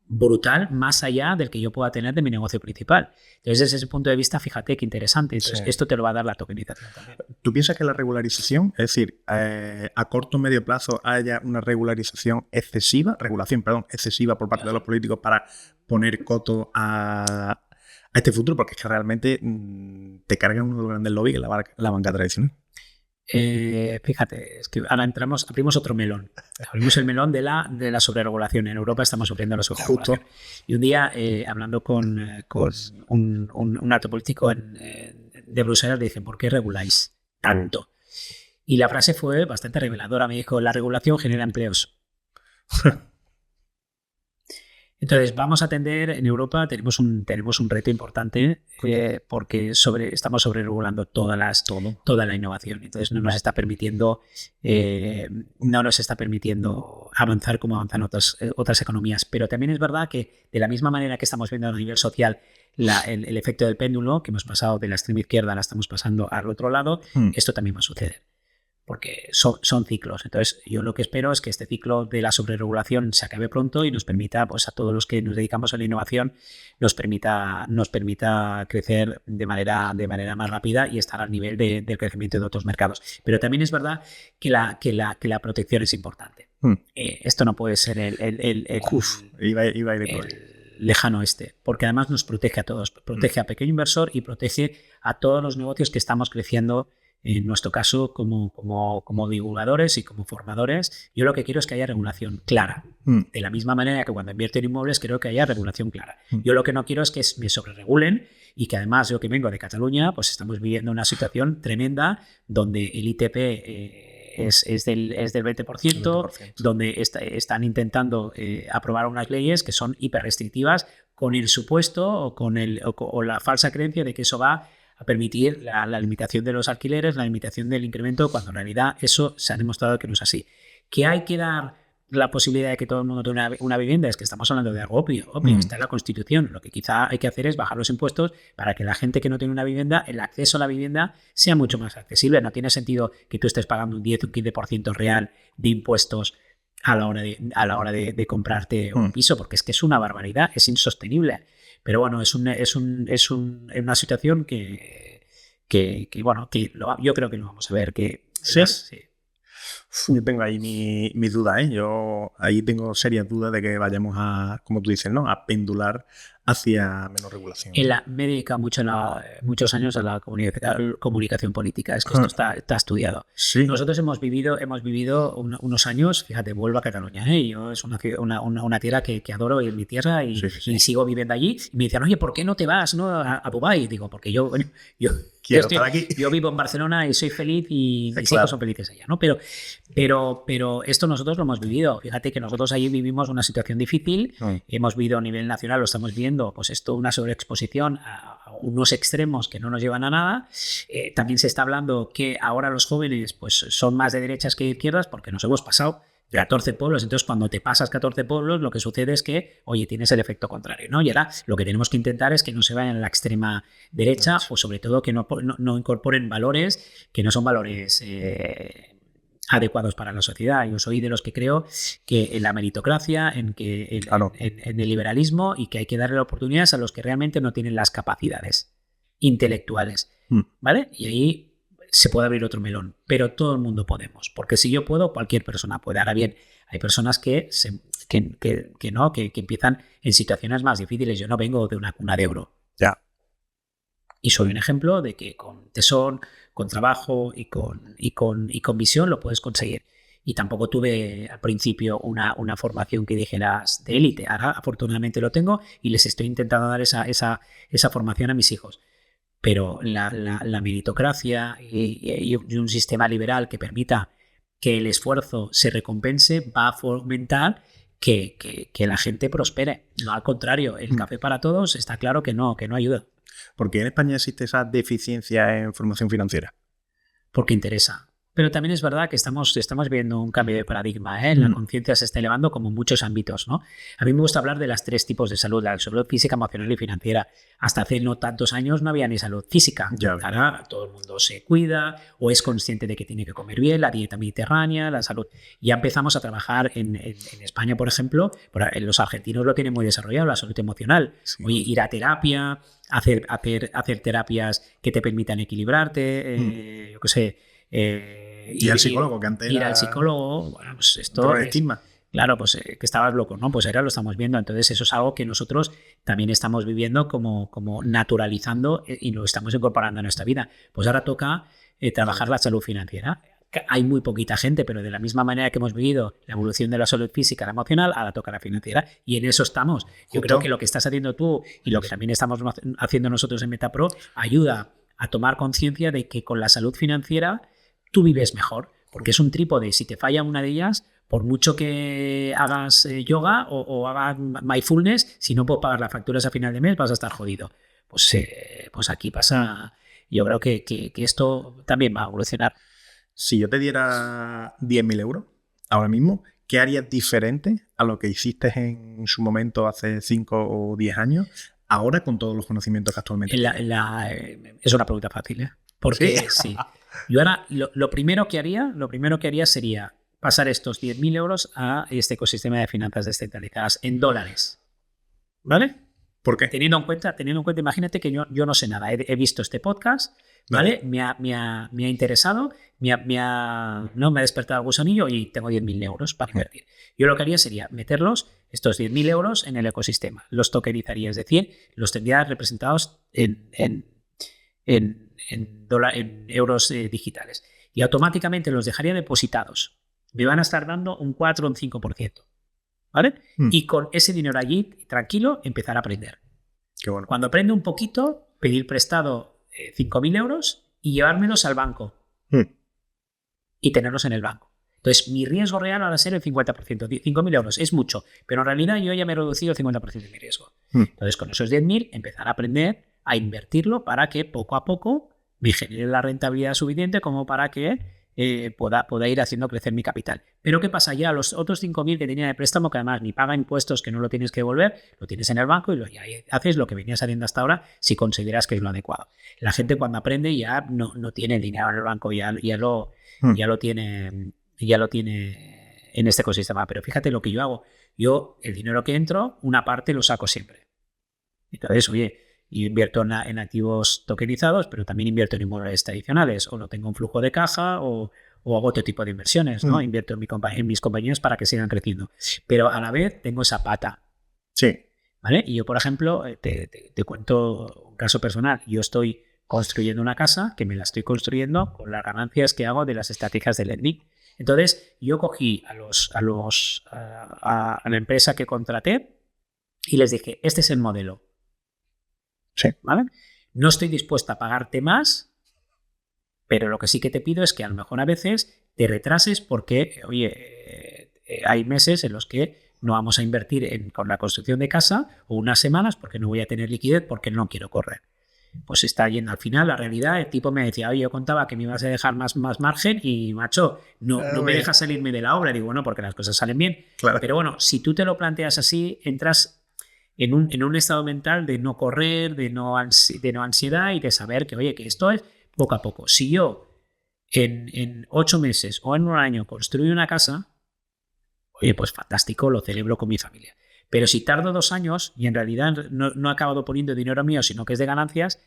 brutal más allá del que yo pueda tener de mi negocio principal. Entonces, desde ese punto de vista, fíjate qué interesante. Entonces, esto te lo va a dar la tokenización también.
¿Tú piensas que la regularización, es decir, a corto o medio plazo haya una regulación excesiva por parte de los políticos para poner coto a este futuro? Porque es que realmente te cargan uno de los grandes lobbies, que es la banca tradicional.
Fíjate, es que ahora abrimos otro melón. Abrimos el melón de la sobreregulación. En Europa estamos sufriendo la sobreregulación. Y un día, hablando con un alto político de Bruselas, le dije, ¿por qué reguláis tanto? Y la frase fue bastante reveladora. Me dijo, la regulación genera empleos. Entonces, vamos a atender, en Europa tenemos un reto importante porque estamos sobreregulando toda la innovación. Entonces, no nos está permitiendo avanzar como avanzan otras economías. Pero también es verdad que de la misma manera que estamos viendo a nivel social el efecto del péndulo, que hemos pasado de la extrema izquierda, la estamos pasando al otro lado, esto también va a suceder. Porque son ciclos. Entonces, yo lo que espero es que este ciclo de la sobreregulación se acabe pronto y nos permita, pues a todos los que nos dedicamos a la innovación, nos permita crecer de manera más rápida y estar al nivel del crecimiento de otros mercados. Pero también es verdad que la protección es importante. Esto no puede ser el lejano oeste, porque además nos protege a todos. Protege a pequeño inversor y protege a todos los negocios que estamos creciendo. En nuestro caso, como divulgadores y como formadores, yo lo que quiero es que haya regulación clara. De la misma manera que cuando invierto en inmuebles, quiero que haya regulación clara. Yo lo que no quiero es que me sobreregulen y que además, yo que vengo de Cataluña, pues estamos viviendo una situación tremenda donde el ITP es del 20%, donde están intentando aprobar unas leyes que son hiperrestrictivas con el supuesto o la falsa creencia de que eso va a permitir la limitación de los alquileres, la limitación del incremento, cuando en realidad eso se ha demostrado que no es así. ¿Que hay que dar la posibilidad de que todo el mundo tenga una vivienda? Es que estamos hablando de algo obvio, está en la Constitución. Lo que quizá hay que hacer es bajar los impuestos para que la gente que no tiene una vivienda, el acceso a la vivienda sea mucho más accesible. No tiene sentido que tú estés pagando un 10 o un 15% real de impuestos a la hora de comprarte un piso, porque es que es una barbaridad, es insostenible. Pero bueno, es una situación que yo creo que lo vamos a ver.
¿Sí? Yo tengo ahí mis dudas, ¿eh? Yo ahí tengo serias dudas de que vayamos a, como tú dices, ¿no?, a pendular hacia menos regulación.
Me he dedicado muchos años a la comunicación política. Es que esto está estudiado.
Sí.
Nosotros hemos vivido unos años, fíjate, vuelvo a Cataluña, ¿eh? Yo es una tierra que adoro, y es mi tierra y sigo viviendo allí. Y me decían, oye, ¿por qué no te vas, ¿no?, a Dubái? Digo, porque yo vivo en Barcelona y soy feliz y mis hijos son felices allá, ¿no? Pero esto nosotros lo hemos vivido. Fíjate que nosotros allí vivimos una situación difícil. Hemos vivido a nivel nacional, lo estamos viendo, pues esto, una sobreexposición a unos extremos que no nos llevan a nada. También se está hablando que ahora los jóvenes pues son más de derechas que de izquierdas porque nos hemos pasado 14 pueblos. Entonces, cuando te pasas 14 pueblos, lo que sucede es que, oye, tienes el efecto contrario, ¿no? Y ahora lo que tenemos que intentar es que no se vayan a la extrema derecha o sobre todo que no incorporen valores que no son valores adecuados para la sociedad. Yo soy de los que creo que en la meritocracia, en el liberalismo, y que hay que darle oportunidades a los que realmente no tienen las capacidades intelectuales, ¿vale? Y ahí se puede abrir otro melón, pero todo el mundo podemos, porque si yo puedo, cualquier persona puede. Ahora bien, hay personas que empiezan en situaciones más difíciles. Yo no vengo de una cuna de oro.
Ya.
Y soy un ejemplo de que con tesón, con trabajo y con visión lo puedes conseguir. Y tampoco tuve al principio una formación que dijeras de élite. Ahora afortunadamente lo tengo y les estoy intentando dar esa formación a mis hijos. Pero la meritocracia y un sistema liberal que permita que el esfuerzo se recompense va a fomentar que la gente prospere. No, al contrario, el café para todos está claro que no ayuda.
¿Por qué en España existe esa deficiencia en formación financiera?
Porque interesa. Pero también es verdad que estamos viendo un cambio de paradigma, ¿eh? La conciencia se está elevando como en muchos ámbitos, ¿no? A mí me gusta hablar de las 3 tipos de salud, la salud física, emocional y financiera. Hasta hace no tantos años no había ni salud física.
Ya.
Ahora todo el mundo se cuida o es consciente de que tiene que comer bien, la dieta mediterránea, la salud. Ya empezamos a trabajar en España, por ejemplo, los argentinos lo tienen muy desarrollado, la salud emocional.
Sí.
Oye, ir a terapia, hacer terapias que te permitan equilibrarte, yo qué sé.
Y al psicólogo, que antes
ir al psicólogo, bueno, pues esto claro, pues que estabas loco, ¿no? Pues ahora lo estamos viendo. Entonces eso es algo que nosotros también estamos viviendo como naturalizando y lo estamos incorporando a nuestra vida. Pues ahora toca trabajar la salud financiera. Hay muy poquita gente, pero de la misma manera que hemos vivido la evolución de la salud física, la emocional, ahora toca la financiera y en eso estamos. Yo creo que lo que estás haciendo tú y lo que también estamos haciendo nosotros en MetaPro ayuda a tomar conciencia de que con la salud financiera tú vives mejor, porque es un trípode. Si te falla una de ellas, por mucho que hagas yoga o hagas mindfulness, si no puedo pagar las facturas a final de mes, vas a estar jodido. Pues aquí pasa. Yo creo que esto también va a evolucionar.
Si yo te diera 10.000 euros ahora mismo, ¿qué harías diferente a lo que hiciste en su momento hace 5 o 10 años, ahora con todos los conocimientos que actualmente tienes?
Es una pregunta fácil, ¿eh? Porque sí. Yo ahora lo primero que haría sería pasar estos 10.000 euros a este ecosistema de finanzas descentralizadas en dólares. ¿Vale?
¿Por qué?
Teniendo en cuenta, imagínate que yo no sé nada. He visto este podcast, ¿vale? Me ha interesado, me ha despertado el gusanillo y tengo 10.000 euros para invertir. Yo lo que haría sería meterlos, estos 10.000 euros, en el ecosistema. Los tokenizaría, es decir, los tendría representados en euros digitales. Y automáticamente los dejaría depositados. Me van a estar dando un 4 o un 5%. ¿Vale? Y con ese dinero allí, tranquilo, empezar a aprender.
Qué bueno.
Cuando aprende un poquito, pedir prestado 5.000 euros y llevármelos al banco. Y tenerlos en el banco. Entonces, mi riesgo real ahora ser el 50%. 5.000 euros es mucho, pero en realidad yo ya me he reducido el 50% de mi riesgo. Entonces, con esos 10.000, empezar a aprender a invertirlo para que poco a poco me genere la rentabilidad suficiente como para que pueda ir haciendo crecer mi capital. Pero ¿qué pasa? Ya los otros 5.000 que tenía de préstamo, que además ni paga impuestos, que no lo tienes que devolver, lo tienes en el banco y ahí haces lo que venías haciendo hasta ahora si consideras que es lo adecuado. La gente cuando aprende ya no tiene el dinero en el banco, ya lo tiene en este ecosistema. Pero fíjate lo que yo hago. Yo el dinero que entro, una parte lo saco siempre. Entonces, oye, yo invierto en activos tokenizados, pero también invierto en inmuebles tradicionales, o no tengo un flujo de caja, o hago otro tipo de inversiones, ¿no? Invierto en mis compañías para que sigan creciendo. Pero a la vez tengo esa pata.
Sí.
¿Vale? Y yo, por ejemplo, te cuento un caso personal. Yo estoy construyendo una casa que me la estoy construyendo con las ganancias que hago de las estrategias de lending. Entonces, yo cogí a la empresa que contraté y les dije, este es el modelo.
Sí.
¿Vale? No estoy dispuesta a pagarte más, pero lo que sí que te pido es que a lo mejor a veces te retrases porque, oye, hay meses en los que no vamos a invertir con la construcción de casa o unas semanas porque no voy a tener liquidez porque no quiero correr. Pues está yendo al final, la realidad, el tipo me decía, oye, yo contaba que me ibas a dejar más margen y, macho, no me dejas salirme de la obra. Digo, bueno, porque las cosas salen bien.
Claro.
Pero bueno, si tú te lo planteas así, entras en un estado mental de no correr, de no ansiedad y de saber que, oye, que esto es poco a poco. Si yo en 8 meses o en un año construyo una casa, oye, pues fantástico, lo celebro con mi familia. Pero si tardo 2 años y en realidad no he acabado poniendo dinero mío, sino que es de ganancias,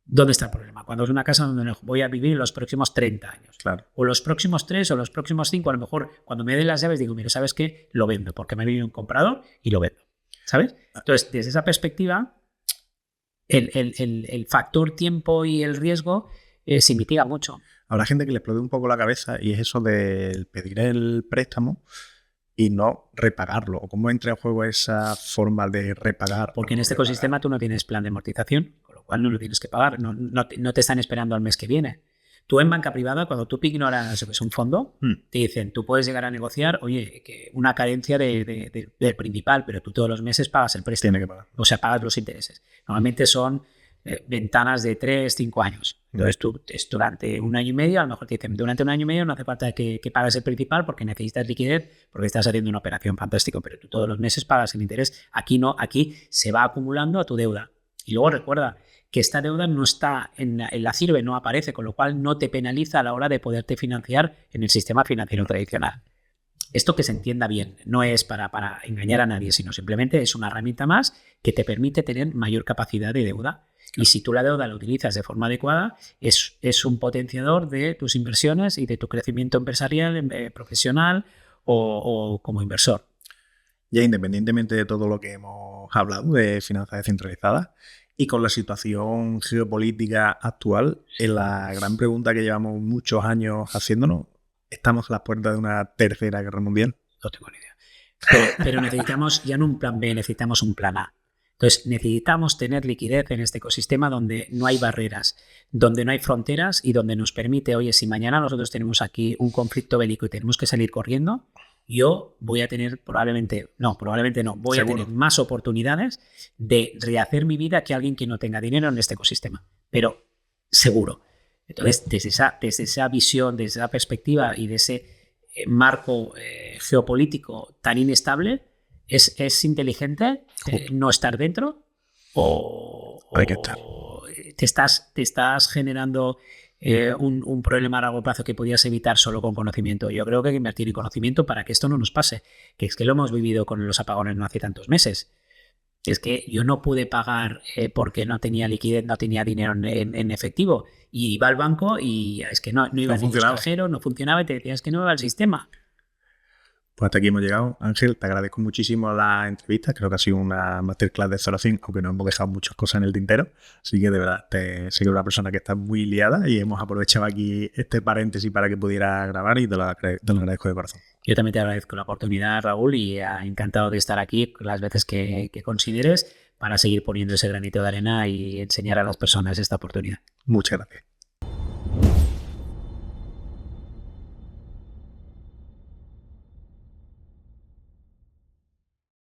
¿dónde está el problema? Cuando es una casa donde voy a vivir los próximos 30 años.
Claro.
O los próximos 3 o los próximos 5, a lo mejor cuando me den las llaves digo, mira, ¿sabes qué? Lo vendo, porque me ha venido un comprador y lo vendo. ¿Sabes? Entonces, desde esa perspectiva, el factor tiempo y el riesgo se mitiga mucho.
Habrá gente que le explode un poco la cabeza y es eso de pedir el préstamo y no repagarlo. ¿O cómo entra en juego esa forma de repagar?
Porque en este ecosistema tú no tienes plan de amortización, con lo cual no lo tienes que pagar. No te están esperando al mes que viene. Tú en banca privada, cuando tú ignoras lo que es un fondo, te dicen, tú puedes llegar a negociar, oye, que una carencia del principal, pero tú todos los meses pagas el préstamo.
Tiene que pagar.
O sea, pagas los intereses. Normalmente son ventanas de 3, 5 años. Entonces tú es durante un año y medio, a lo mejor te dicen, durante un año y medio no hace falta que pagues el principal porque necesitas liquidez, porque estás haciendo una operación fantástica, pero tú todos los meses pagas el interés. Aquí no, aquí se va acumulando a tu deuda. Y luego recuerda que esta deuda no está en la CIRBE, no aparece, con lo cual no te penaliza a la hora de poderte financiar en el sistema financiero tradicional. Esto que se entienda bien, no es para engañar a nadie, sino simplemente es una herramienta más que te permite tener mayor capacidad de deuda. Y si tú la deuda la utilizas de forma adecuada, es un potenciador de tus inversiones y de tu crecimiento empresarial, profesional o como inversor.
Ya independientemente de todo lo que hemos hablado de finanzas descentralizadas y con la situación geopolítica actual, en la gran pregunta que llevamos muchos años haciéndonos, ¿estamos a las puertas de una tercera guerra mundial?
No tengo ni idea. Pero necesitamos ya no un plan B, necesitamos un plan A. Entonces, necesitamos tener liquidez en este ecosistema donde no hay barreras, donde no hay fronteras y donde nos permite, oye, si mañana nosotros tenemos aquí un conflicto bélico y tenemos que salir corriendo, yo voy a tener voy a tener más oportunidades de rehacer mi vida que alguien que no tenga dinero en este ecosistema, pero seguro. Entonces, desde esa visión, desde esa perspectiva y de ese marco geopolítico tan inestable, ¿es inteligente no estar dentro?
Hay que estar.
Te estás generando un problema a largo plazo que podías evitar solo con conocimiento. Yo creo que hay que invertir en conocimiento para que esto no nos pase, que es que lo hemos vivido con los apagones no hace tantos meses. Es que yo no pude pagar porque no tenía liquidez, no tenía dinero en efectivo. Y iba al banco y es que no iba al cajero, no funcionaba y te decías que no iba al sistema.
Pues hasta aquí hemos llegado. Ángel, te agradezco muchísimo la entrevista. Creo que ha sido una masterclass de 0 a 100, aunque nos hemos dejado muchas cosas en el tintero. Así que de verdad, sé que eres una persona que está muy liada y hemos aprovechado aquí este paréntesis para que pudiera grabar y te lo agradezco de corazón.
Yo también te agradezco la oportunidad, Raúl, y encantado de estar aquí las veces que consideres para seguir poniendo ese granito de arena y enseñar a las personas esta oportunidad.
Muchas gracias.